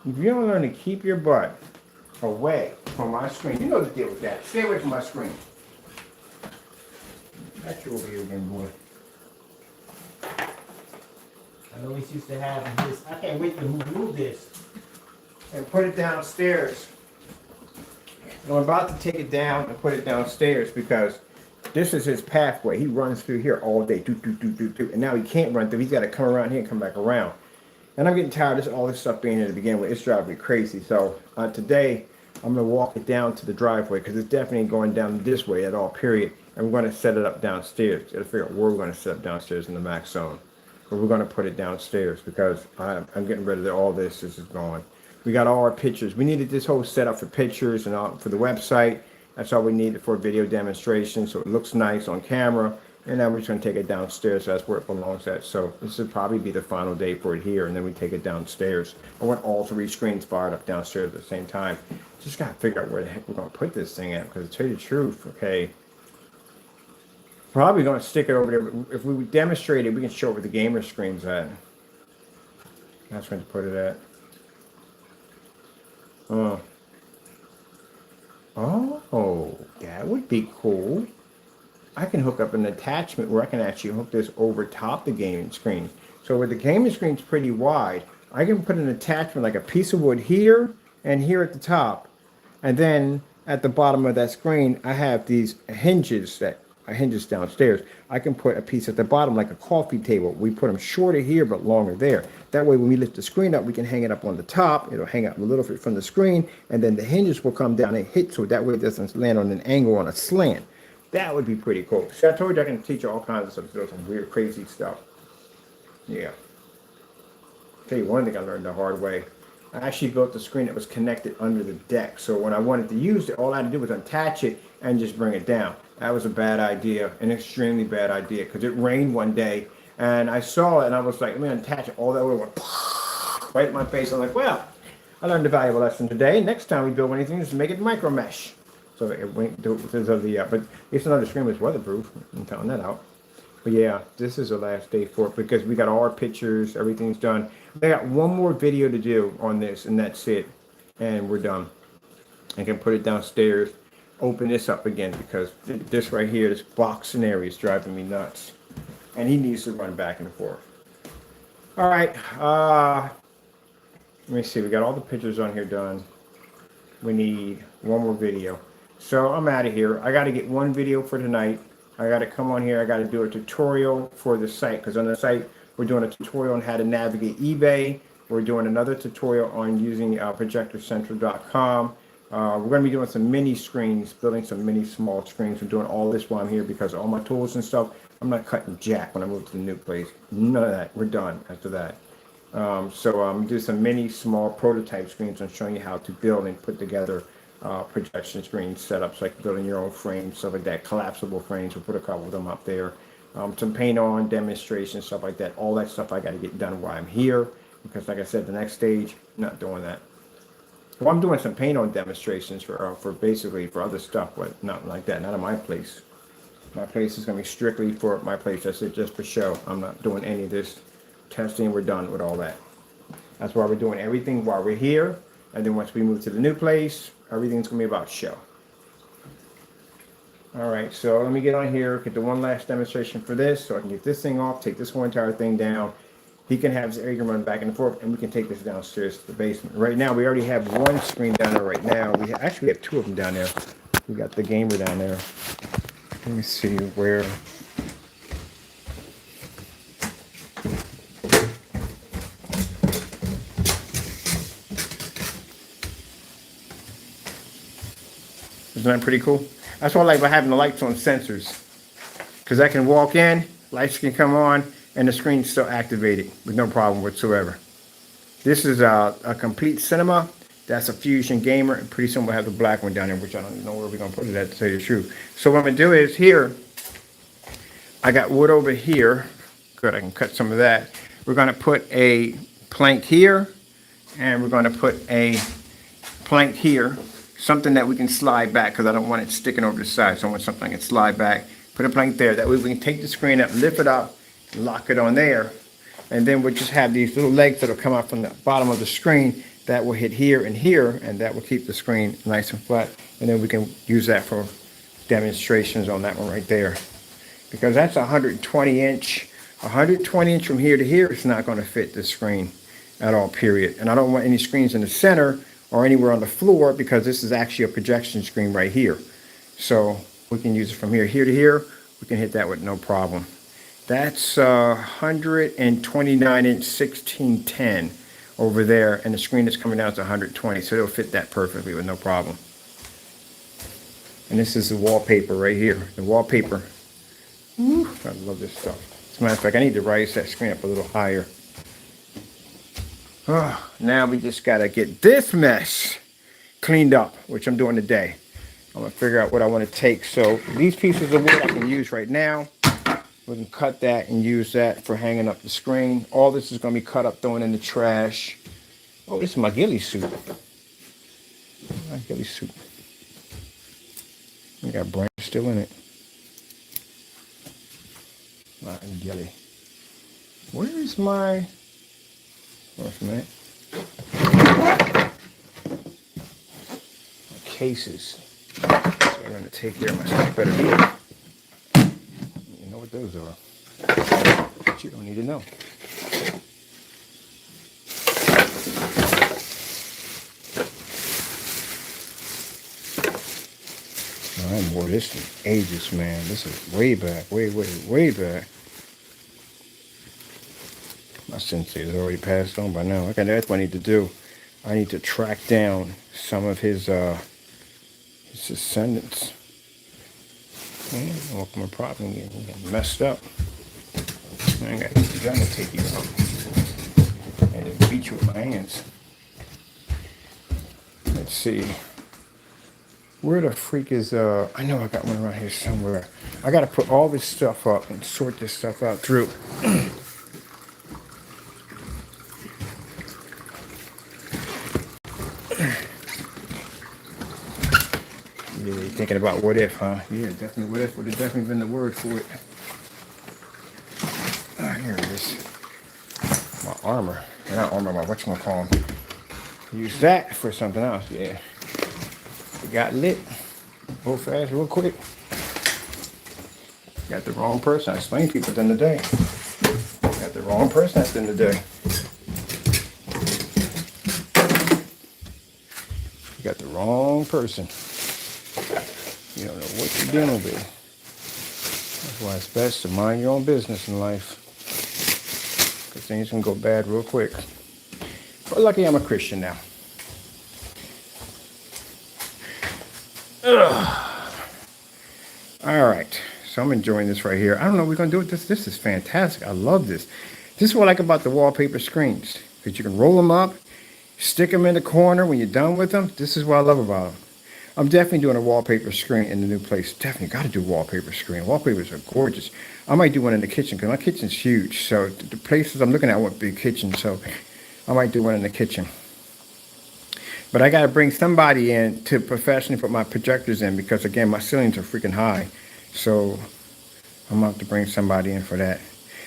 If you don't learn to keep your butt away from my screen, you know the deal with that. Stay away from my screen. That's your over here again, boy. I always used to have this. I can't wait to move this and put it downstairs. And I'm about to take it down and put it downstairs because this is his pathway. He runs through here all day, and now he can't run through. He's got to come around here and come back around. And I'm getting tired of all this stuff being here to begin with. It's driving me crazy. So today, I'm going to walk it down to the driveway because it's definitely going down this way at all, period. And we're going to set it up downstairs. Got to figure out where we're going to set up downstairs in the max zone. But we're going to put it downstairs because I'm getting rid of all this. This is gone. We got all our pictures. We needed this whole setup for pictures and all, for the website. That's all we needed for a video demonstration. So it looks nice on camera. And now we're just going to take it downstairs. So that's where it belongs at. So this will probably be the final day for it here. And then we take it downstairs. I want all 3 screens fired up downstairs at the same time. Just got to figure out where the heck we're going to put this thing at. Because to tell you the truth, okay, probably going to stick it over there. If we demonstrate it, we can show it where the gamer screen's at. That's where to put it at. Oh, that would be cool. I can hook up an attachment where I can actually hook this over top the gaming screen. So where the gaming screen's pretty wide, I can put an attachment like a piece of wood here and here at the top. And then at the bottom of that screen, I have these hinges that are hinges downstairs. I can put a piece at the bottom like a coffee table. We put them shorter here but longer there. That way when we lift the screen up, we can hang it up on the top. It'll hang out a little bit from the screen, and then the hinges will come down and hit, so that way it doesn't land on an angle on a slant. That would be pretty cool. See, I told you I can teach you all kinds of stuff, do some weird, crazy stuff. Yeah. Tell you one thing I learned the hard way. I actually built the screen that was connected under the deck. So when I wanted to use it, all I had to do was attach it and just bring it down. That was a bad idea, an extremely bad idea, because it rained one day and I saw it and I was like, I'm going to attach it all that way. It went right in my face. I'm like, well, I learned a valuable lesson today. Next time we build anything, just make it micro mesh. So it went to the, but it's another screen was weatherproof. I'm telling that out. But yeah, this is the last day for it because we got all our pictures, everything's done. I got one more video to do on this and that's it. And we're done. I can put it downstairs, open this up again because this right here, this box scenario is driving me nuts. And he needs to run back and forth. All right, let me see, we got all the pictures on here done. We need one more video. So I'm out of here. I got to get one video for tonight. I got to come on here. I got to do a tutorial for the site because on the site We're doing a tutorial on how to navigate eBay. We're doing another tutorial on using projectorcentral.com. We're going to be doing some mini screens, building some mini small screens. We're doing all this while I'm here because all my tools and stuff, I'm not cutting jack when I move to the new place. None of that. We're done after that. So I'm do some mini small prototype screens and showing you how to build and put together projection screen setups, like building your own frames, stuff like that, collapsible frames. We'll put a couple of them up there. Some paint on demonstrations, stuff like that. All that stuff I got to get done while I'm here because, like I said, the next stage, not doing that. Well, I'm doing some paint on demonstrations for basically for other stuff, but not like that. Not at my place. My place is going to be strictly for my place. That's it, just for show. I'm not doing any of this testing. We're done with all that. That's why we're doing everything while we're here. And then once we move to the new place, everything's going to be about show. All right, so let me get on here, get the one last demonstration for this so I can get this thing off, take this whole entire thing down. He can have his air run back and forth, and we can take this downstairs to the basement. Right now, we already have one screen down there right now. Actually have two of them down there. We got the gamer down there. Let me see where. Isn't that pretty cool? That's what I like about having the lights on sensors. Because I can walk in, lights can come on, and the screen's still activated with no problem whatsoever. This is a complete cinema. That's a Fusion Gamer. And pretty soon we'll have the black one down there, which I don't know where we're going to put it at, to tell you the truth. So what I'm going to do is here, I got wood over here. Good, I can cut some of that. We're going to put a plank here, and we're going to put a plank here. Something that we can slide back because I don't want it sticking over the side. So I want something I can slide back, put a plank there. That way we can take the screen up, lift it up, lock it on there. And then we'll just have these little legs that will come out from the bottom of the screen that will hit here, and that will keep the screen nice and flat. And then we can use that for demonstrations on that one right there. Because that's 120 inch. 120 inch from here to here is not going to fit the screen at all, period. And I don't want any screens in the center or anywhere on the floor because this is actually a projection screen right here. So we can use it from here to here. We can hit that with no problem. That's 129 inch 1610 over there, and the screen that's coming down is 120, so it'll fit that perfectly with no problem. And this is the wallpaper right here. The wallpaper. Woo, I love this stuff. As a matter of fact, I need to raise that screen up a little higher. Oh, now we just got to get this mess cleaned up, which I'm doing today. I'm going to figure out what I want to take. So these pieces of wood I can use right now. We can cut that and use that for hanging up the screen. All this is going to be cut up, thrown in the trash. Oh, this is my ghillie suit. My ghillie suit. I got brains still in it. My ghillie. Where is my... Wait a minute. My cases. So I'm going to take care of my stuff better here. You know what those are. But you don't need to know. I haven't wore this in ages, man. This is way back. Way back. My sensei is already passed on by now. Okay, that's what I need to do. I need to track down some of his descendants. Well, my problem getting messed up. I got a gun to take you out and then beat you with my hands. Let's see. Where the freak is, I know I got one around here somewhere. I got to put all this stuff up and sort this stuff out through. Yeah, you're thinking about what if, huh? Yeah, definitely what if would have definitely been the word for it. Ah, here it is. My armor. Not armor, my whatchamacallit. Use that for something else, yeah. It got lit real fast, real quick. Got the wrong person. I explained to people at the end of the day. Got the wrong person at the end of the day. You got the wrong person. You don't know what you're dealing with. That's why it's best to mind your own business in life. because things can go bad real quick. But lucky I'm a Christian now. Ugh. All right, so I'm enjoying this right here. I don't know what we're gonna do with this. This is fantastic. I love this. This is what I like about the wallpaper screens, because you can roll them up, stick them in the corner when you're done with them. This is what I love about them. I'm definitely doing a wallpaper screen in the new place. Definitely got to do a wallpaper screen. Wallpapers are gorgeous. I might do one in the kitchen because my kitchen's huge. So the places I'm looking at want big kitchen. So I might do one in the kitchen. But I got to bring somebody in to professionally put my projectors in because, again, my ceilings are freaking high. So I'm going to have to bring somebody in for that.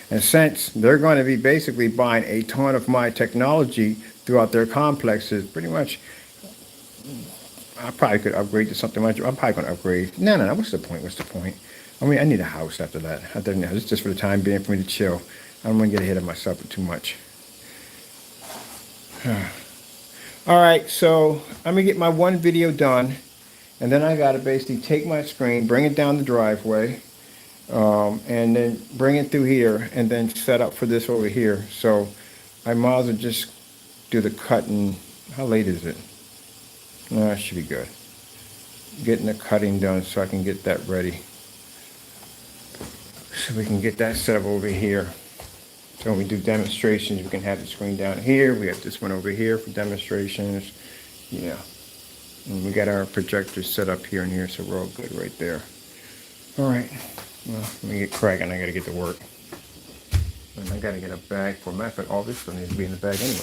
And since they're going to be basically buying a ton of my technology throughout their complexes, pretty much, I probably could upgrade to something much. I'm probably going to upgrade. No. What's the point? I mean, I need a house after that. After that, it's just for the time being for me to chill. I don't want to get ahead of myself too much. All right, so I'm going to get my one video done. And then I got to basically take my screen, bring it down the driveway, and then bring it through here, and then set up for this over here. So I might as well just do the cutting. How late is it? No, it should be good. Getting the cutting done so I can get that ready. So we can get that set up over here. So when we do demonstrations, we can have the screen down here. We have this one over here for demonstrations. Yeah. And we got our projectors set up here and here, so we're all good right there. All right. Well, let me get cracking. I got to get to work. And I got to get a bag for. Matter of fact, all this stuff needs to be in the bag anyway.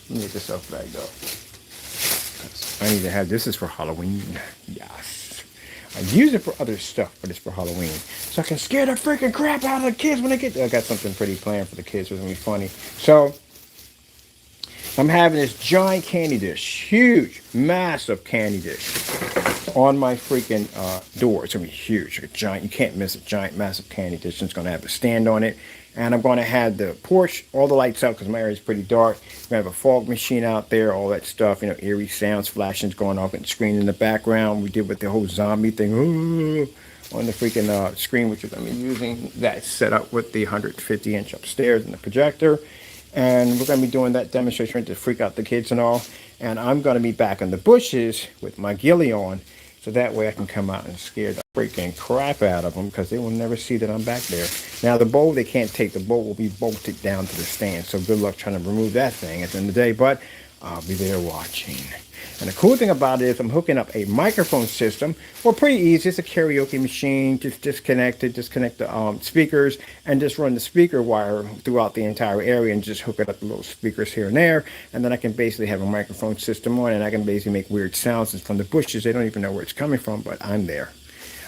Let me get this stuff bagged up. I need to have, this is for Halloween. Yes. I use it for other stuff, but it's for Halloween. So I can scare the freaking crap out of the kids when they get there. I got something pretty planned for the kids. It's going to be funny. So I'm having this giant candy dish. Huge, massive candy dish on my freaking door. It's going to be huge. A giant, you can't miss a giant, massive candy dish. It's going to have a stand on it. And I'm going to have the porch, all the lights out because my area is pretty dark. We have a fog machine out there, all that stuff, eerie sounds, flashings going off and screen in the background. We did with the whole zombie thing on the freaking screen, which is I'm using that set up with the 150-inch upstairs and the projector. And we're going to be doing that demonstration to freak out the kids and all. And I'm going to be back in the bushes with my ghillie on. So that way I can come out and scare the freaking crap out of them because they will never see that I'm back there. Now the bowl, they can't take. The bowl will be bolted down to the stand. So good luck trying to remove that thing at the end of the day. But I'll be there watching. And the cool thing about it is I'm hooking up a microphone system. Well, pretty easy. It's a karaoke machine. Just disconnect the speakers and just run the speaker wire throughout the entire area and just hook it up to little speakers here and there. And then I can basically have a microphone system on and I can basically make weird sounds from the bushes. They don't even know where it's coming from, but I'm there.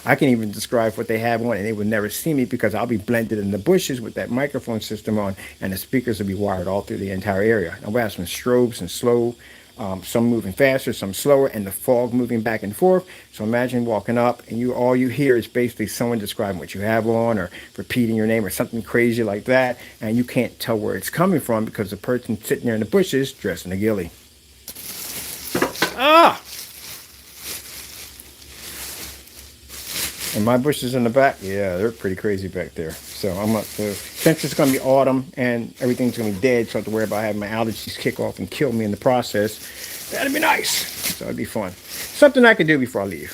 I can even describe what they have on and they would never see me because I'll be blended in the bushes with that microphone system on and the speakers will be wired all through the entire area. And we have some strobes and slow, some moving faster, some slower, and the fog moving back and forth. So imagine walking up and all you hear is basically someone describing what you have on or repeating your name or something crazy like that. And you can't tell where it's coming from because the person sitting there in the bushes dressed in a ghillie. Ah! And my bushes in the back, yeah, they're pretty crazy back there. So I'm up to, since it's going to be autumn and everything's going to be dead, so I don't have to worry about having my allergies kick off and kill me in the process. That'd be nice. So it'd be fun. Something I could do before I leave.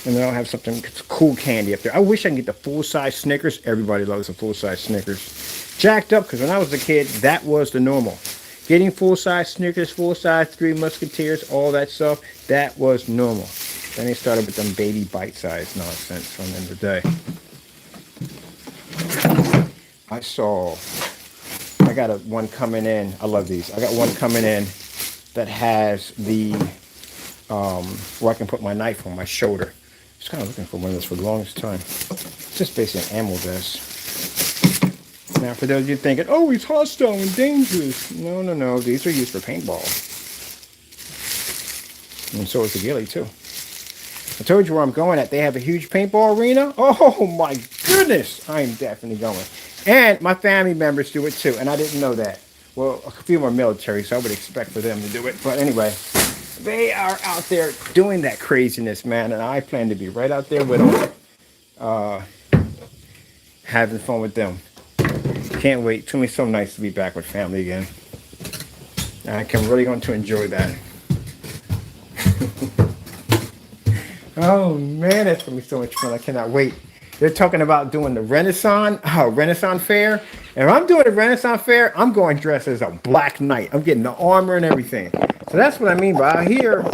And then I'll have something cool candy up there. I wish I could get the full-size Snickers. Everybody loves the full-size Snickers. Jacked up, because when I was a kid, that was the normal. Getting full-size Snickers, full-size Three Musketeers, all that stuff, that was normal. Then they started with them baby bite-sized nonsense from the end of the day. I got one coming in. I love these. I got one coming in that has the, where I can put my knife on my shoulder. I was kind of looking for one of those for the longest time. It's just basically an ammo vest. Now, for those of you thinking, oh, he's hostile and dangerous. No. These are used for paintball. And so is the ghillie, too. I told you where I'm going at. They have a huge paintball arena. Oh my goodness. I'm definitely going. And my family members do it too. And I didn't know that. Well, a few more military, so I would expect for them to do it. But anyway, they are out there doing that craziness, man. And I plan to be right out there with them. Having fun with them. Can't wait. It's gonna be so nice to be back with family again. I'm really going to enjoy that. Oh man, it's gonna be so much fun. I cannot wait. They're talking about doing the Renaissance Fair. And if I'm doing the Renaissance Fair, I'm going dressed as a Black Knight. I'm getting the armor and everything. So that's what I mean by out here,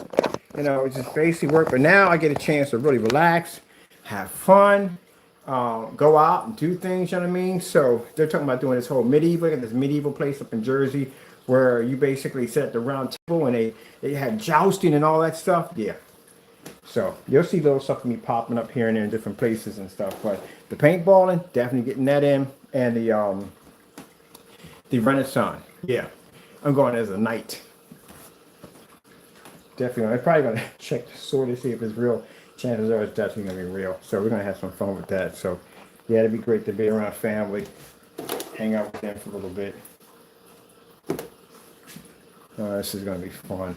you know, it's just basically work. But now I get a chance to really relax, have fun, go out and do things, you know what I mean? So they're talking about doing this whole medieval, this medieval place up in Jersey where you basically sit at the round table and they had jousting and all that stuff. Yeah. So you'll see little stuff of me popping up here and there in different places and stuff. But the paintballing, definitely getting that in. And the Renaissance. Yeah. I'm going as a knight. Definitely. I'm probably gonna check the sword to see if it's real. Chances are it's definitely gonna be real. So we're gonna have some fun with that. So yeah, it'd be great to be around family, hang out with them for a little bit. This is gonna be fun.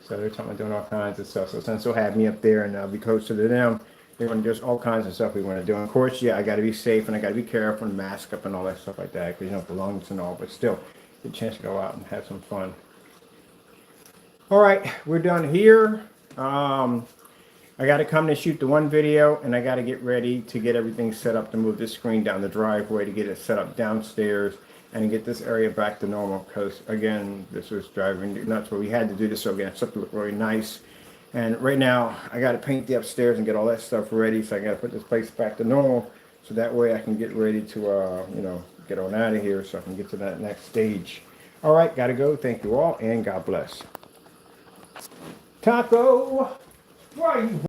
So they're talking about doing all kinds of stuff. So since they'll have me up there and I'll be closer to them, they're going to do all kinds of stuff we want to do. And of course, yeah, I got to be safe and I got to be careful and mask up and all that stuff like that because, you know, the lungs and all. But still, get a chance to go out and have some fun. All right, we're done here. I got to come to shoot the one video and I got to get ready to get everything set up to move this screen down the driveway to get it set up downstairs and get this area back to normal because again this was driving nuts, but we had to do this so again stuff to look really nice. And right now I got to paint the upstairs and get all that stuff ready, so I got to put this place back to normal so that way I can get ready to you know, get on out of here so I can get to that next stage. All right, gotta go. Thank you all and God bless. Taco, why are you